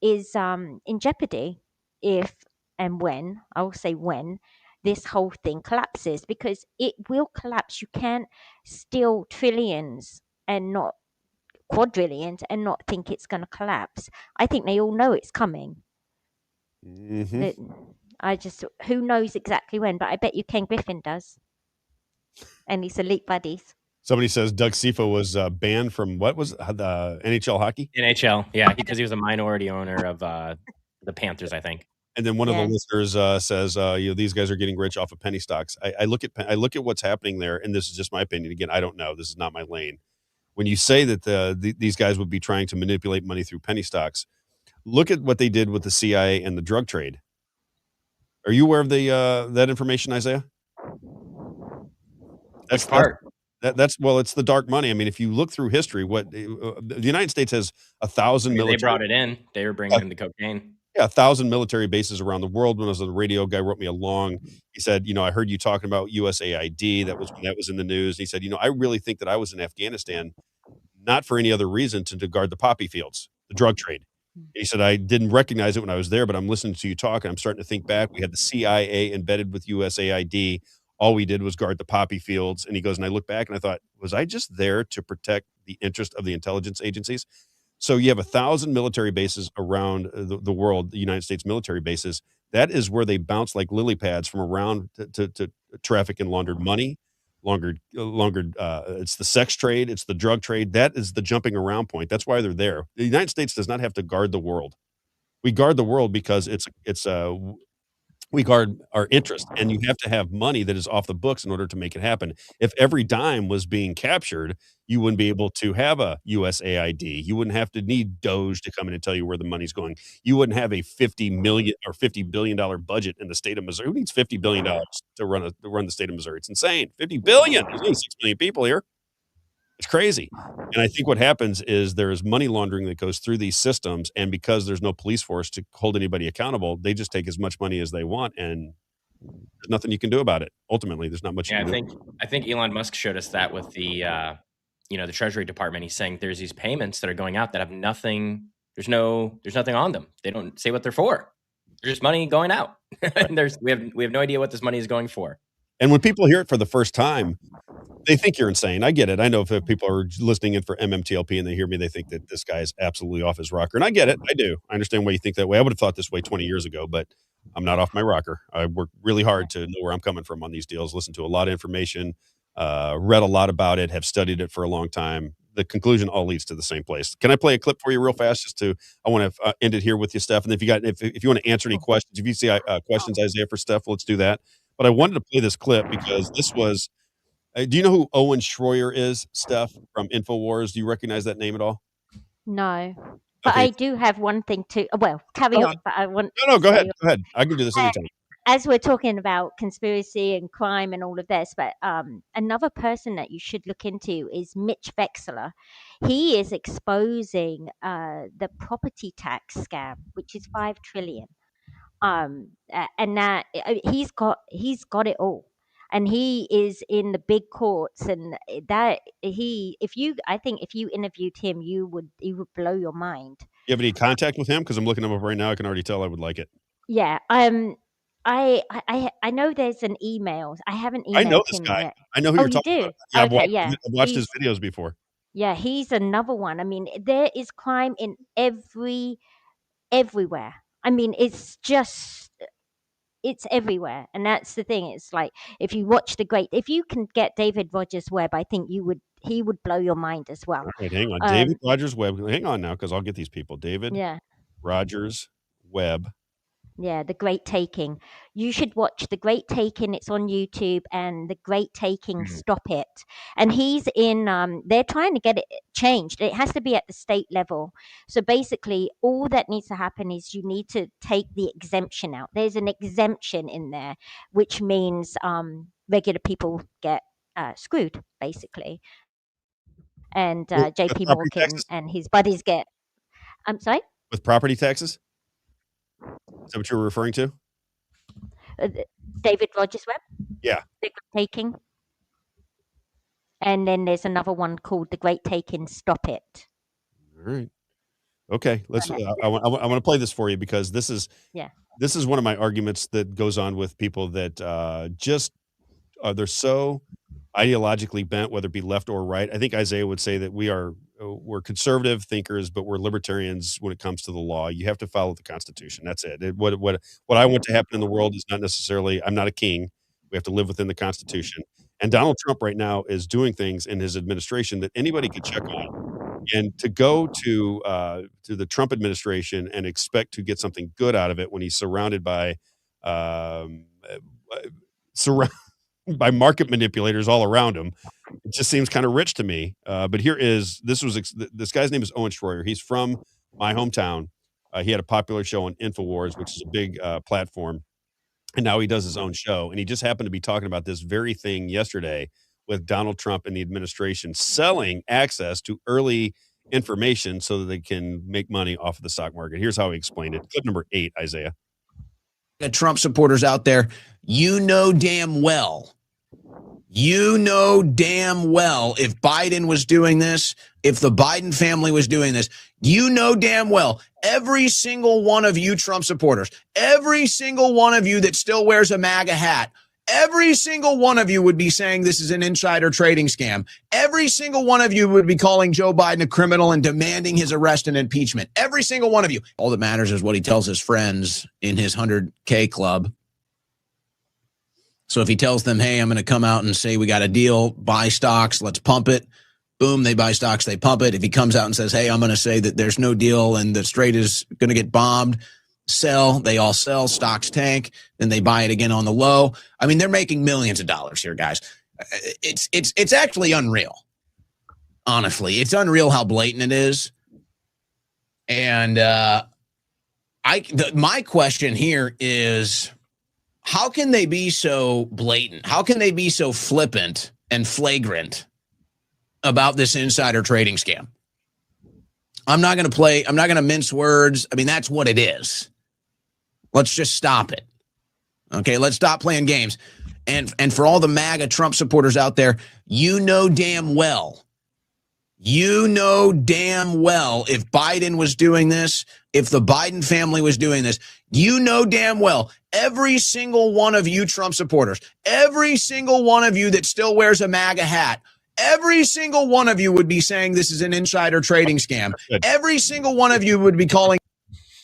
in jeopardy if and when, I will say when, this whole thing collapses, because it will collapse. You can't steal trillions and not quadrillions and not think it's going to collapse. I think they all know it's coming. Who knows exactly when, but I bet you Ken Griffin does. And his elite buddies. Somebody says Doug Sifo was banned from what was the NHL hockey? NHL, yeah, because he was a minority owner of the Panthers, I think. And then one of the listeners says, these guys are getting rich off of penny stocks. I look at what's happening there, and this is just my opinion. Again, I don't know. This is not my lane. When you say that these guys would be trying to manipulate money through penny stocks, look at what they did with the CIA and the drug trade. Are you aware of that information, Isaiah? That's part. It's the dark money. I mean, if you look through history, the United States has 1,000 military. They brought it in. They were bringing in the cocaine. Yeah, 1,000 military bases around the world. When I was on the radio, a guy wrote me along. He said, I heard you talking about USAID. That was in the news. He said, I really think that I was in Afghanistan, not for any other reason to guard the poppy fields, the drug trade. He said, I didn't recognize it when I was there, but I'm listening to you talk, and I'm starting to think back. We had the CIA embedded with USAID. All we did was guard the poppy fields. And he goes, and I look back and I thought, was I just there to protect the interest of the intelligence agencies? So you have 1,000 military bases around the world, the United States military bases. That is where they bounce like lily pads from around to traffic and laundered money. It's the sex trade. It's the drug trade. That is the jumping around point. That's why they're there. The United States does not have to guard the world. We guard the world because we guard our interest, and you have to have money that is off the books in order to make it happen. If every dime was being captured, you wouldn't be able to have a USAID. You wouldn't have to need Doge to come in and tell you where the money's going. You wouldn't have a $50 million or $50 billion budget in the state of Missouri. Who needs $50 billion to run the state of Missouri? It's insane. $50 billion. There's only 6 million people here. It's crazy. And I think what happens is there is money laundering that goes through these systems. And because there's no police force to hold anybody accountable, they just take as much money as they want. And there's nothing you can do about it. Ultimately, there's not much. Yeah, I think Elon Musk showed us that with the Treasury Department. He's saying there's these payments that are going out that have nothing. There's nothing on them. They don't say what they're for. There's just money going out. And we have no idea what this money is going for. And when people hear it for the first time, they think you're insane. I get it. I know if people are listening in for MMTLP and they hear me, they think that this guy is absolutely off his rocker. And I get it. I do. I understand why you think that way. I would have thought this way 20 years ago, but I'm not off my rocker. I work really hard to know where I'm coming from on these deals, listen to a lot of information, read a lot about it, have studied it for a long time. The conclusion all leads to the same place. Can I play a clip for you real fast? I want to end it here with you, Steph. And if you want to answer any questions, if you see questions, Isaiah, for Steph, let's do that. but I wanted to play this clip because this was. Do you know who Owen Schroyer is, Steph, from Infowars? Do you recognize that name at all? No. But Okay. I do have one thing to well, carry Go on, ahead. but I want No, to go ahead. say Go ahead. I can do this anytime. as we're talking about conspiracy and crime and all of this, but another person that you should look into is Mitch Bexler. He is exposing the property tax scam, which is 5 trillion. And that he's got it all, and he is in the big courts, and that I think if you interviewed him, he would blow your mind. You have any contact with him? Because I'm looking him up right now. I can already tell I would like it. Yeah. I know there's an email. I haven't I know emailed this him guy. yet. I know who Oh, you're you talking do? about. Yeah, Okay, yeah. I've watched his He's videos before. yeah, he's another one. I mean, there is crime in everywhere. I mean, it's everywhere, and that's the thing. It's like if you can get David Rogers Webb, I think he would blow your mind as well. All right, hang on. David Rogers Webb. Hang on now, because I'll get these people. David Yeah. Rogers Webb. Yeah, The Great Taking. You should watch The Great Taking. It's on YouTube, and The Great Taking, Stop It. And he's in, they're trying to get it changed. It has to be at the state level. So basically, all that needs to happen is you need to take the exemption out. There's an exemption in there, which means regular people get screwed, basically. And JP Morgan taxes? and his buddies get, I'm sorry? With property taxes? Is that what you were referring to? David Rogers Webb? Yeah. The Great Taking. And then there's another one called The Great Taking, Stop It. All right. Okay. Let's. I want to play this for you because this is one of my arguments that goes on with people that they're so ideologically bent, whether it be left or right. I think Isaiah would say that we're conservative thinkers, but we're libertarians when it comes to the law. You have to follow the Constitution. That's it. What I want to happen in the world is not necessarily. I'm not a king. We have to live within the Constitution. And Donald Trump right now is doing things in his administration that anybody could check on. And to go to the Trump administration and expect to get something good out of it when he's surrounded by by market manipulators all around him, it just seems kind of rich to me. But this guy's name is Owen Schroyer. He's from my hometown. He had a popular show on Infowars, which is a big platform. And now he does his own show. And he just happened to be talking about this very thing yesterday with Donald Trump and the administration selling access to early information so that they can make money off of the stock market. Here's how he explained it. Clip number 8, Isaiah. Trump supporters out there, you know damn well if Biden was doing this, if the Biden family was doing this, you know damn well, every single one of you Trump supporters, every single one of you that still wears a MAGA hat, every single one of you would be saying this is an insider trading scam. Every single one of you would be calling Joe Biden a criminal and demanding his arrest and impeachment. Every single one of you. All that matters is what he tells his friends in his 100K club. So if he tells them, hey, I'm going to come out and say we got a deal, buy stocks, let's pump it. Boom, they buy stocks, they pump it. If he comes out and says, hey, I'm going to say that there's no deal and the Strait is going to get bombed, sell, they all sell, stocks tank, then they buy it again on the low. I mean, they're making millions of dollars here, guys. It's actually unreal. Honestly, it's unreal how blatant it is. And my question here is, how can they be so blatant? How can they be so flippant and flagrant about this insider trading scam? I'm not going to mince words. I mean, that's what it is. Let's just stop it. Okay, let's stop playing games. And for all the MAGA Trump supporters out there, you know damn well if Biden was doing this, if the Biden family was doing this, you know damn well, every single one of you Trump supporters, every single one of you that still wears a MAGA hat, every single one of you would be saying this is an insider trading scam. Every single one of you would be calling.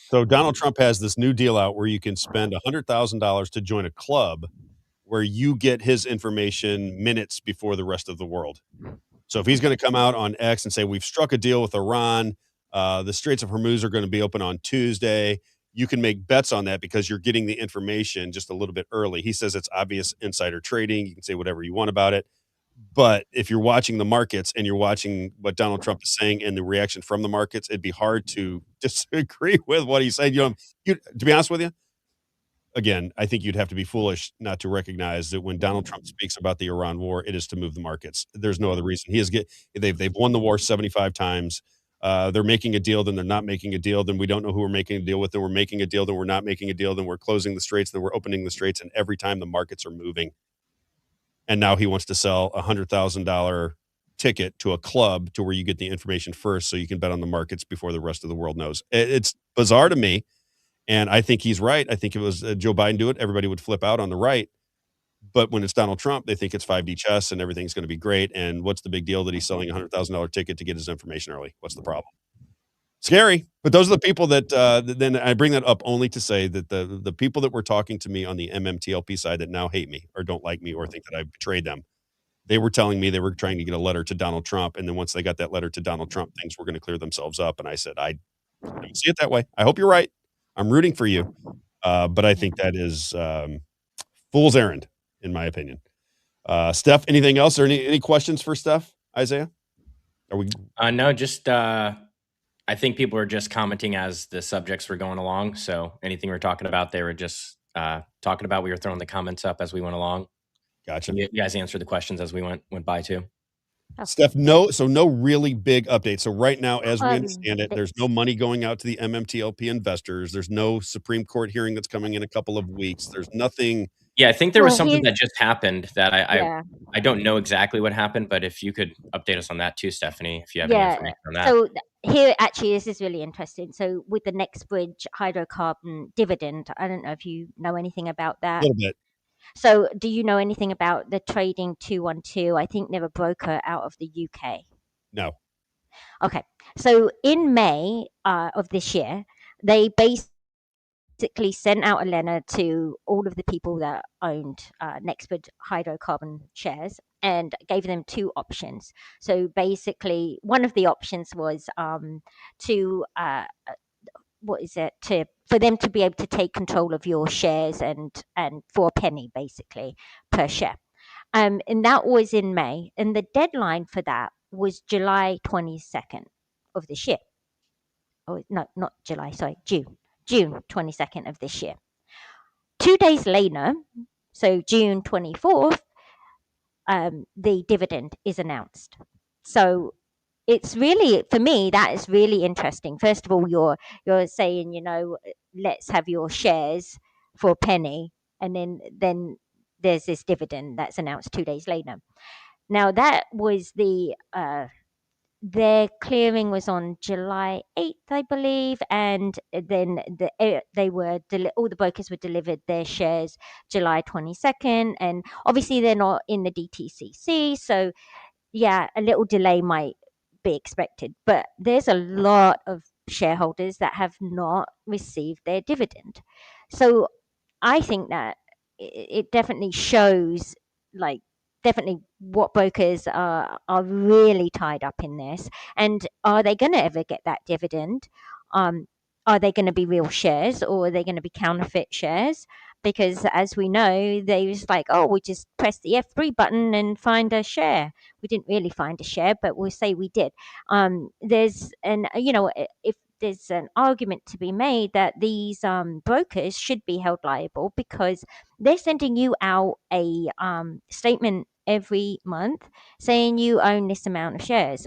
So Donald Trump has this new deal out where you can spend $100,000 to join a club where you get his information minutes before the rest of the world. So if he's going to come out on X and say, we've struck a deal with Iran, the Straits of Hormuz are going to be open on Tuesday, you can make bets on that because you're getting the information just a little bit early. He says it's obvious insider trading. You can say whatever you want about it. But if you're watching the markets and you're watching what Donald Trump is saying and the reaction from the markets, it'd be hard to disagree with what he's saying. To be honest with you, again, I think you'd have to be foolish not to recognize that when Donald Trump speaks about the Iran war, it is to move the markets. There's no other reason. They've won the war 75 times. They're making a deal, then they're not making a deal, then we don't know who we're making a deal with, then we're making a deal, then we're not making a deal, then we're closing the straits, then we're opening the straits, and every time the markets are moving. And now he wants to sell a $100,000 ticket to a club to where you get the information first so you can bet on the markets before the rest of the world knows. It's bizarre to me. And I think he's right. I think if it was Joe Biden do it, everybody would flip out on the right. But when it's Donald Trump, they think it's 5D chess and everything's going to be great. And what's the big deal that he's selling a $100,000 ticket to get his information early? What's the problem? Scary. But those are the people that then I bring that up only to say that the people that were talking to me on the MMTLP side that now hate me or don't like me or think that I betrayed them, they were telling me they were trying to get a letter to Donald Trump. And then once they got that letter to Donald Trump, things were going to clear themselves up. And I said, I don't see it that way. I hope you're right. I'm rooting for you. But I think that is fool's errand, in my opinion. Steph, anything else or any questions for Steph, Isaiah? Are we? No, just I think people are just commenting as the subjects were going along. So anything we're talking about, they were just talking about. We were throwing the comments up as we went along. Gotcha. You guys answered the questions as we went by too. Steph, no really big updates. So right now, as we understand it, there's no money going out to the MMTLP investors. There's no Supreme Court hearing that's coming in a couple of weeks. There's nothing. Yeah, I think there was something that just happened that I don't know exactly what happened, but if you could update us on that too, Stephanie, if you have any information on that. So here, actually, this is really interesting. So with the Next Bridge hydrocarbon dividend, I don't know if you know anything about that. A little bit. So do you know anything about the trading 212? I think they're a broker out of the UK. No. Okay. So in May of this year, they basically sent out a letter to all of the people that owned Nextbridge hydrocarbon shares and gave them two options. So basically, one of the options was for them to be able to take control of your shares and for a penny basically per share. And that was in May. And the deadline for that was July 22nd of this year. Oh, no, not July, sorry, June 22nd of this year. 2 days later, so June 24th, the dividend is announced. So it's really, for me, that is really interesting. First of all, you're saying, let's have your shares for a penny, and then there's this dividend that's announced 2 days later. Now that was their clearing was on July 8th, I believe, and then all the brokers were delivered their shares July 22nd, and obviously they're not in the DTCC, so yeah, a little delay might be expected, but there's a lot of shareholders that have not received their dividend. So I think that it definitely shows, definitely what brokers are really tied up in this. And are they going to ever get that dividend? Are they going to be real shares, or are they going to be counterfeit shares? Because as we know, they was like, oh, we just press the F3 button and find a share. We didn't really find a share, but we'll say we did. If there's an argument to be made that these brokers should be held liable because they're sending you out a statement every month saying you own this amount of shares.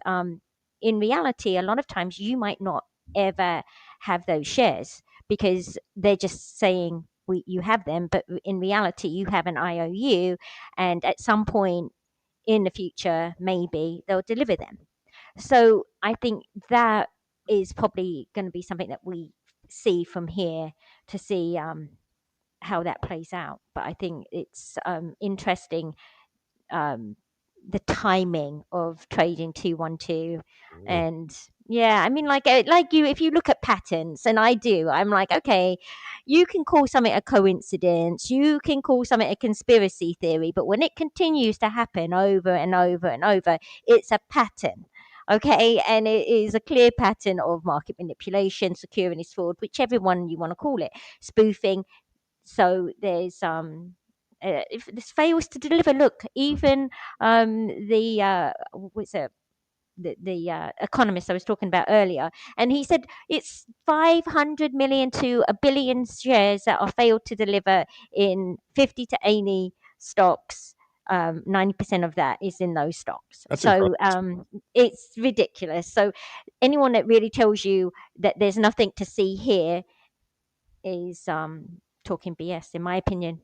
In reality, a lot of times you might not ever have those shares because they're just saying you have them, but in reality you have an IOU, and at some point in the future maybe they'll deliver them. So I think that is probably going to be something that we see from here to see how that plays out. But I think it's interesting, the timing of trading 212. And yeah, I mean, like you, if you look at patterns, and I'm like, okay, you can call something a coincidence, you can call something a conspiracy theory, but when it continues to happen over and over and over, it's a pattern. Okay, and it is a clear pattern of market manipulation, securities fraud, whichever one you want to call it, spoofing. So there's if this fails to deliver, look, even what's it? The economist I was talking about earlier, and he said it's 500 million to a billion shares that are failed to deliver in 50 to 80 stocks. 90% of that is in those stocks. That's So incredible. it's ridiculous. So anyone that really tells you that there's nothing to see here is talking BS, in my opinion.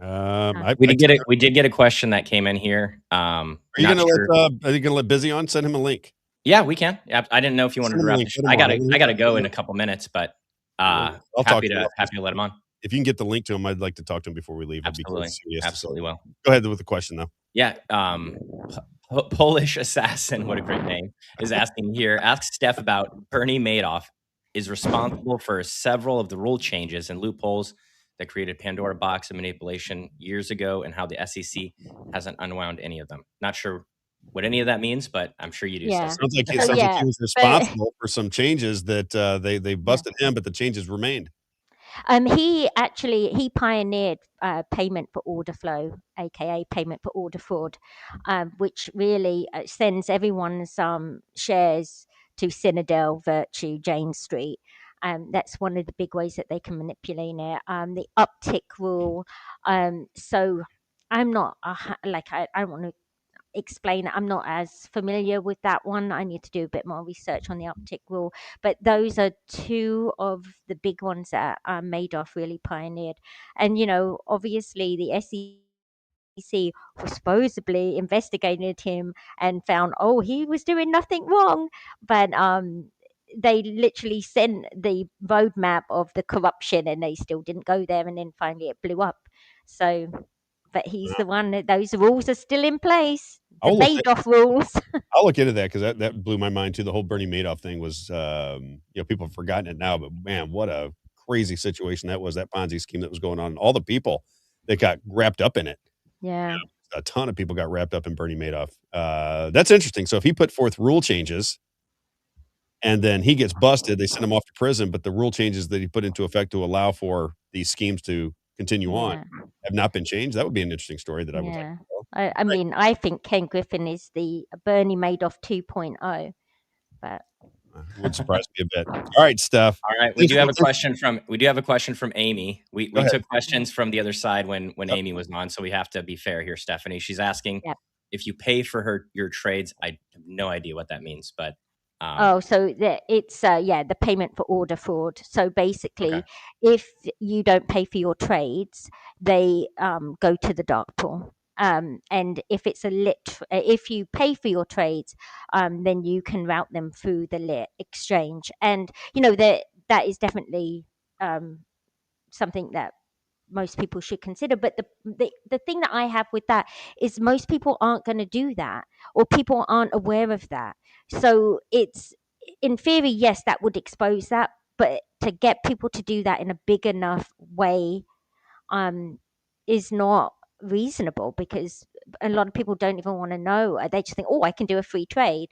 We did get a question that came in here. Are you Not gonna sure. are you gonna let Busy on? Send him a link. Yeah, we can. I didn't know if you wanted Send to him a wrap link. this. Let him on. I gotta go in a couple minutes, but I'll talk happy to him. to let him on. If you can get the link to him, I'd like to talk to him before we leave. Absolutely. Absolutely will. Go ahead with the question though. Yeah. Polish Assassin, what a great name, is asking here. Ask Steph about Bernie Madoff is responsible for several of the rule changes and loopholes that created Pandora box of manipulation years ago, and how the SEC hasn't unwound any of them. Not sure what any of that means, but I'm sure you do. Yeah. Sounds like So, yeah, he was responsible for some changes that they busted him, but the changes remained. He pioneered payment for order flow, aka payment for order fraud, which really sends everyone's shares to Citadel, Virtue, Jane Street. That's one of the big ways that they can manipulate it. The uptick rule. So I'm not I don't want to explain it. I'm not as familiar with that one. I need to do a bit more research on the uptick rule. But those are two of the big ones that Madoff really pioneered. And, obviously the SEC was supposedly investigated him and found, oh, he was doing nothing wrong. But they literally sent the roadmap of the corruption and they still didn't go there. And then finally it blew up. So, but he's the one that those rules are still in place. The Madoff rules. I'll look into that because that blew my mind too. The whole Bernie Madoff thing was, people have forgotten it now, but man, what a crazy situation that was. That Ponzi scheme that was going on, and all the people that got wrapped up in it. Yeah. A ton of people got wrapped up in Bernie Madoff. That's interesting. So if he put forth rule changes and then he gets busted, they send him off to prison, but the rule changes that he put into effect to allow for these schemes to continue on have not been changed. That would be an interesting story that I would like to know. I mean, I think Ken Griffin is the Bernie Madoff 2.0, but would surprise me a bit. All right, Steph. All right, we do have a question from Amy. We took questions from the other side when Amy was on, so we have to be fair here, Stephanie. She's asking if you pay for your trades. I have no idea what that means, but so it's the payment for order fraud. So basically, if you don't pay for your trades, they go to the dark pool. And if it's if you pay for your trades, then you can route them through the lit exchange. And that is definitely something that most people should consider. But the thing that I have with that is most people aren't going to do that, or people aren't aware of that. So it's, in theory, yes, that would expose that, but to get people to do that in a big enough way is not reasonable, because a lot of people don't even want to know. They just think, oh, I can do a free trade,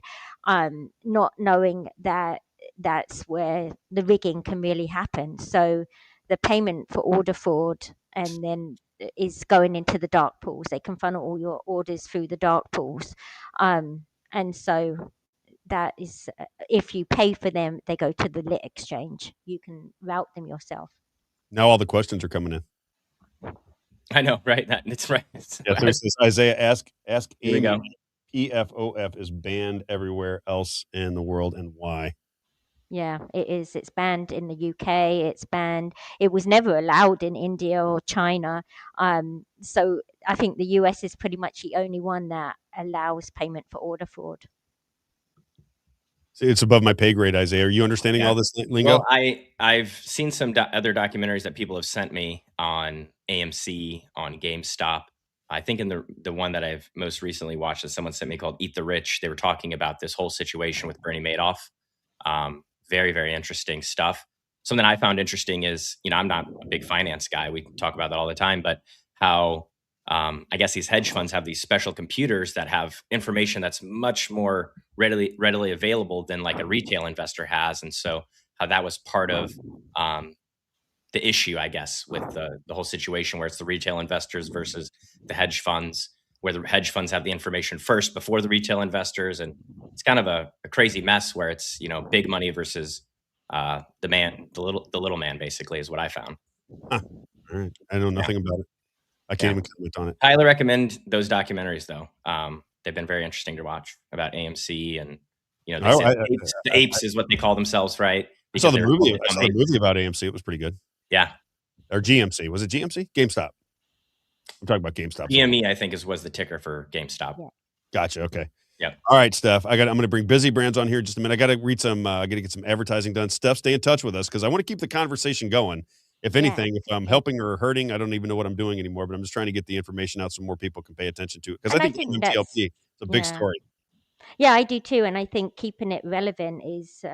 not knowing that that's where the rigging can really happen. So the payment for order fraud and then is going into the dark pools. They can funnel all your orders through the dark pools. And so that is, if you pay for them, they go to the lit exchange. You can route them yourself. Now all the questions are coming in. I know, right? That's right. Yeah, so it says, Isaiah, ask Here we go. Amy, PFOF is banned everywhere else in the world, and why? Yeah, it is. It's banned in the UK. It's banned. It was never allowed in India or China. So I think the US is pretty much the only one that allows payment for order fraud. See, it's above my pay grade, Isaiah. Are you understanding all this lingo? Well, I've seen some other documentaries that people have sent me on AMC, on GameStop. I think in the one that I've most recently watched that someone sent me called Eat the Rich, they were talking about this whole situation with Bernie Madoff. Very, very interesting stuff. Something I found interesting is, I'm not a big finance guy. We talk about that all the time, but how I guess these hedge funds have these special computers that have information that's much more readily available than like a retail investor has. And so how that was part of the issue, I guess, with the whole situation where it's the retail investors versus the hedge funds, where the hedge funds have the information first before the retail investors. And it's kind of a crazy mess where it's, big money versus the little man, basically, is what I found. Huh. All right. I know nothing about it. I can't even comment on it. Highly recommend those documentaries, though. They've been very interesting to watch about AMC and, they say the apes is what they call themselves, right? I saw the movie. I saw the movie about AMC. It was pretty good. Yeah. Or GMC. Was it GMC? GameStop. I'm talking about GameStop. GME, I think, was the ticker for GameStop. Yeah. Gotcha. Okay. Yep. All right, Steph. I'm going to bring Busy Brands on here in just a minute. I got to read some. Got to get some advertising done. Steph, stay in touch with us because I want to keep the conversation going. If anything, if I'm helping or hurting, I don't even know what I'm doing anymore. But I'm just trying to get the information out so more people can pay attention to it because I think MMTLP is a big story. Yeah, I do too, and I think keeping it relevant is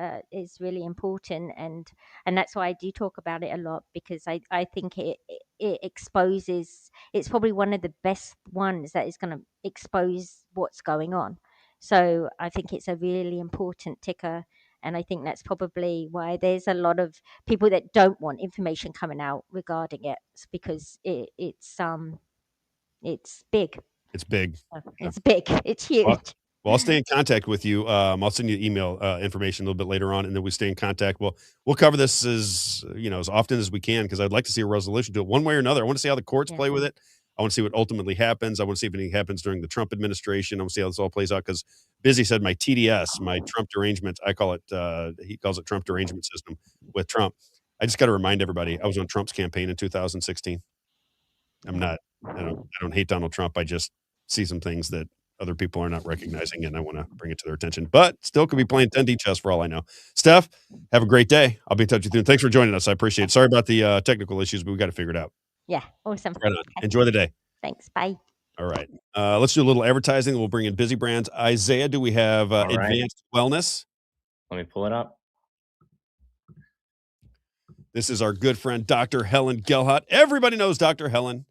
really important, and that's why I do talk about it a lot because I think it exposes. It's probably one of the best ones that is going to expose what's going on. So I think it's a really important ticker, and I think that's probably why there's a lot of people that don't want information coming out regarding it because it's big. It's big. It's big. It's huge. Well, I'll stay in contact with you. I'll send you email information a little bit later on, and then we stay in contact. We'll cover this as often as we can because I'd like to see a resolution to it one way or another. I want to see how the courts play with it. I want to see what ultimately happens. I want to see if anything happens during the Trump administration. I want to see how this all plays out because Busy said my TDS, my Trump derangement, I call it, he calls it Trump derangement system with Trump. I just got to remind everybody, I was on Trump's campaign in 2016. I don't hate Donald Trump. I just see some things that other people are not recognizing, and I want to bring it to their attention. But still could be playing 10D chess for all I know. Steph, have a great day. I'll be in touch with you. And thanks for joining us. I appreciate it. Sorry about the technical issues, but we got to figure it out. Yeah, awesome. Right on. Okay. Enjoy the day. Thanks. Bye. All right. Let's do a little advertising. We'll bring in Busy Brands. Isaiah, do we have Advanced Wellness? Let me pull it up. This is our good friend, Dr. Helen Gelhut. Everybody knows Dr. Helen.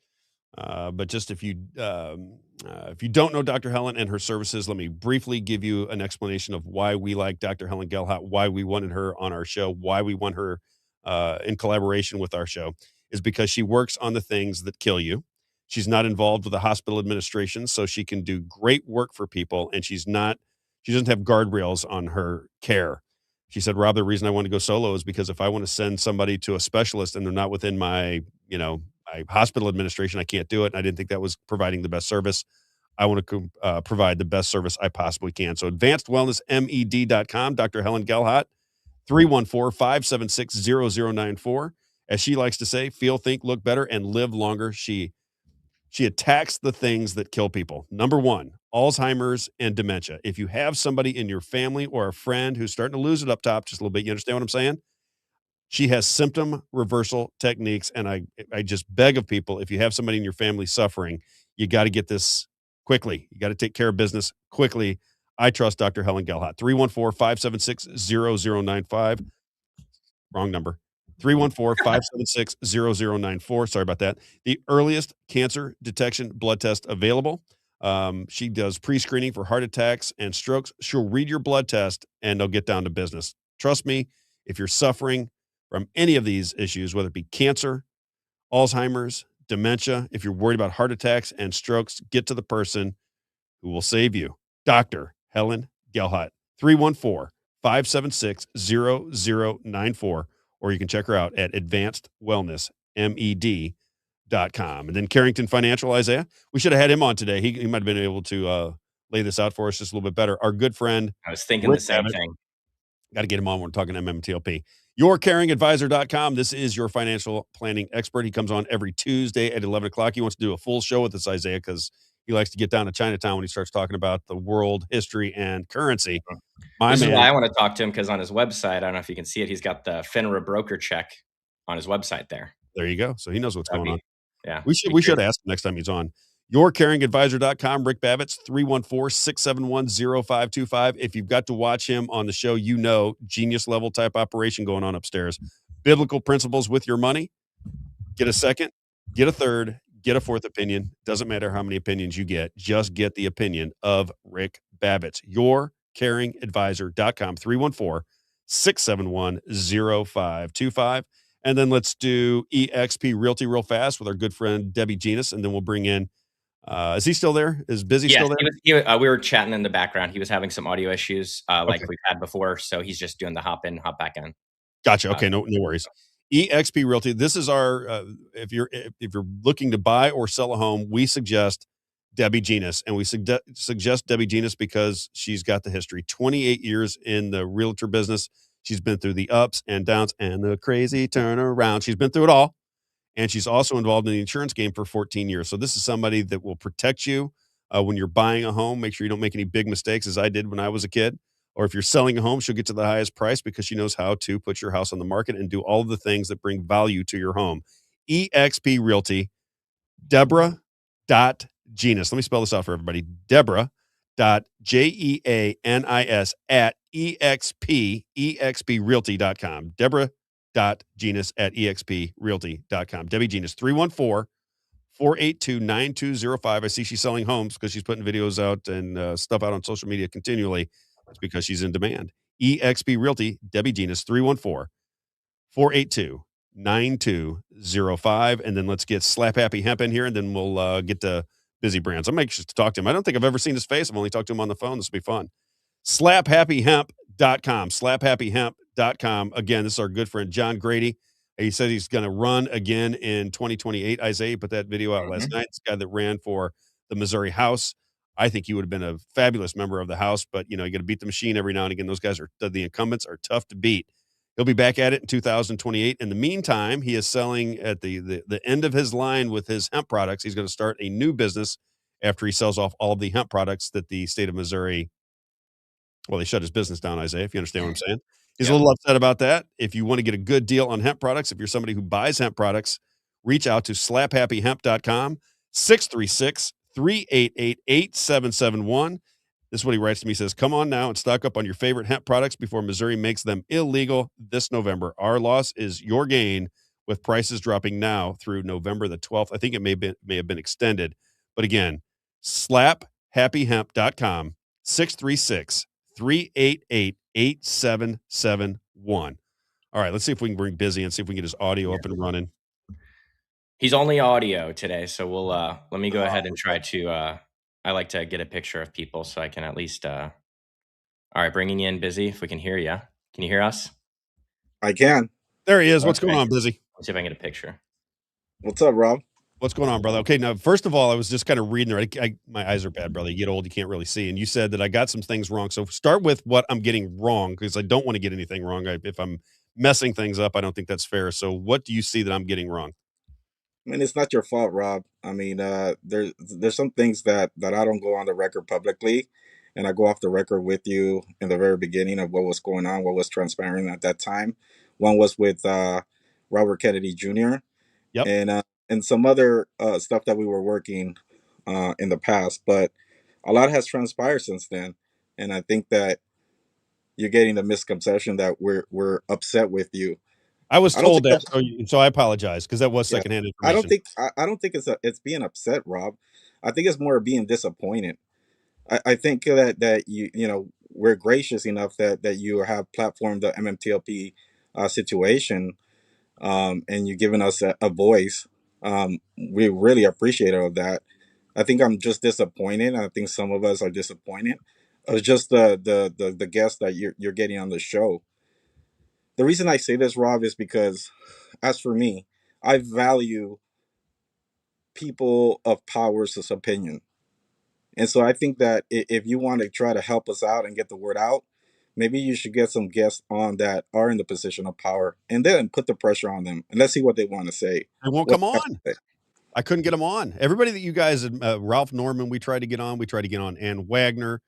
But just if you don't know Dr. Helen and her services, let me briefly give you an explanation of why we like Dr. Helen Gelhut, why we wanted her on our show, why we want her in collaboration with our show, is because she works on the things that kill you. She's not involved with the hospital administration, so she can do great work for people, and she doesn't have guardrails on her care. She said, Rob, the reason I want to go solo is because if I want to send somebody to a specialist and they're not within my hospital administration, I can't do it. And I didn't think that was providing the best service. I want to provide the best service I possibly can. So advancedwellnessmed.com, Dr. Helen Gelhut, 314-576-0094. As she likes to say, feel, think, look better, and live longer. She attacks the things that kill people. Number one, Alzheimer's and dementia. If you have somebody in your family or a friend who's starting to lose it up top just a little bit, you understand what I'm saying? She has symptom reversal techniques, and I just beg of people, if you have somebody in your family suffering, you got to get this quickly. You got to take care of business quickly. I trust Dr. Helen Gelhut. 314-576-0095. Wrong number. 314-576-0094. Sorry about that. The earliest cancer detection blood test available. She does pre-screening for heart attacks and strokes. She'll read your blood test, and they'll get down to business. Trust me, if you're suffering from any of these issues, whether it be cancer, Alzheimer's, dementia, if you're worried about heart attacks and strokes, get to the person who will save you. Dr. Helen Gelhut, 314-576-0094, or you can check her out at advancedwellnessmed.com. And then Carrington Financial, Isaiah, we should have had him on today. He might have been able to lay this out for us just a little bit better. Our good friend. I was thinking the same thing. Got to get him on when we're talking MMTLP. YourCaringAdvisor.com. This is your financial planning expert. He comes on every Tuesday at 11 o'clock. He wants to do a full show with us, Isaiah, because he likes to get down to Chinatown when he starts talking about the world, history, and currency. This is why I want to talk to him, because on his website, I don't know if you can see it, he's got the FINRA broker check on his website there. There you go. So he knows what's going on. Yeah. We should ask him next time he's on. YourCaringAdvisor.com. Rick Bavetz, 314-671-0525. If you've got to watch him on the show, genius level type operation going on upstairs. Biblical principles with your money. Get a second, get a third, Get a fourth opinion. Doesn't matter how many opinions you get. Just get the opinion of Rick Bavetz. YourCaringAdvisor.com, 314-671-0525. And then let's do EXP Realty real fast with our good friend Debbie Genus, and then we'll bring in, is he still there? Is Busy Yes, still there? we were chatting in the background. He was having some audio issues like Okay. we've had before, so he's just doing the hop in, hop back in. Gotcha. Okay, no worries. EXP Realty. This is our if you're looking to buy or sell a home, we suggest Debbie Genus, and we suggest Debbie Genus because she's got the history. 28 years in the realtor business. She's been through the ups and downs and the crazy turnaround. She's been through it all, and she's also involved in the insurance game for 14 years. So this is somebody that will protect you when you're buying a home. Make sure you don't make any big mistakes, as I did when I was a kid. Or if you're selling a home, she'll get to the highest price because she knows how to put your house on the market and do all of the things that bring value to your home. EXP Realty, Deborah.Genus. Let me spell this out for everybody. Deborah.Jeanis at exprealty.com. Deborah.Genus at exprealty.com. Debbie Genus, 314-482-9205. I see she's selling homes because she's putting videos out and stuff out on social media continually. It's because she's in demand. EXP Realty, Debbie Genus, 314-482-9205. And then let's get Slap Happy Hemp in here, and then we'll get to Busy Brands. I'm anxious to talk to him. I don't think I've ever seen his face. I've only talked to him on the phone. This will be fun. SlapHappyHemp.com. SlapHappyHemp.com. Again, this is our good friend John Grady. He said he's going to run again in 2028. Isaiah put that video out last night. This guy that ran for the Missouri House. I think he would have been a fabulous member of the House, but you got to beat the machine every now and again. Those guys the incumbents are tough to beat. He'll be back at it in 2028. In the meantime, he is selling at the end of his line with his hemp products. He's going to start a new business after he sells off all of the hemp products that the state of Missouri, well, they shut his business down, Isaiah, if you understand what I'm saying. He's a little upset about that. If you want to get a good deal on hemp products, if you're somebody who buys hemp products, reach out to slaphappyhemp.com, 636-388-8771. This is what he writes to me. He says, come on now and stock up on your favorite hemp products before Missouri makes them illegal this November. Our loss is your gain with prices dropping now through November the 12th. I think it may have been extended. But again, slaphappyhemp.com, 636-388-8771. All right, let's see if we can bring Busy and see if we can get his audio up and running. He's only audio today, so we'll let me go ahead and try to I like to get a picture of people so I can at least all right, bringing you in, Busy, if we can hear you. Can you hear us? I can. There he is. What's going on, Busy? Let's see if I can get a picture. What's up, Rob? What's going on, brother? Okay, now, first of all, I was just kind of reading there. My eyes are bad, brother. You get old, you can't really see. And you said that I got some things wrong. So start with what I'm getting wrong, because I don't want to get anything wrong. If I'm messing things up, I don't think that's fair. So what do you see that I'm getting wrong? I mean, it's not your fault, Rob. I mean, there's some things that I don't go on the record publicly, and I go off the record with you in the very beginning of what was going on, what was transpiring at that time. One was with Robert Kennedy Jr. Yep. And some other stuff that we were working in the past, but a lot has transpired since then, and I think that you're getting the misconception that we're upset with you. I was told that, so I apologize because that was secondhand information. I don't think it's being upset, Rob. I think it's more being disappointed. I think that we're gracious enough that you have platformed the MMTLP situation, and you've given us a voice. We really appreciate all of that. I think I'm just disappointed. I think some of us are disappointed. It's just the guests that you're getting on the show. The reason I say this, Rob, is because, as for me, I value people of power's opinion. And so I think that if you want to try to help us out and get the word out, maybe you should get some guests on that are in the position of power and then put the pressure on them. And let's see what they want to say. They won't come on. I couldn't get them on. Everybody that you guys, Ralph Norman, we tried to get on. We tried to get on Ann Wagner.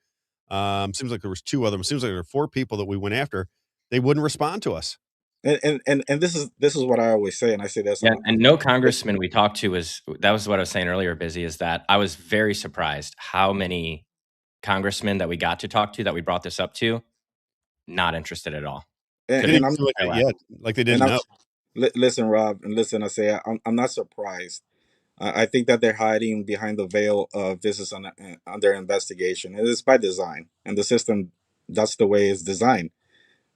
Seems like there was two of them. Seems like there were four people that we went after. They wouldn't respond to us. And this is what I always say, and I say this. Yeah, and no congressman we talked to was what I was saying earlier, Busy, is that I was very surprised how many congressmen that we got to talk to that we brought this up to, not interested at all. Like they didn't know. Listen, Rob, and listen, I say I'm not surprised. I think that they're hiding behind the veil of this is under investigation. It is by design, and the system, that's the way it's designed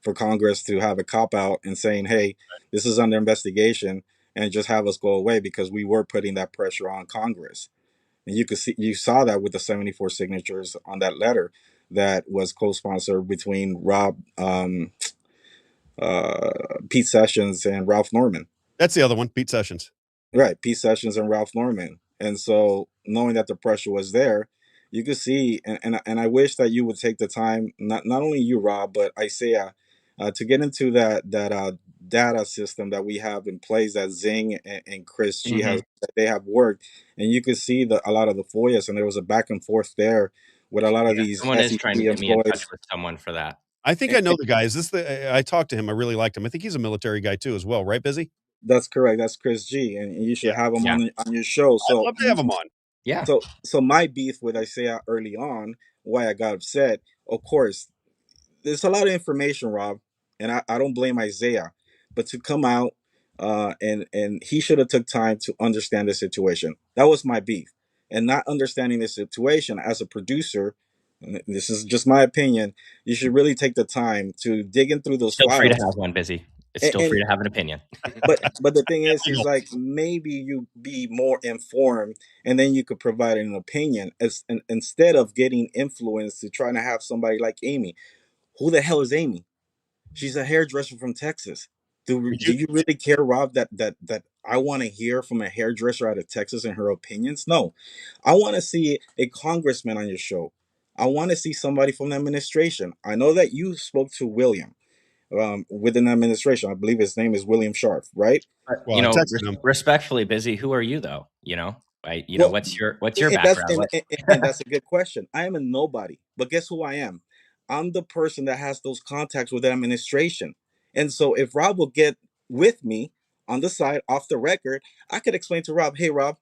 for Congress to have a cop out and saying, "Hey, this is under investigation," and just have us go away because we were putting that pressure on Congress. And you saw that with the 74 signatures on that letter that was co-sponsored between uh, Pete Sessions and Ralph Norman. That's the other one, Pete Sessions. Right, Pete Sessions and Ralph Norman. And so, knowing that the pressure was there, you could see, and I wish that you would take the time, not only you, Rob, but Isaiah, to get into that data system that we have in place that Zing and Chris G Mm-hmm. has, that they have worked, and you could see a lot of the FOIAs, and there was a back and forth there with a lot of these Someone is SEC trying to get me in employees. touch with someone for that. I think I know the guy. Is this I talked to him. I really liked him. I think he's a military guy too, as well, right? Busy. That's correct. That's Chris G, and you should have him Yeah. on your show. I'd So love to have him on. Yeah. So my beef with Isaiah early on, why I got upset, of course, there's a lot of information, Rob, and I don't blame Isaiah, but to come out and he should have took time to understand the situation. That was my beef, and not understanding the situation as a producer. And this is just my opinion. You should really take the time to dig in through those Still free to files. have one, Busy. It's still And free to have an opinion. but the thing is like maybe you be more informed, and then you could provide an opinion instead of getting influenced to trying to have somebody like Amy. Who the hell is Amy? She's a hairdresser from Texas. Do you really care, Rob, that I want to hear from a hairdresser out of Texas and her opinions? No. I want to see a congressman on your show. I want to see somebody from the administration. I know that you spoke to William within the administration. I believe his name is William Sharp, right? But, respectfully, Busy, who are you though? Right? Well, What's your and background? and that's a good question. I am a nobody, but guess who I am? I'm the person that has those contacts with the administration. And so if Rob will get with me on the side, off the record, I could explain to Rob, hey, Rob,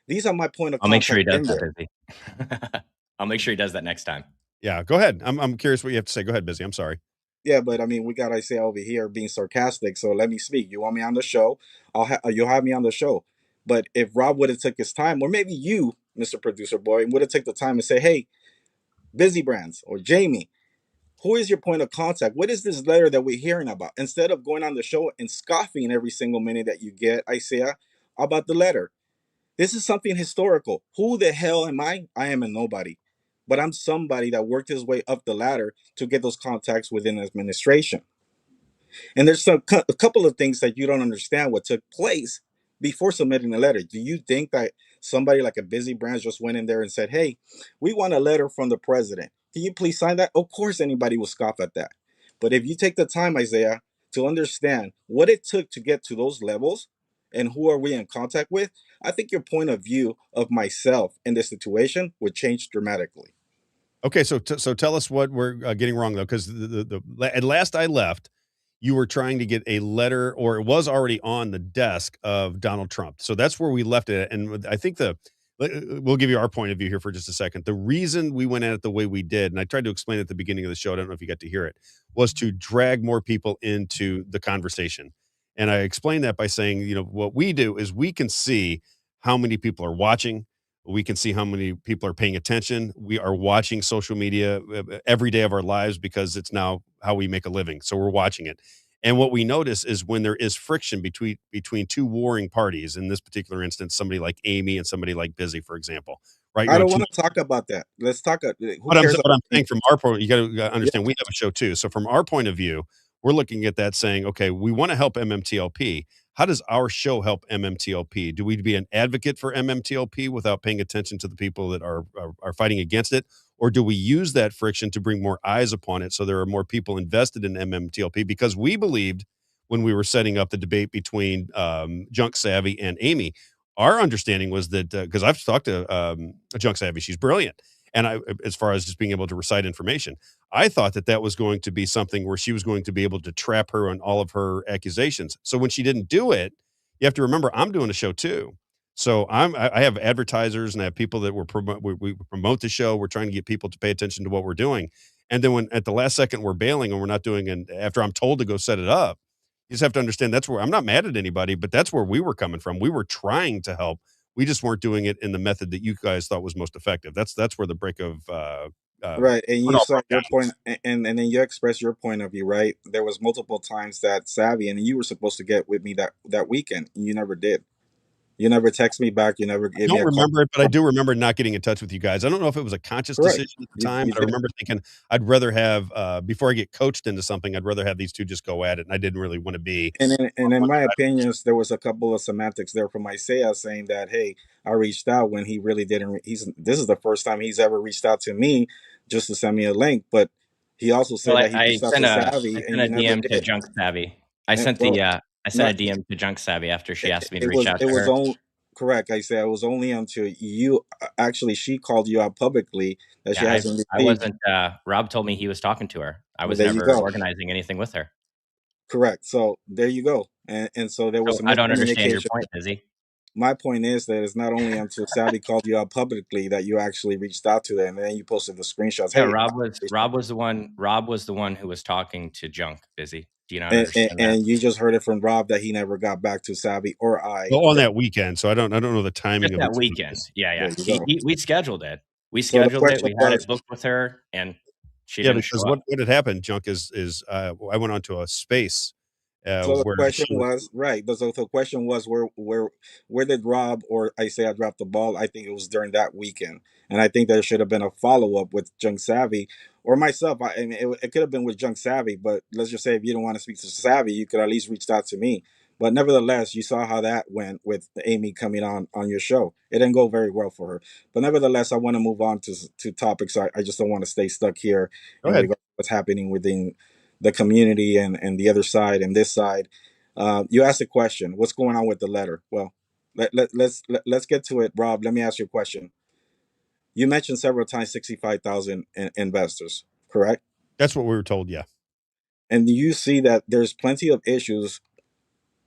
these are my point of I'll make contact sure he does in that, there. Busy. I'll make sure he does that next time. Yeah, go ahead. I'm curious what you have to say. Go ahead, Busy. I'm sorry. Yeah, but I mean, we got Isaiah over here being sarcastic, so let me speak. You want me on the show? You'll have me on the show. But if Rob would have took his time, or maybe you, Mr. Producer Boy, would have took the time and say, hey, Busy Brands or Jamie, who is your point of contact? What is this letter that we're hearing about? Instead of going on the show and scoffing every single minute that you get, Isaiah, about the letter. This is something historical. Who the hell am I? I am a nobody. But I'm somebody that worked his way up the ladder to get those contacts within the administration. And there's a couple of things that you don't understand what took place before submitting the letter. Do you think that somebody like a Busy Brands just went in there and said, hey, we want a letter from the president. Can you please sign that? Of course, anybody will scoff at that. But if you take the time, Isaiah, to understand what it took to get to those levels and who are we in contact with, I think your point of view of myself in this situation would change dramatically. Okay, so tell us what we're getting wrong though, because at last I left, you were trying to get a letter, or it was already on the desk of Donald Trump. So that's where we left it. And I think we'll give you our point of view here for just a second. The reason we went at it the way we did, and I tried to explain at the beginning of the show, I don't know if you got to hear it, was to drag more people into the conversation. And I explained that by saying, what we do is we can see how many people are watching. We can see how many people are paying attention. We are watching social media every day of our lives because it's now how we make a living. So we're watching it. And what we notice is when there is friction between two warring parties, in this particular instance, somebody like Amy and somebody like Busy, for example, right? I don't want to talk about that. Let's talk. But I'm saying from our point, you got to understand, we have a show too. So from our point of view, we're looking at that saying, okay, we want to help MMTLP. How does our show help MMTLP? Do we be an advocate for MMTLP without paying attention to the people that are fighting against it? Or do we use that friction to bring more eyes upon it so there are more people invested in MMTLP? Because we believed when we were setting up the debate between Junk Savvy and Amy, our understanding was that, because I've talked to Junk Savvy, she's brilliant. And as far as just being able to recite information, I thought that was going to be something where she was going to be able to trap her on all of her accusations. So when she didn't do it, you have to remember, I'm doing a show too. So I have advertisers and I have people that we promote the show. We're trying to get people to pay attention to what we're doing. And then when at the last second we're bailing and we're not doing it after I'm told to go set it up, you just have to understand that's where I'm not mad at anybody, but that's where we were coming from. We were trying to help We just weren't doing it in the method that you guys thought was most effective. That's where the break of Right, and what you all said broke your down. point, and then you expressed your point of view, right? There was multiple times that Savvy and you were supposed to get with me that weekend, and you never did. You never text me back. You never I gave me don't a call. remember it, but I do remember not getting in touch with you guys. I don't know if it was a conscious Correct. decision at the time, You but I did. remember thinking I'd rather have before I get coached into something, I'd rather have these two just go at it, and I didn't really want to be And in on one my side. opinions, there was a couple of semantics there from Isaiah saying that, hey, I reached out when he really didn't. This is the first time he's ever reached out to me just to send me a link. But he also Well, said that he I reached out sent to a Savvy, and I you sent a never DM to did. Junk Savvy. I And, sent well, I sent not a DM to Junk Savvy after she asked me to it reach was out to her. correct. I said it was only until you actually she called you out publicly that she Yeah, hasn't I received. wasn't. Rob told me he was talking to her. I Well, was there you never go. organizing anything with her. Correct. So there you go. And so there was So a I don't understand your miscommunication. point, Busy. My point is that it's not only until Savvy called you out publicly that you actually reached out to them, and then you posted the screenshots. Yeah, Hey, Rob was the one who was talking to Junk, Busy. Do you not understand that? and you just heard it from Rob that he never got back to Savvy or I. Well, on that weekend, so I don't know the timing Just of that the two. weekend. Yeah, There yeah. you go. We scheduled it. We So the scheduled it. question We had was, it booked with her, and she Yeah, didn't because show up. what had happened, Junk, is I went onto a space so the where question she was was right. So the question was where did Rob or Isaiah drop the ball? I think it was during that weekend, and I think there should have been a follow up with Junk Savvy or myself. I mean, it could have been with Junk Savvy, but let's just say if you don't want to speak to Savvy, you could at least reach out to me. But nevertheless, you saw how that went with Amy coming on your show. It didn't go very well for her. But nevertheless, I want to move on to topics. I just don't want to stay stuck here Go in ahead. regard to what's happening within the community and the other side and this side. You asked a question. What's going on with the letter? Well, let's get to it, Rob. Let me ask you a question. You mentioned several times 65,000 investors, correct? That's what we were told, yeah. And you see that there's plenty of issues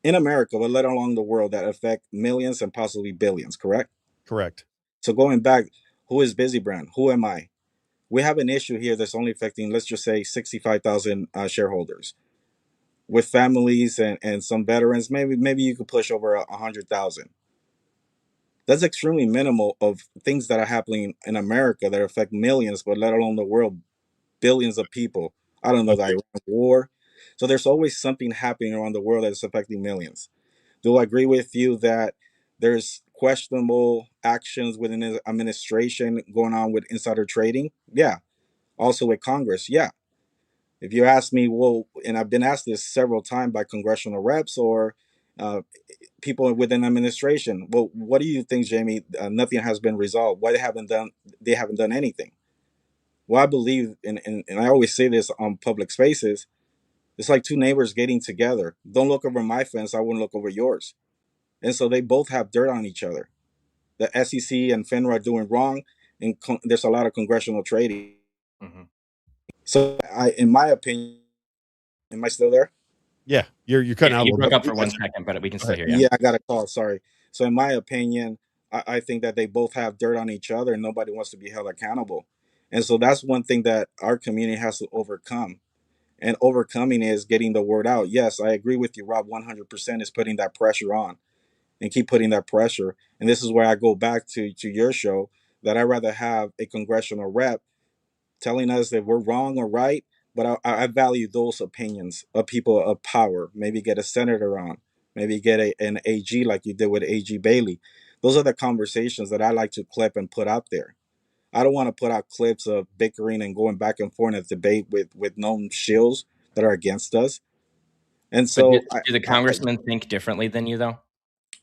in America, but let alone the world, that affect millions and possibly billions, correct? Correct. So going back, who is Busy Brand? Who am I? We have an issue here that's only affecting, let's just say, 65,000 shareholders. With families and some veterans, maybe you could push over 100,000. That's extremely minimal of things that are happening in America that affect millions, but let alone the world, billions of people. I don't know, the Okay. Iran war. So there's always something happening around the world that's affecting millions. Do I agree with you that there's questionable actions within the administration going on with insider trading? Yeah. Also with Congress, yeah. If you ask me, well, and I've been asked this several times by congressional reps or uh, people within administration, well, what do you think, Jamie? Nothing has been resolved. Why they haven't done? They haven't done anything. Well, I believe, and I always say this on public spaces. It's like two neighbors getting together. Don't look over my fence. I wouldn't look over yours. And so they both have dirt on each other. The SEC and FINRA are doing wrong, and there's a lot of congressional trading. Mm-hmm. So, in my opinion, am I still there? Yeah, you're cutting Yeah, out a you little broke bit. up for 1 second, but we can Go still ahead. hear you. Yeah, I got a call. Sorry. So, in my opinion, I think that they both have dirt on each other, and nobody wants to be held accountable. And so that's one thing that our community has to overcome. And overcoming is getting the word out. Yes, I agree with you, Rob. 100% is putting that pressure on, and keep putting that pressure. And this is where I go back to your show, that I'd rather have a congressional rep telling us that we're wrong or right, but I value those opinions of people of power. Maybe get a senator on, maybe get an AG like you did with AG Bailey. Those are the conversations that I like to clip and put out there. I don't want to put out clips of bickering and going back and forth in a debate with known shills that are against us. And But so do the I congressmen think differently than you, though?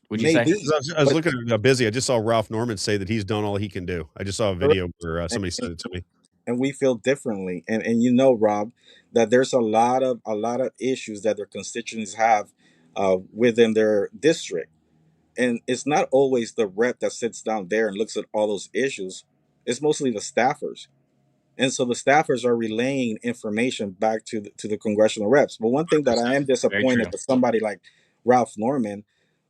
Would you say? maybe, I was but looking at Busy. I just saw Ralph Norman say that he's done all he can do. I just saw a video where somebody said it to me. and we feel differently. And you know, Rob, that there's a lot of issues that their constituents have within their district, and it's not always the rep that sits down there and looks at all those issues. It's mostly the staffers, and so the staffers are relaying information back to the congressional reps. But one thing that I am Very disappointed true. with somebody like Ralph Norman,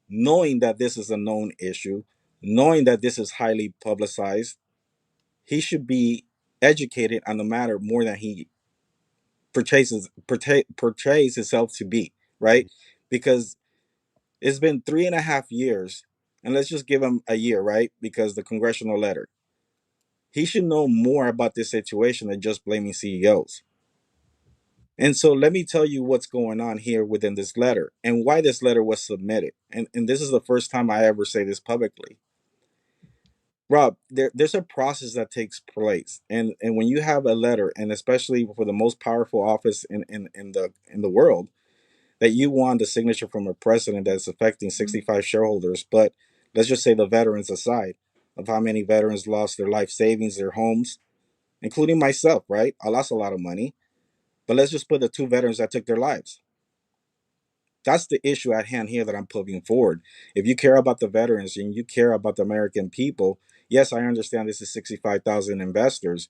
knowing that this is a known issue, knowing that this is highly publicized, he should be educated on the matter more than he portrays himself to be, right? Because it's been 3.5 years and let's just give him a year, right? Because the congressional letter, he should know more about this situation than just blaming CEOs. And so let me tell you what's going on here within this letter and why this letter was submitted. And this is the first time I ever say this publicly. Rob, there's a process that takes place. And when you have a letter, and especially for the most powerful office in the world, that you want the signature from a president that's affecting 65 shareholders, but let's just say the veterans aside, of how many veterans lost their life savings, their homes, including myself, right? I lost a lot of money. But let's just put the 2 veterans that took their lives. That's the issue at hand here that I'm putting forward. If you care about the veterans and you care about the American people, yes, I understand this is 65,000 investors,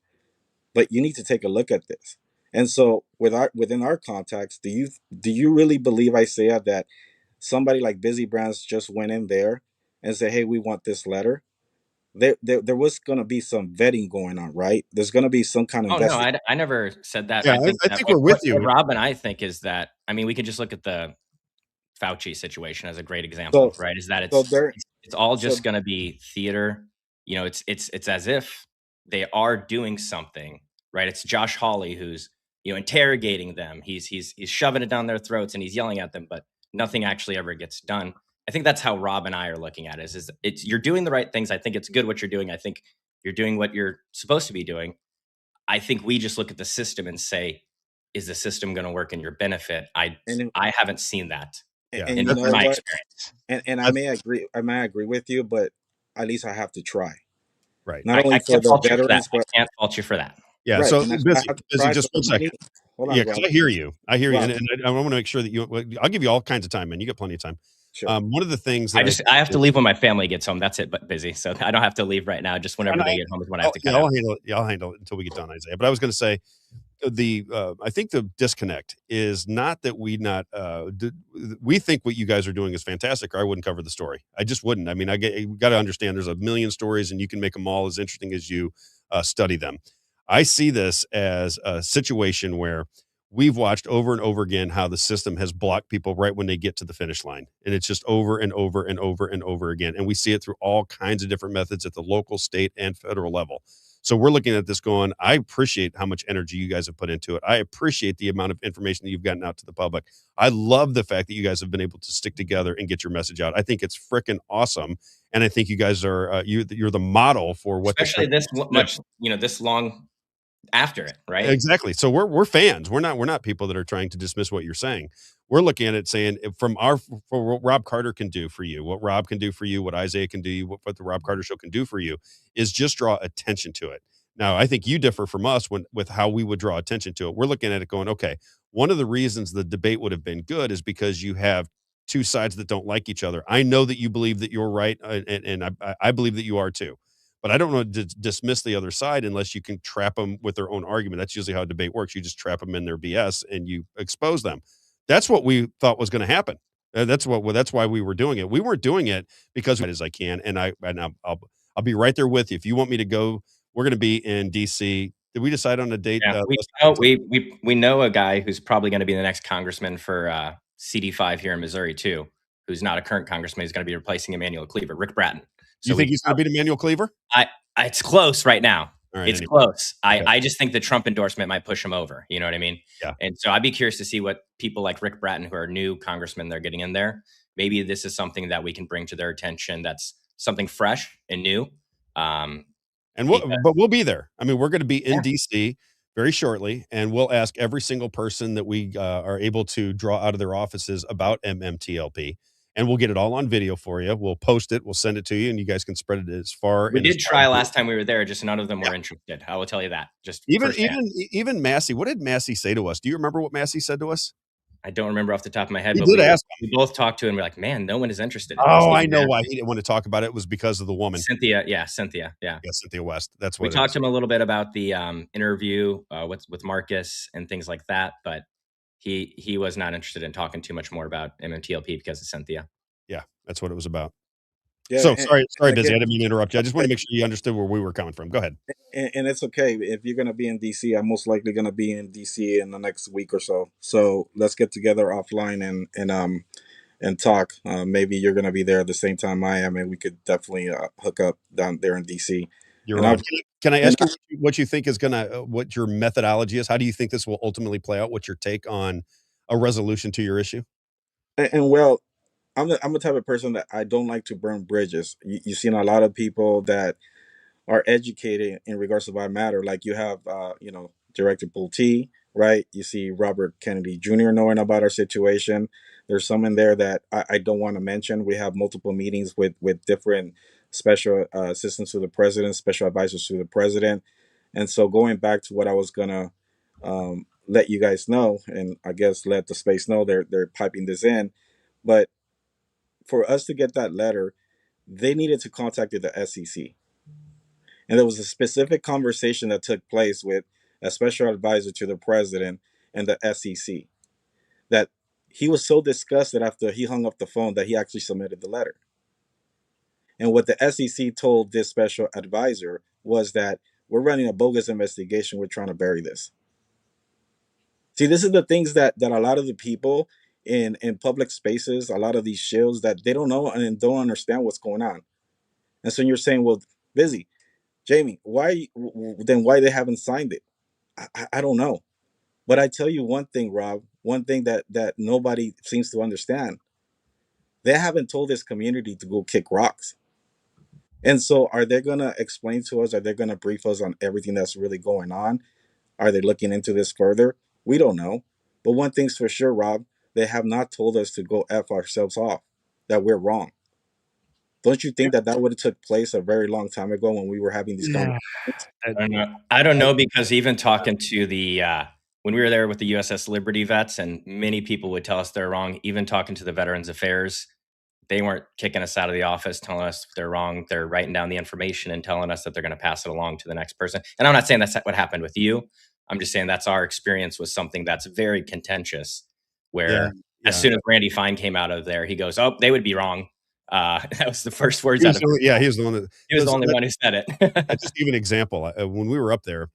but you need to take a look at this. And so, within our context, do you really believe, Isaiah, that somebody like Busy Brands just went in there and said, "Hey, we want this letter"? There was going to be some vetting going on, right? There's going to be some kind of Oh no, investigation. I never said that. Yeah, I think I that think we're with what you. Rob and I think is that, I mean, we could just look at the Fauci situation as a great So, example, right? Is that so there, it's all so just going to be theater. You know, it's as if they are doing something, right? It's Josh Hawley who's, you know, interrogating them. He's shoving it down their throats and he's yelling at them, but nothing actually ever gets done. I think that's how Rob and I are looking at it. Is it's you're doing the right things. I think it's good what you're doing. I think you're doing what you're supposed to be doing. I think we just look at the system and say, is the system going to work in your benefit? I and haven't seen that Yeah, and in you that's know my what? experience. And I may agree with you, but at least I have to try. right. Not only I for can't the fault you for that. veterans, I but can't fault you for that. Yeah. right. So And I busy, have to busy. try for Just the one second. money. Hold Yeah, on, because Rob. I hear you. I hear you, Rob, and I want to make sure that you. I'll give you all kinds of time, man. You got plenty of time. sure. One of the things that I have to leave when my family gets home. That's it, but busy. So I don't have to leave right now. Just and whenever they get home is when I have to cut I'll out. handle it. Yeah, I'll handle it until we get done, Isaiah. But I was going to say I think the disconnect is not that we think what you guys are doing is fantastic, or I wouldn't cover the story. I just wouldn't. I mean, you got to understand there's a million stories, and you can make them all as interesting as you study them. I see this as a situation where we've watched over and over again how the system has blocked people right when they get to the finish line. And it's just over and over and over and over again. And we see it through all kinds of different methods at the local, state, and federal level. So we're looking at this going, I appreciate how much energy you guys have put into it. I appreciate the amount of information that you've gotten out to the public. I love the fact that you guys have been able to stick together and get your message out. I think it's freaking awesome. And I think you guys are, you're the model for what Especially this much, you know, this long after it, right? Exactly. So we're fans. We're not people that are trying to dismiss what you're saying. We're looking at it saying for what Rob Carter can do for you, what Rob can do for you, what Isaiah can do, what the Rob Carter Show can do for you is just draw attention to it. Now, I think you differ from us with how we would draw attention to it. We're looking at it going, okay, one of the reasons the debate would have been good is because you have two sides that don't like each other. I know that you believe that you're right, and I believe that you are too. But I don't want to dismiss the other side unless you can trap them with their own argument. That's usually how debate works. You just trap them in their BS and you expose them. That's what we thought was going to happen. That's why we were doing it. We weren't doing it because as I can, and I'll be right there with you. If you want me to go, we're going to be in DC. Did we decide on a date? Yeah, we know a guy who's probably going to be the next congressman for CD5 here in Missouri too, who's not a current congressman. He's going to be replacing Emmanuel Cleaver, Rick Bratton. So you think he's going to beat Emmanuel Cleaver? It's close right now. Right, it's anyway. close. Okay. I just think the Trump endorsement might push him over. You know what I mean? Yeah. And so I'd be curious to see what people like Rick Bratton, who are new congressmen, they're getting in there. Maybe this is something that we can bring to their attention. That's something fresh and new. But we'll be there. I mean, we're going to be in DC very shortly, and we'll ask every single person that we are able to draw out of their offices about MMTLP. And we'll get it all on video for you. We'll post it. We'll send it to you, and you guys can spread it as far. We did try last time we were there. Just none of them were interested. I will tell you that. Just even Massey. What did Massey say to us? Do you remember what Massey said to us? I don't remember off the top of my head. We but did ask. We both talked to him. We're like, man, no one is interested. Oh, I know why he didn't want to talk about it. It was because of the woman, Cynthia. Yeah, Cynthia West. That's what we talked to him a little bit about the interview with Marcus and things like that, but he was not interested in talking too much more about MMTLP because of Cynthia. Yeah, that's what it was about. Yeah, so sorry, Busy. I didn't mean to interrupt you. I just want to make sure you understood where we were coming from. Go ahead. And it's okay if you're going to be in DC. I'm most likely going to be in DC in the next week or so. So let's get together offline and talk. Maybe you're going to be there at the same time I am, and we could definitely hook up down there in DC. You're And on. I'll, Can I and ask you what you think is gonna what your methodology is? How do you think this will ultimately play out? What's your take on a resolution to your issue? and well, I'm the type of person that I don't like to burn bridges. You've seen a lot of people that are educated in regards to my matter. Like you have, Director Pulte, right? You see Robert Kennedy Jr. knowing about our situation. There's some in there that I don't want to mention. We have multiple meetings with different special assistants to the president, special advisors to the president. And so going back to what I was gonna let you guys know, and I guess let the space know they're piping this in, but for us to get that letter, they needed to contact the SEC. And there was a specific conversation that took place with a special advisor to the president and the SEC that he was so disgusted after he hung up the phone that he actually submitted the letter. And what the SEC told this special advisor was that we're running a bogus investigation. We're trying to bury this. See, this is the things that a lot of the people in public spaces, a lot of these shills that they don't know and don't understand what's going on. And so you're saying, well, Busy, Jamie, why they haven't signed it? I don't know. But I tell you one thing, Rob, one thing that nobody seems to understand. They haven't told this community to go kick rocks. And so are they going to explain to us? Are they going to brief us on everything that's really going on? Are they looking into this further? We don't know. But one thing's for sure, Rob, they have not told us to go F ourselves off, that we're wrong. Don't you think that would have took place a very long time ago when we were having these conversations? I don't know, because even talking to the when we were there with the USS Liberty vets, and many people would tell us they're wrong. Even talking to the Veterans Affairs, they weren't kicking us out of the office, telling us they're wrong. They're writing down the information and telling us that they're going to pass it along to the next person. And I'm not saying that's what happened with you. I'm just saying that's our experience with something that's very contentious. Where as soon as Randy Fine came out of there, he goes, "Oh, they would be wrong." That was the first words out of his mouth. He was the one that He was the only one who said it. Just give an example. When we were up there,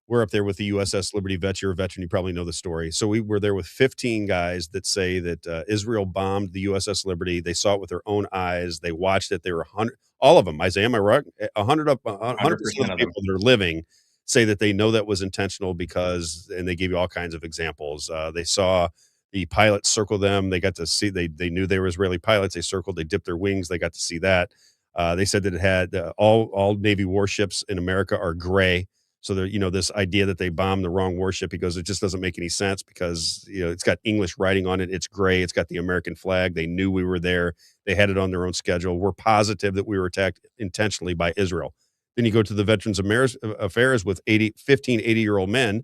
we're up there with the USS Liberty Vets. You're a veteran, you probably know the story. So we were there with 15 guys that say that Israel bombed the USS Liberty. They saw it with their own eyes. They watched it. They were 100, all of them. Isaiah, am I right? 100% of the people that are living say that they know that was intentional because, and they gave you all kinds of examples. They saw the pilots circle them. They got to see, they knew they were Israeli pilots. They circled, they dipped their wings. They got to see that. They said that it had all Navy warships in America are gray. So there, this idea that they bombed the wrong warship, because it just doesn't make any sense, because, it's got English writing on it. It's gray. It's got the American flag. They knew we were there. They had it on their own schedule. We're positive that we were attacked intentionally by Israel. Then you go to the Veterans Affairs with 15, 80-year-old men,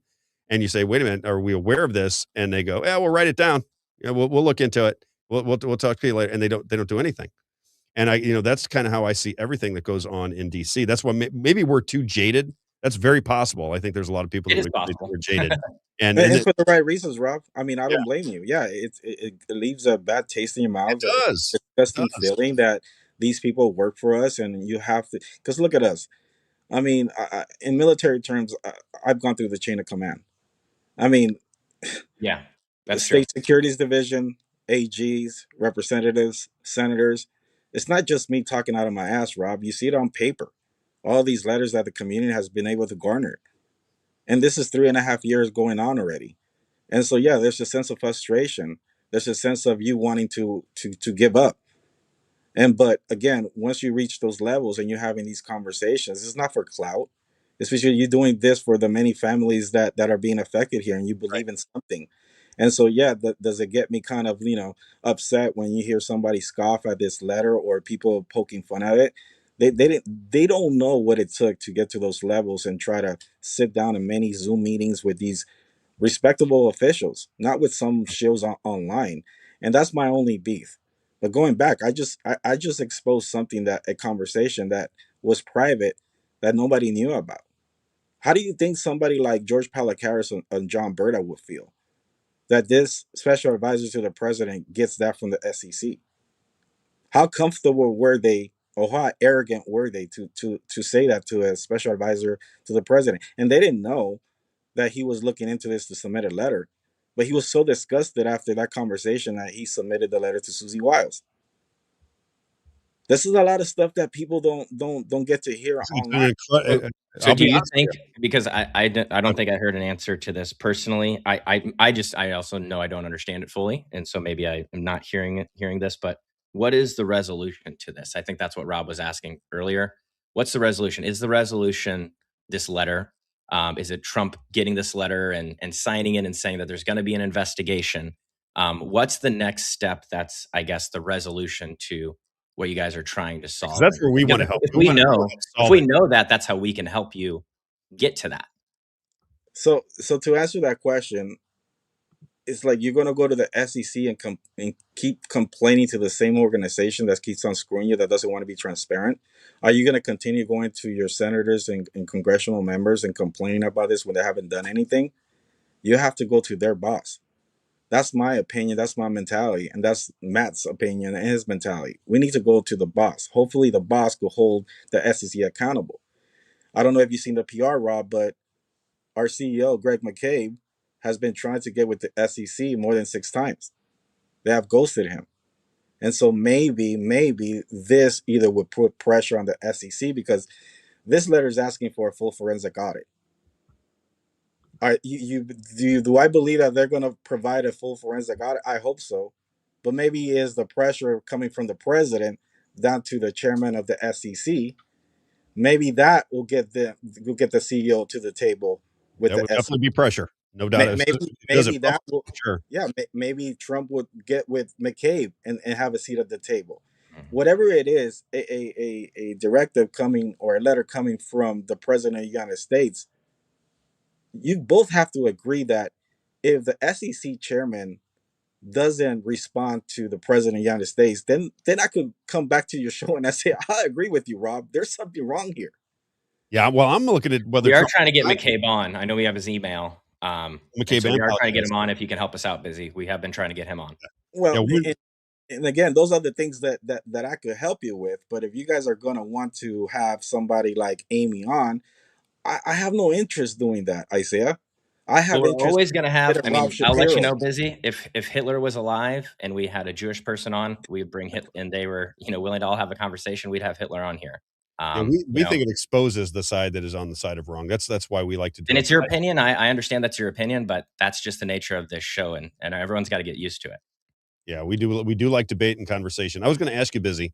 and you say, wait a minute, are we aware of this? And they go, yeah, we'll write it down. Yeah, we'll look into it. We'll talk to you later. And they don't do anything. And that's kind of how I see everything that goes on in DC. That's why maybe we're too jaded. That's very possible. I think there's a lot of people that are jaded. And it's for the right reasons, Rob. I mean, I don't blame you. Yeah, it leaves a bad taste in your mouth. It does. Disgusting feeling that these people work for us, and you have to. Because look at us. I mean, in military terms, I've gone through the chain of command. I mean, yeah, that's the true. State Securities Division, AGs, representatives, senators. It's not just me talking out of my ass, Rob. You see it on paper. All these letters that the community has been able to garner. And this is 3.5 years going on already. And so, yeah, there's a sense of frustration. There's a sense of you wanting to give up. But again, once you reach those levels and you're having these conversations, it's not for clout. It's because you're doing this for the many families that are being affected here, and you believe in something. And so, yeah, does it get me kind of, upset when you hear somebody scoff at this letter or people poking fun at it? They don't know what it took to get to those levels and try to sit down in many Zoom meetings with these respectable officials, not with some shills online. And that's my only beef. But going back, I just exposed something, that a conversation that was private that nobody knew about. How do you think somebody like George Palacaris and John Berta would feel that this special advisor to the president gets that from the SEC? How comfortable were they, or how arrogant were they to say that to a special advisor to the president? And they didn't know that he was looking into this to submit a letter. But he was so disgusted after that conversation that he submitted the letter to Susie Wiles. This is a lot of stuff that people don't get to hear online. So do you think, because I don't think I heard an answer to this personally. I also know I don't understand it fully, and so maybe I am not hearing this. But what is the resolution to this? I think that's what Rob was asking earlier. What's the resolution? Is the resolution this letter? Is it Trump getting this letter and signing it and saying that there's going to be an investigation? What's the next step? That's, I guess, the resolution to what you guys are trying to solve. That's where we want to help. If we know that, that's how we can help you get to that. So to answer that question, it's like you're going to go to the SEC and keep complaining to the same organization that keeps on screwing you, that doesn't want to be transparent. Are you going to continue going to your senators and congressional members and complaining about this when they haven't done anything? You have to go to their boss. That's my opinion. That's my mentality. And that's Matt's opinion and his mentality. We need to go to the boss. Hopefully the boss will hold the SEC accountable. I don't know if you've seen the PR, Rob, but our CEO, Greg McCabe, has been trying to get with the SEC more than 6 times. They have ghosted him. And so maybe this either would put pressure on the SEC, because this letter is asking for a full forensic audit. Do I believe that they're going to provide a full forensic audit? I hope so. But maybe is the pressure coming from the president down to the chairman of the SEC? Maybe that will get the CEO to the table with that the would SEC. definitely be pressure. No doubt. Maybe that will, sure. Yeah, maybe Trump would get with McCabe and have a seat at the table. Whatever it is, a directive coming or a letter coming from the president of the United States, you both have to agree that if the SEC chairman doesn't respond to the president of the United States, then I could come back to your show and I say, I agree with you, Rob. There's something wrong here. Yeah, well, I'm looking at whether we are trying to get McCabe on. I know we have his email. McCabe, so we are trying to get him on. If you can help us out, Busy, we have been trying to get him on. Well, and again, those are the things that I could help you with. But if you guys are going to want to have somebody like Amy on, I have no interest doing that, Isaiah. I have we're interest. Always going to have. I mean, I'll let you know, Busy. If Hitler was alive and we had a Jewish person on, we'd bring Hitler, and they were willing to all have a conversation. We'd have Hitler on here. We think it exposes the side that is on the side of wrong. That's why we like to do it. And it's your opinion. I understand that's your opinion, but that's just the nature of this show, and everyone's got to get used to it. Yeah, we do like debate and conversation. I was going to ask you, Busy,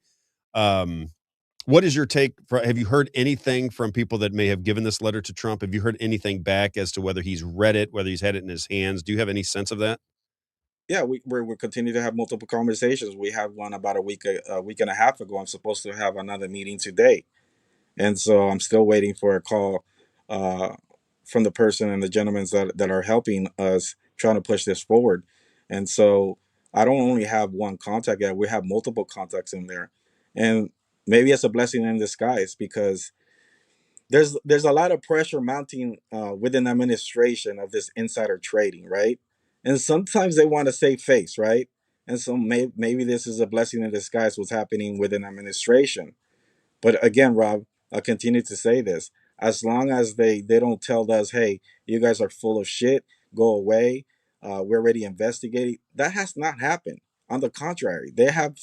what is your take? Have you heard anything from people that may have given this letter to Trump? Have you heard anything back as to whether he's read it, whether he's had it in his hands? Do you have any sense of that? Yeah, we're continuing to have multiple conversations. We had one about a week and a half ago. I'm supposed to have another meeting today. And so I'm still waiting for a call from the person and the gentlemen that are helping us trying to push this forward. And so I don't only have one contact yet. We have multiple contacts in there. And maybe it's a blessing in disguise, because there's a lot of pressure mounting within the administration of this insider trading, right? And sometimes they want to save face, right? And so maybe this is a blessing in disguise, what's happening within administration. But again, Rob, I'll continue to say this. As long as they don't tell us, hey, you guys are full of shit, go away, we're already investigating, that has not happened. On the contrary, they have,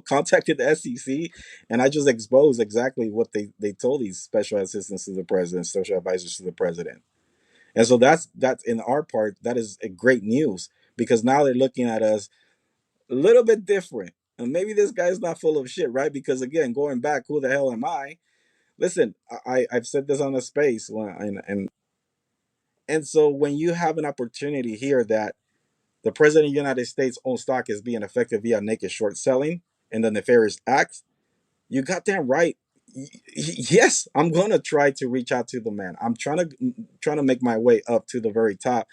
contacted the SEC, and I just exposed exactly what they told these special assistants to the president, special advisors to the president. And so that's in our part, that is a great news, because now they're looking at us a little bit different. And maybe this guy's not full of shit, right? Because again, going back, who the hell am I? Listen, I've said this on the space, and so when you have an opportunity here that the president of the United States' own stock is being affected via naked short selling and the nefarious acts, you goddamn right. Yes, I'm gonna try to reach out to the man. I'm trying to make my way up to the very top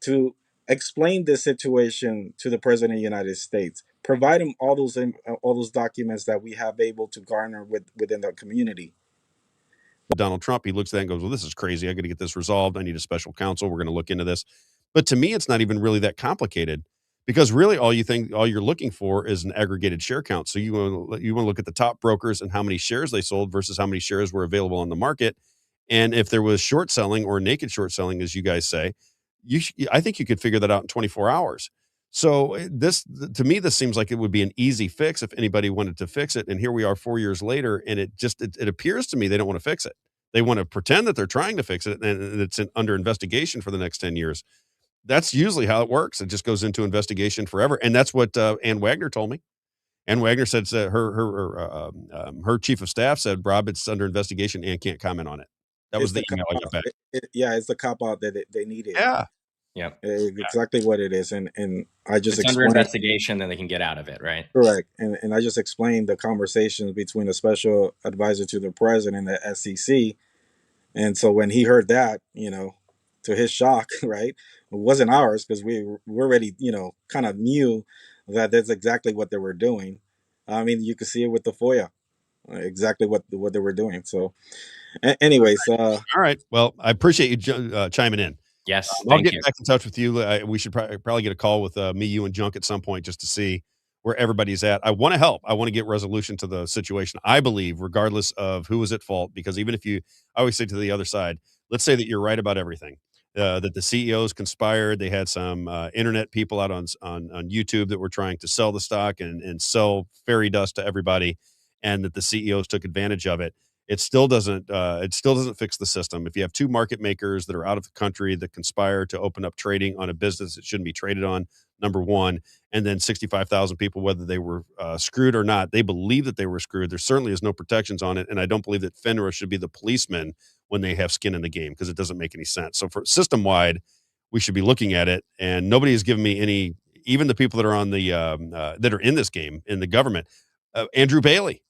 to explain this situation to the president of the United States. Provide him all those documents that we have able to garner within the community. Donald Trump, he looks at that and goes, well, this is crazy. I got to get this resolved. I need a special counsel. We're going to look into this. But to me, it's not even really that complicated, because really all you're looking for is an aggregated share count. So you want to look at the top brokers and how many shares they sold versus how many shares were available on the market. And if there was short selling or naked short selling, as you guys say, I think you could figure that out in 24 hours. So to me, this seems like it would be an easy fix if anybody wanted to fix it. And here we are 4 years later, and it appears to me they don't want to fix it. They want to pretend that they're trying to fix it, and it's under investigation for the next 10 years. That's usually how it works. It just goes into investigation forever. And that's what Ann Wagner told me. Ann Wagner said her chief of staff said, Rob, it's under investigation and can't comment on it. That was the email I got back. It's the cop out that they needed. Yeah. Yeah. Exactly what it is. And I just it's under explained, investigation, then they can get out of it, right? correct. And I just explained the conversations between the special advisor to the president and the SEC. And so when he heard that, to his shock, right, it wasn't ours because we already, kind of knew that that's exactly what they were doing. I mean, you could see it with the FOIA, exactly what they were doing. So, anyways, all right. Well, I appreciate you chiming in. Yes, I'll get back in touch with you. We should probably get a call with me, you, and Junk at some point just to see where everybody's at. I want to help. I want to get resolution to the situation. I believe, regardless of who was at fault, because even if I always say to the other side, let's say that you're right about everything, that the CEOs conspired. They had some internet people out on YouTube that were trying to sell the stock and sell fairy dust to everybody, and that the CEOs took advantage of it. It still doesn't fix the system. If you have two market makers that are out of the country that conspire to open up trading on a business that shouldn't be traded on, number one, and then 65,000 people, whether they were screwed or not, they believe that they were screwed. There certainly is no protections on it, and I don't believe that FINRA should be the policeman when they have skin in the game, because it doesn't make any sense. So for system-wide, we should be looking at it, and nobody has given me any, even the people that are on the that are in this game in the government. Andrew Bailey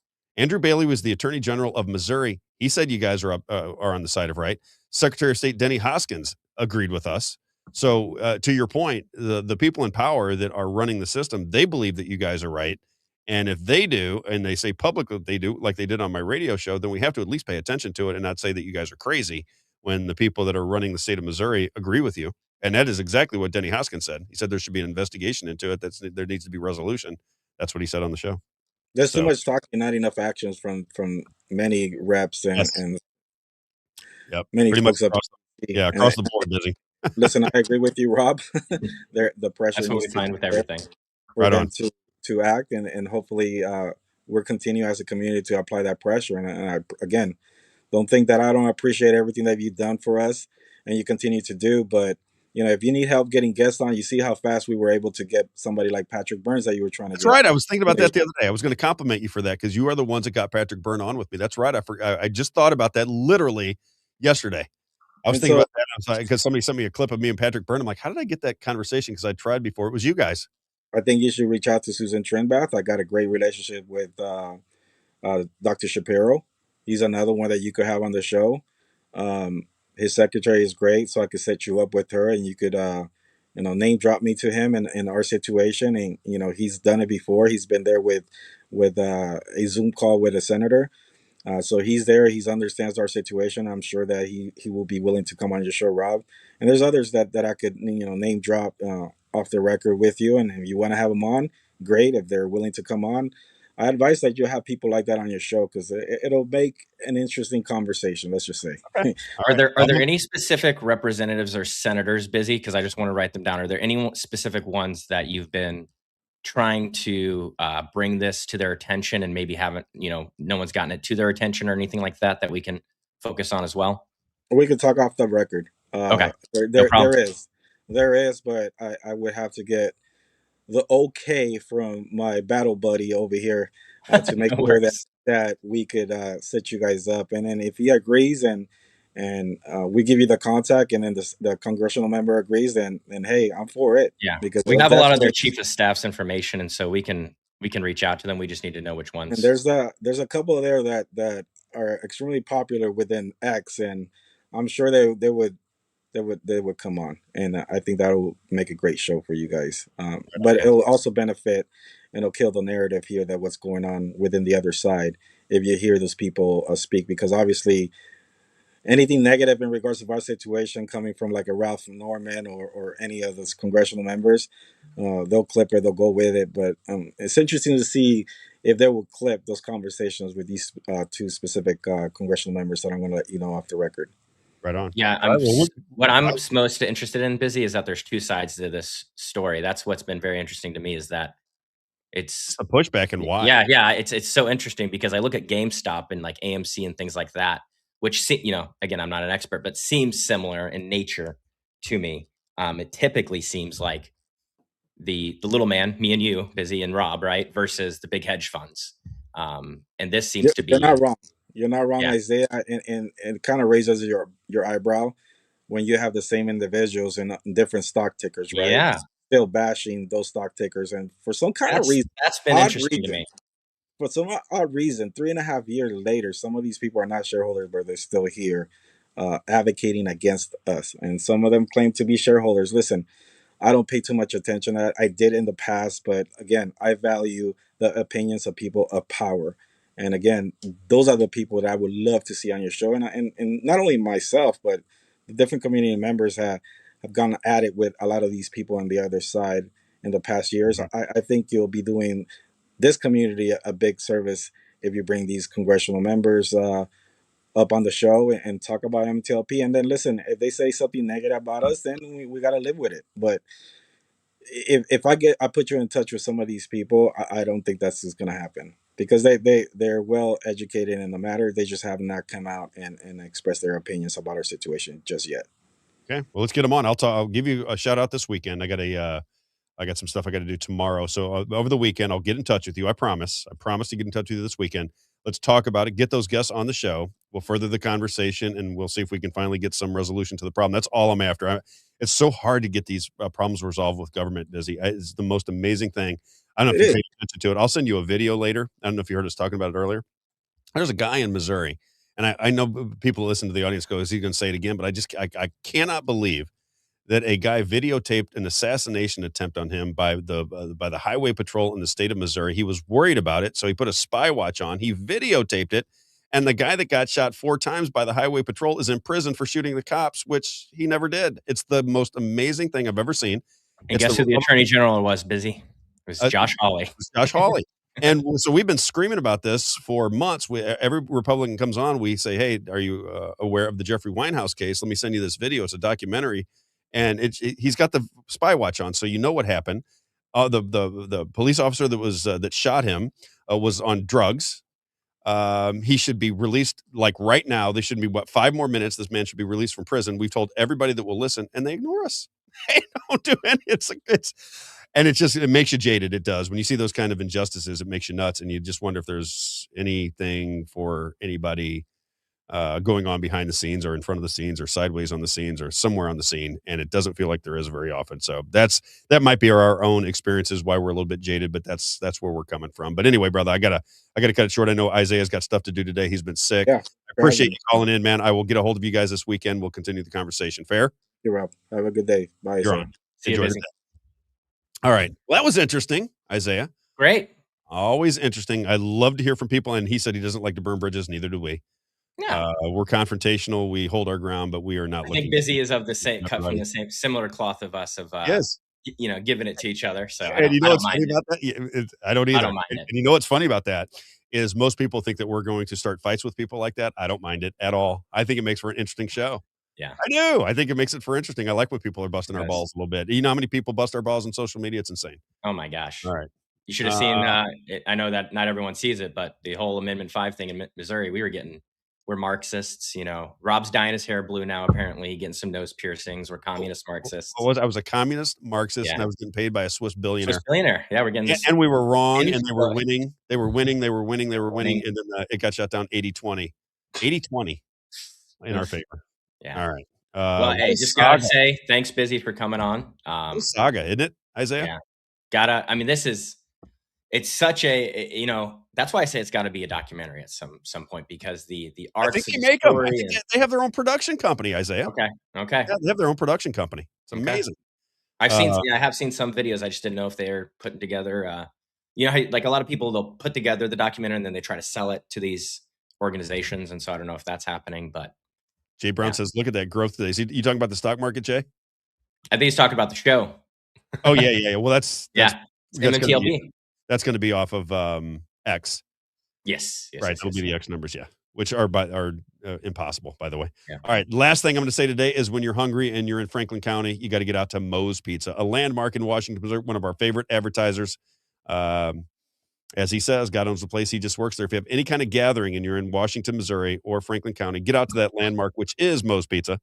was the Attorney General of Missouri. He said you guys are on the side of right. Secretary of State Denny Hoskins agreed with us. So to your point, the people in power that are running the system, they believe that you guys are right. And if they do, and they say publicly they do, like they did on my radio show, then we have to at least pay attention to it and not say that you guys are crazy when the people that are running the state of Missouri agree with you. And that is exactly what Denny Hoskins said. He said there should be an investigation into it. There needs to be resolution. That's what he said on the show. There's too much talk and not enough actions from many reps and many folks up. Across the board, Dizzy. Listen, I agree with you, Rob. The pressure That's what we find with everything. For them to act, and hopefully we'll continue as a community to apply that pressure. And I, again, don't think that I don't appreciate everything that you've done for us and you continue to do. But if you need help getting guests on, you see how fast we were able to get somebody like Patrick Burns that you were trying to. That's right. I was thinking about that the other day. I was going to compliment you for that because you are the ones that got Patrick Byrne on with me. That's right. I just thought about that literally yesterday. I was thinking about that because somebody sent me a clip of me and Patrick Byrne. I'm like, how did I get that conversation? Because I tried before. It was you guys. I think you should reach out to Susan Trinbath. I got a great relationship with Dr. Shapiro. He's another one that you could have on the show. His secretary is great, so I could set you up with her, and you could, name drop me to him in our situation. And he's done it before. He's been there with a Zoom call with a senator. So he's there. He understands our situation. I'm sure that he will be willing to come on your show, Rob. And there's others that I could name drop off the record with you. And if you want to have them on, great. If they're willing to come on, I advise that you have people like that on your show because it'll make an interesting conversation. Let's just say. Okay. Are there any specific representatives or senators busy? Because I just want to write them down. Are there any specific ones that you've been trying to bring this to their attention and maybe haven't, no one's gotten it to their attention or anything like that we can focus on as well? We could talk off the record. Okay. There is, but I would have to get the okay from my battle buddy over here to make sure that we could set you guys up. And then if he agrees and we give you the contact and then the congressional member agrees, then hey, I'm for it. Yeah, because we have a lot of their chief of staff's information, and so we can reach out to them. We just need to know which ones. And there's a couple there that are extremely popular within X, and I'm sure they would come on, and I think that will make a great show for you guys. But it'll also benefit, and it'll kill the narrative here that what's going on within the other side if you hear those people speak, because obviously anything negative in regards to our situation coming from like a Ralph Norman or any of those congressional members, they'll clip it, they'll go with it. But it's interesting to see if they will clip those conversations with these two specific congressional members that I'm going to let you know off the record. Right on. Yeah, what I'm most interested in, Busy, is that there's two sides to this story. That's what's been very interesting to me is that it's a pushback and why. Yeah, it's so interesting because I look at GameStop and like AMC and things like that, which again, I'm not an expert, but seems similar in nature to me. It typically seems like the little man, me and you, Busy and Rob, right, versus the big hedge funds. And this seems to be. You're not wrong. You're not wrong, Yeah. Isaiah, and kind of raises your eyebrow when you have the same individuals in different stock tickers, right? Yeah. Still bashing those stock tickers, and for some kind of reason, that's been interesting to me. For some odd reason, 3.5 years later, some of these people are not shareholders, but they're still here, advocating against us, and some of them claim to be shareholders. Listen, I don't pay too much attention to that. I did in the past, but again, I value the opinions of people of power. And again, those are the people that I would love to see on your show. And not only myself, but the different community members have gone at it with a lot of these people on the other side in the past years. I think you'll be doing this community a big service if you bring these congressional members up on the show and talk about MTLP. And then listen, if they say something negative about us, then we got to live with it. But if I put you in touch with some of these people, I don't think that's just going to happen because they're well educated in the matter. They just have not come out and express their opinions about our situation just yet. Okay, well, let's get them on. I'll give you a shout out this weekend. I got some stuff I got to do tomorrow. So over the weekend, I'll get in touch with you. I promise to get in touch with you this weekend. Let's talk about it. Get those guests on the show. We'll further the conversation, and we'll see if we can finally get some resolution to the problem. That's all I'm after. It's so hard to get these problems resolved with government, Busy. It's the most amazing thing. I don't know if you paid attention to it. I'll send you a video later. I don't know if you heard us talking about it earlier. There's a guy in Missouri, and I know people who listen to the audience go, is he going to say it again? But I cannot believe that a guy videotaped an assassination attempt on him by the highway patrol in the state of Missouri. He was worried about it, so he put a spy watch on. He videotaped it, and the guy that got shot 4 times by the highway patrol is in prison for shooting the cops, which he never did. It's the most amazing thing I've ever seen. And guess who the Attorney General was, Busy? It was Josh Hawley. It was Josh Hawley. And so we've been screaming about this for months. Every Republican comes on, we say, hey, are you aware of the Jeffrey Winehouse case? Let me send you this video. It's a documentary. And he's got the spy watch on, so you know what happened. The police officer that was that shot him was on drugs. He should be released like right now. There shouldn't be 5 more minutes. This man should be released from prison. We've told everybody that will listen, and they ignore us. They don't do any. It makes you jaded. It does. When you see those kind of injustices, it makes you nuts, and you just wonder if there's anything for anybody going on behind the scenes or in front of the scenes or sideways on the scenes or somewhere on the scene. And it doesn't feel like there is very often. So that might be our own experiences, why we're a little bit jaded, but that's where we're coming from. But anyway, brother, I gotta cut it short. I know Isaiah's got stuff to do today. He's been sick. Yeah, I appreciate you calling in, man. I will get a hold of you guys this weekend. We'll continue the conversation. Fair? You're Rob. Have a good day. Bye. You're on. Enjoy your day. All right. Well, that was interesting, Isaiah. Great. Always interesting. I love to hear from people. And he said he doesn't like to burn bridges. Neither do we. Yeah. We're confrontational. We hold our ground, but we are not. I think Busy is of the same cut from the same similar cloth of us of yes, giving it to each other. So and you know what's funny about that? I don't either. I don't mind it. And you know what's funny about that is most people think that we're going to start fights with people like that. I don't mind it at all. I think it makes for an interesting show. Yeah, I do. I think it makes it for interesting. I like when people are busting our balls a little bit. You know how many people bust our balls on social media? It's insane. Oh my gosh. All right. You should have seen. I know that not everyone sees it, but the whole Amendment 5 thing in Missouri, we're Marxists, Robb's dyeing his hair blue now, apparently, getting some nose piercings. We're communist Marxists. I was a communist Marxist, and I was getting paid by a Swiss billionaire. Yeah, we're getting this. And we were wrong, and they were winning. They were winning, and then it got shut down 80-20. 80-20 in our favor. Yeah. All right. Well, hey, just gotta say, thanks, Busy, for coming on. Saga, isn't it, Isaiah? Yeah. It's such a, that's why I say it's got to be a documentary at some point, because the arcs. I think they make them. They have their own production company, Isaiah. Okay. Yeah, they have their own production company. It's amazing. I have seen some videos. I just didn't know if they're putting together, like a lot of people, they'll put together the documentary and then they try to sell it to these organizations. And so I don't know if that's happening, but. Jay Brown says, look at that growth today. Is you talking about the stock market, Jay? I think he's talking about the show. Oh, yeah. Well, that's MMTLP. That's going to be off of X. Yes. Right. That'll be the X numbers. Yeah. which are impossible, by the way. Yeah. All right, last thing I'm going to say today is when you're hungry and you're in Franklin County, you got to get out to Moe's Pizza, a landmark in Washington, Missouri, one of our favorite advertisers. As he says, God owns the place. He just works there. If you have any kind of gathering and you're in Washington, Missouri, or Franklin County, get out to that landmark, which is Moe's Pizza.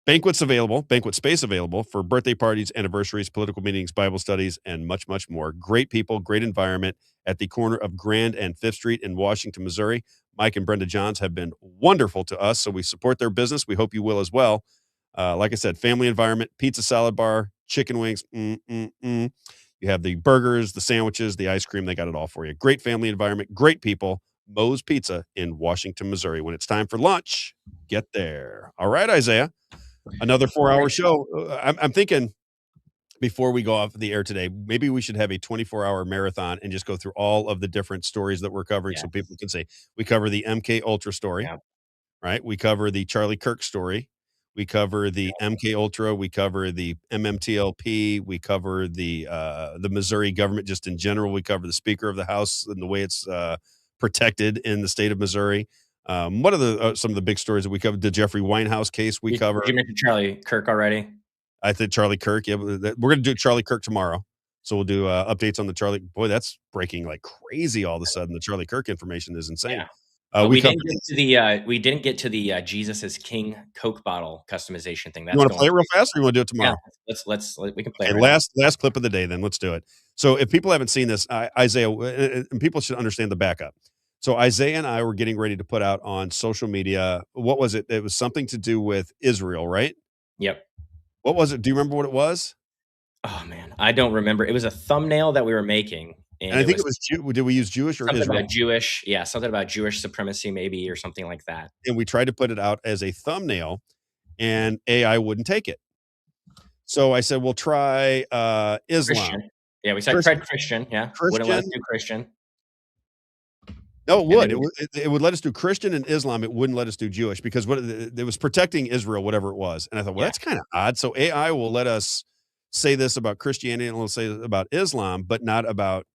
Banquet space available for birthday parties, anniversaries, political meetings, Bible studies, and much, much more. Great people, great environment at the corner of Grand and 5th Street in Washington, Missouri. Mike and Brenda Johns have been wonderful to us, so we support their business. We hope you will as well. Like I said, family environment, pizza salad bar, chicken wings. You have the burgers, the sandwiches, the ice cream. They got it all for you. Great family environment, great people. Moe's Pizza in Washington, Missouri. When it's time for lunch, get there. All right, Isaiah. Another 4-hour show. I'm thinking before we go off the air today, maybe we should have a 24-hour marathon and just go through all of the different stories that we're covering so people can say, we cover the MK Ultra story, right? We cover the Charlie Kirk story. We cover the MK Ultra. We cover the MMTLP. We cover the Missouri government just in general. We cover the Speaker of the House and the way it's protected in the state of Missouri. What are some of the big stories that we covered? The Jeffrey Winehouse case we covered. Did you mention Charlie Kirk already? I think Charlie Kirk. Yeah, we're going to do Charlie Kirk tomorrow. So we'll do updates on the Charlie. Boy, that's breaking like crazy all of a sudden. The Charlie Kirk information is insane. Yeah. We didn't get to the Jesus is King Coke bottle customization thing. You want to play it real fast, or you want to do it tomorrow? Yeah, we can play it. Okay, last clip of the day, then let's do it. So if people haven't seen this, Isaiah, and people should understand the backup. So Isaiah and I were getting ready to put out on social media. What was it? It was something to do with Israel, right? Yep. What was it? Do you remember what it was? Oh man, I don't remember. It was a thumbnail that we were making. And I think it was did we use Jewish or something Israel? about Jewish? Yeah, something about Jewish supremacy maybe, or something like that. And we tried to put it out as a thumbnail, and AI wouldn't take it. So I said, we'll try Islam. Christian. Yeah, we tried Christian. Yeah, wouldn't let us do Christian. No, it would. It would let us do Christian and Islam. It wouldn't let us do Jewish because it was protecting Israel, whatever it was. And I thought, well, that's kind of odd. So AI will let us say this about Christianity and we'll say about Islam, but not about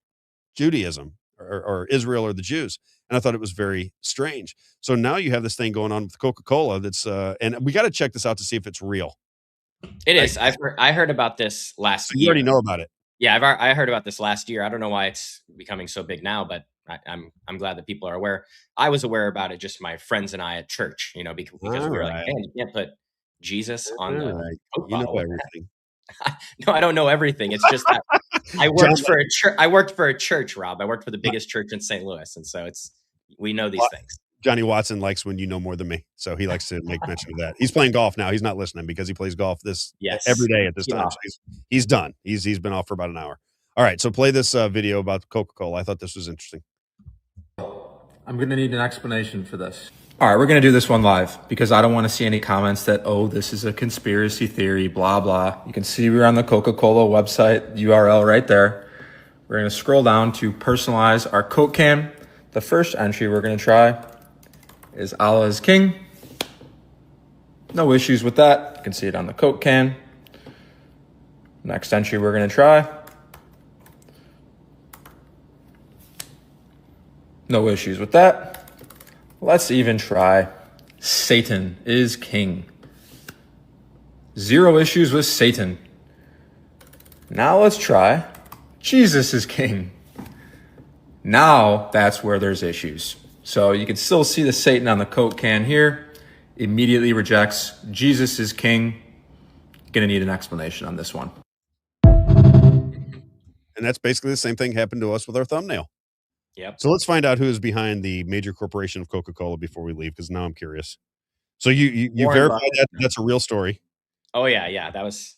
Judaism or Israel or the Jews. And I thought it was very strange. So now you have this thing going on with Coca-Cola that's and we got to check this out to see if it's real. It is. I heard about this last year. You already know about it. Yeah, I heard about this last year. I don't know why it's becoming so big now, but I'm glad that people are aware. I was aware about it, just my friends and I at church, because we were like, man, you can't put Jesus on the Coke bottle. You know everything. No, I don't know everything. It's just that I worked for a church. I worked for a church, Rob. I worked for the biggest church in St. Louis, and so we know these things. Johnny Watson likes when you know more than me, so he likes to make mention of that. He's playing golf now. He's not listening because he plays golf every day at this time. So he's done. He's been off for about an hour. All right, so play this video about Coca-Cola. I thought this was interesting. I'm going to need an explanation for this. All right, we're going to do this one live because I don't want to see any comments that, oh, this is a conspiracy theory, blah, blah. You can see we're on the Coca-Cola website, URL right there. We're going to scroll down to personalize our Coke can. The first entry we're going to try is Allah is King. No issues with that. You can see it on the Coke can. Next entry we're going to try. No issues with that. Let's even try Satan is King. Zero issues with Satan. Now let's try Jesus is King. Now that's where there's issues. So you can still see the Satan on the Coke can here. Immediately rejects Jesus is King. Gonna need an explanation on this one. And that's basically the same thing happened to us with our thumbnail. Yep. So let's find out who is behind the major corporation of Coca-Cola before we leave, because now I'm curious. So you verified that's a real story. Oh yeah. That was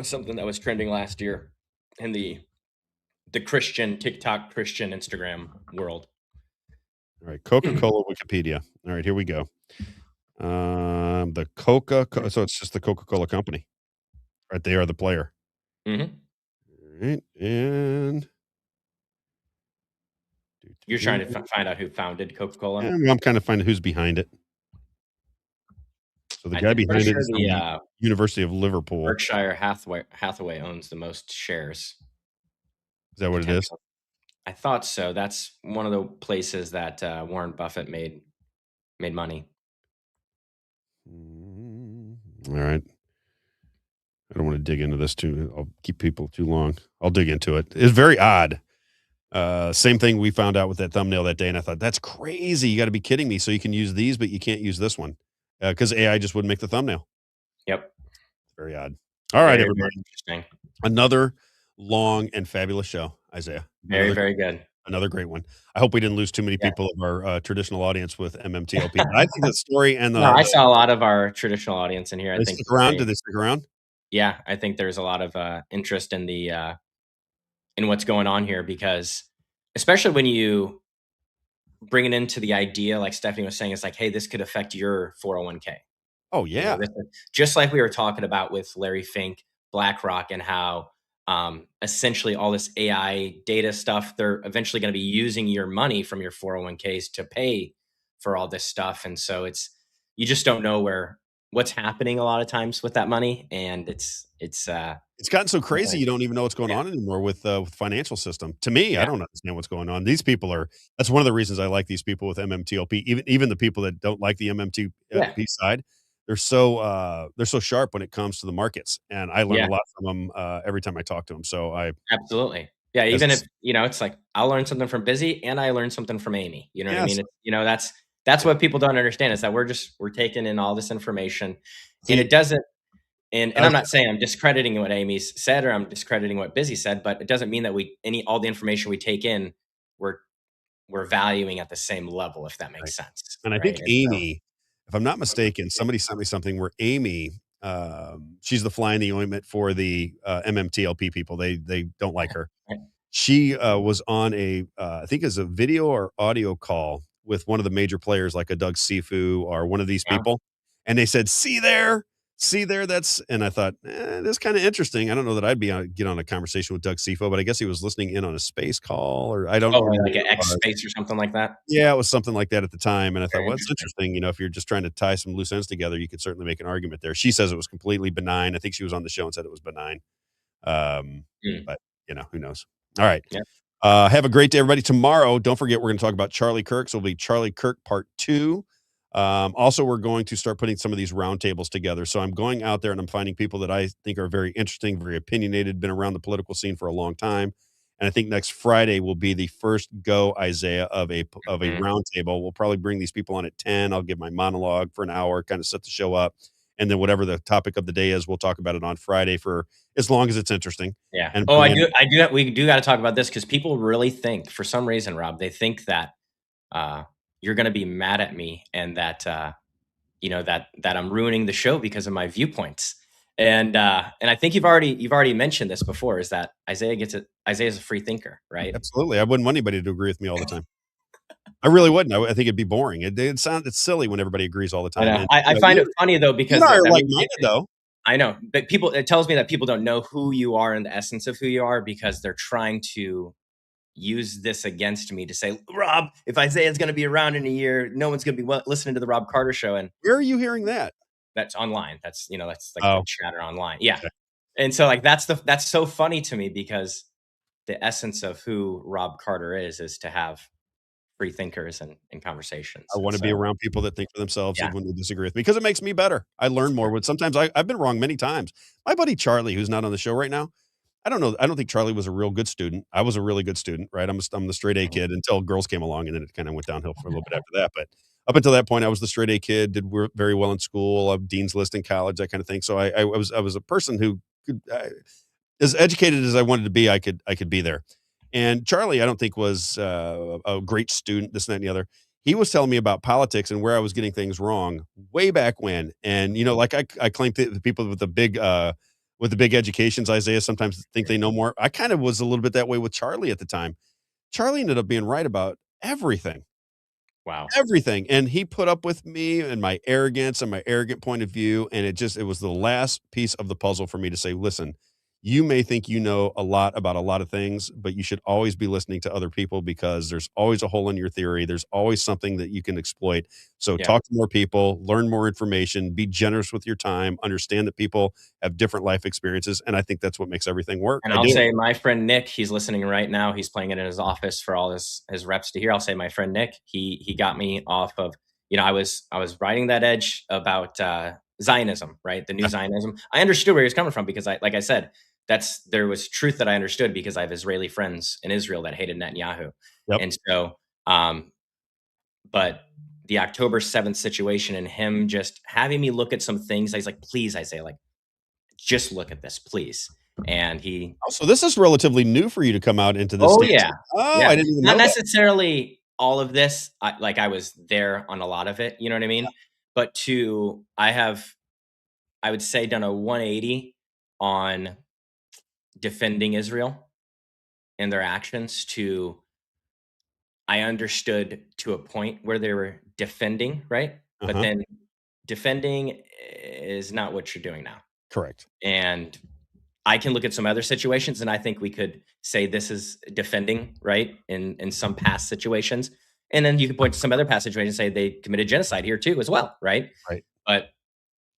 something that was trending last year in the Christian TikTok, Christian Instagram world. All right, Coca-Cola Wikipedia. All right, here we go. The so it's just the Coca-Cola company, right? They are the player. Mm-hmm. All right, and you're trying to find out who founded Coca-Cola. Yeah, I'm kind of finding who's behind it. So the guy behind it is the University of Liverpool. Berkshire Hathaway owns the most shares. Is that what it is? I thought so. That's one of the places that Warren Buffett made money. All right. I don't want to dig into this too. I'll keep people too long. I'll dig into it. It's very odd. Same thing we found out with that thumbnail that day, and I thought, that's crazy. You got to be kidding me. So you can use these, but you can't use this one because AI just wouldn't make the thumbnail. Yep. Very odd. All right, Very, everybody. very interesting. Another long and fabulous show, Isaiah. Very, very good. Another great one. I hope we didn't lose too many people of our traditional audience with MMTLP. But I think the story and No, I saw a lot of our traditional audience in here. I they think stick around. Did they stick around? Yeah, I think there's a lot of interest in the in what's going on here, because especially when you bring it into the idea, like Stephanie was saying, it's like, hey, this could affect your 401k. Oh You yeah. know, just like we were talking about with Larry Fink, BlackRock, and how essentially all this AI data stuff, they're eventually going to be using your money from your 401ks to pay for all this stuff. And so you just don't know what's happening a lot of times with that money. And it's gotten so crazy you don't even know what's going on anymore with financial system. To me, I don't understand what's going on. These people that's one of the reasons I like these people with MMTLP. Even the people that don't like the MMTLP side, they're so sharp when it comes to the markets, and I learn a lot from them every time I talk to them. So absolutely. Yeah, even if it's like I'll learn something from Busy and I learn something from Amy. You know what I mean? That's what people don't understand, is that we're taking in all this information, and it doesn't. And I'm not saying I'm discrediting what Amy's said or I'm discrediting what Busy said, but it doesn't mean that all the information we take in, we're valuing at the same level, if that makes sense. And I think Amy, if I'm not mistaken, somebody sent me something where Amy, she's the fly in the ointment for the MMTLP people. They don't like her. She was on I think it's a video or audio call with one of the major players, like a Doug Sifu or one of these people. And they said, see there, and I thought, that's kind of interesting. I don't know that I'd get on a conversation with Doug Sifu, but I guess he was listening in on a space call, or I don't know. Like an X space or something like that. Yeah, it was something like that at the time. And I thought, well, it's interesting. If you're just trying to tie some loose ends together, you could certainly make an argument there. She says it was completely benign. I think she was on the show and said it was benign. But who knows? All right. Yeah. Have a great day, everybody. Tomorrow, don't forget, we're going to talk about Charlie Kirk. So it'll be Charlie Kirk part 2. Also, we're going to start putting some of these roundtables together. So I'm going out there and I'm finding people that I think are very interesting, very opinionated, been around the political scene for a long time. And I think next Friday will be the first go, Isaiah, of a roundtable. We'll probably bring these people on at 10. I'll give my monologue for an hour, kind of set the show up. And then whatever the topic of the day is, we'll talk about it on Friday for as long as it's interesting. Yeah. And we do got to talk about this, because people really think, for some reason, Rob, they think that you're going to be mad at me and that that I'm ruining the show because of my viewpoints. And I think you've already mentioned this before, is that Isaiah's a free thinker, right? Absolutely. I wouldn't want anybody to agree with me all the time. I really wouldn't. I think it'd be boring. It's silly when everybody agrees all the time. I find it funny though, because you are like-minded though. I know, but it tells me that people don't know who you are and the essence of who you are, because they're trying to use this against me to say, Rob, if Isaiah's going to be around in a year, no one's going to be listening to the Rob Carter show. And where are you hearing that? That's online. That's like the chatter online. Yeah. Okay. And so that's so funny to me, because the essence of who Rob Carter is to have free thinkers and conversations. I want to be around people that think for themselves, even when they disagree with me, because it makes me better. I learn more. Sometimes I've been wrong many times. My buddy Charlie, who's not on the show right now, I don't know. I don't think Charlie was a real good student. I was a really good student, right? I'm the straight A kid until girls came along, and then it kind of went downhill for a little bit after that. But up until that point, I was the straight A kid, did very well in school, Dean's List in college, that kind of thing. So I was a person who could, as educated as I wanted to be, I could be there. And Charlie, I don't think was a great student, this, and that, and the other. He was telling me about politics and where I was getting things wrong way back when. And, like I claim the people with the big educations, Isaiah, sometimes think they know more. I kind of was a little bit that way with Charlie at the time. Charlie ended up being right about everything. Wow. Everything. And he put up with me and my arrogance and my arrogant point of view. And it was the last piece of the puzzle for me to say, listen, you may think you know a lot about a lot of things, but you should always be listening to other people because there's always a hole in your theory. There's always something that you can exploit. So Yeah. talk to more people, learn more information, be generous with your time, understand that people have different life experiences. And I think that's what makes everything work. And I I'll do. say my friend Nick, he's listening right now. He's playing it in his office for all his reps to hear. I'll say my friend Nick, he got me off of, I was riding that edge about Zionism, right? The new Zionism. I understood where he was coming from because like I said, there was truth that I understood because I have Israeli friends in Israel that hated Netanyahu. Yep. And so, but the October 7th situation and him just having me look at some things, he's like, please, Isaiah, like, just look at this, please. And so this is relatively new for you to come out into this. Oh stance. yeah. Oh, yeah. I didn't even Not know that. necessarily all of this. I was there on a lot of it, you know what I mean? But I would say done a 180 on defending Israel and their actions I understood to a point where they were defending, right? But then defending is not what you're doing now. Correct. And I can look at some other situations and I think we could say this is defending, right? In some past situations. And then you can point to some other past situations and say they committed genocide here too as well, right? Right. But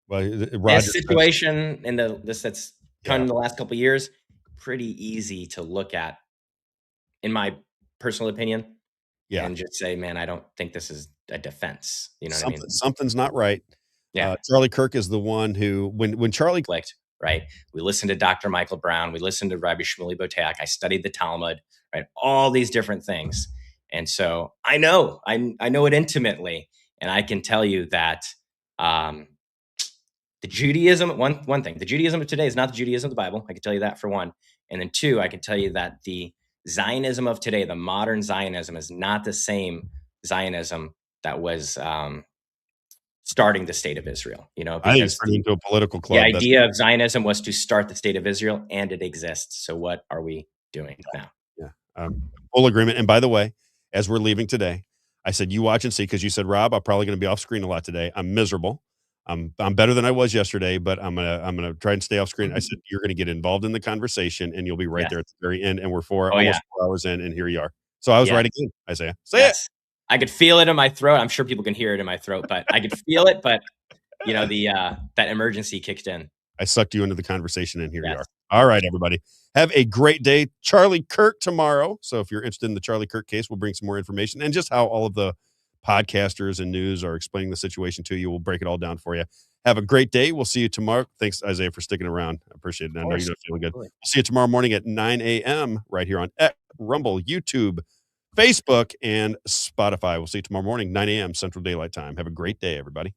Roger, this situation and this that's come in the last couple of years, pretty easy to look at, in my personal opinion. Yeah. And just say, man, I don't think this is a defense. You know what I mean? Something's not right. Yeah. Charlie Kirk is the one who, when Charlie clicked, right? We listened to Dr. Michael Brown. We listened to Rabbi Shmuley Boteach. I studied the Talmud, right? All these different things. And so I know it intimately. And I can tell you that the Judaism, one thing, the Judaism of today is not the Judaism of the Bible. I can tell you that for one. And then two, I can tell you that the Zionism of today, the modern Zionism, is not the same Zionism that was starting the state of Israel. I think it's turned into a political club. The idea of Zionism was to start the state of Israel, and it exists. So what are we doing now? Yeah, full agreement. And by the way, as we're leaving today, I said, you watch and see, because you said, Rob, I'm probably going to be off screen a lot today. I'm miserable. I'm better than I was yesterday, but I'm gonna try and stay off screen. I said, you're gonna get involved in the conversation and you'll be right there at the very end. And we're almost 4 hours in, and here you are. So I was right again, Isaiah. Say it. I could feel it in my throat. I'm sure people can hear it in my throat, but I could feel it. But that emergency kicked in. I sucked you into the conversation, and here you are. All right, everybody. Have a great day. Charlie Kirk tomorrow. So if you're interested in the Charlie Kirk case, we'll bring some more information and just how all of the podcasters and news are explaining the situation to you. We'll break it all down for you. Have a great day. We'll see you tomorrow. Thanks, Isaiah, for sticking around. I appreciate it. I know you're feeling good. We'll see you tomorrow morning at 9 a.m. right here on X, Rumble, YouTube, Facebook, and Spotify. We'll see you tomorrow morning, 9 a.m. Central Daylight Time. Have a great day, everybody.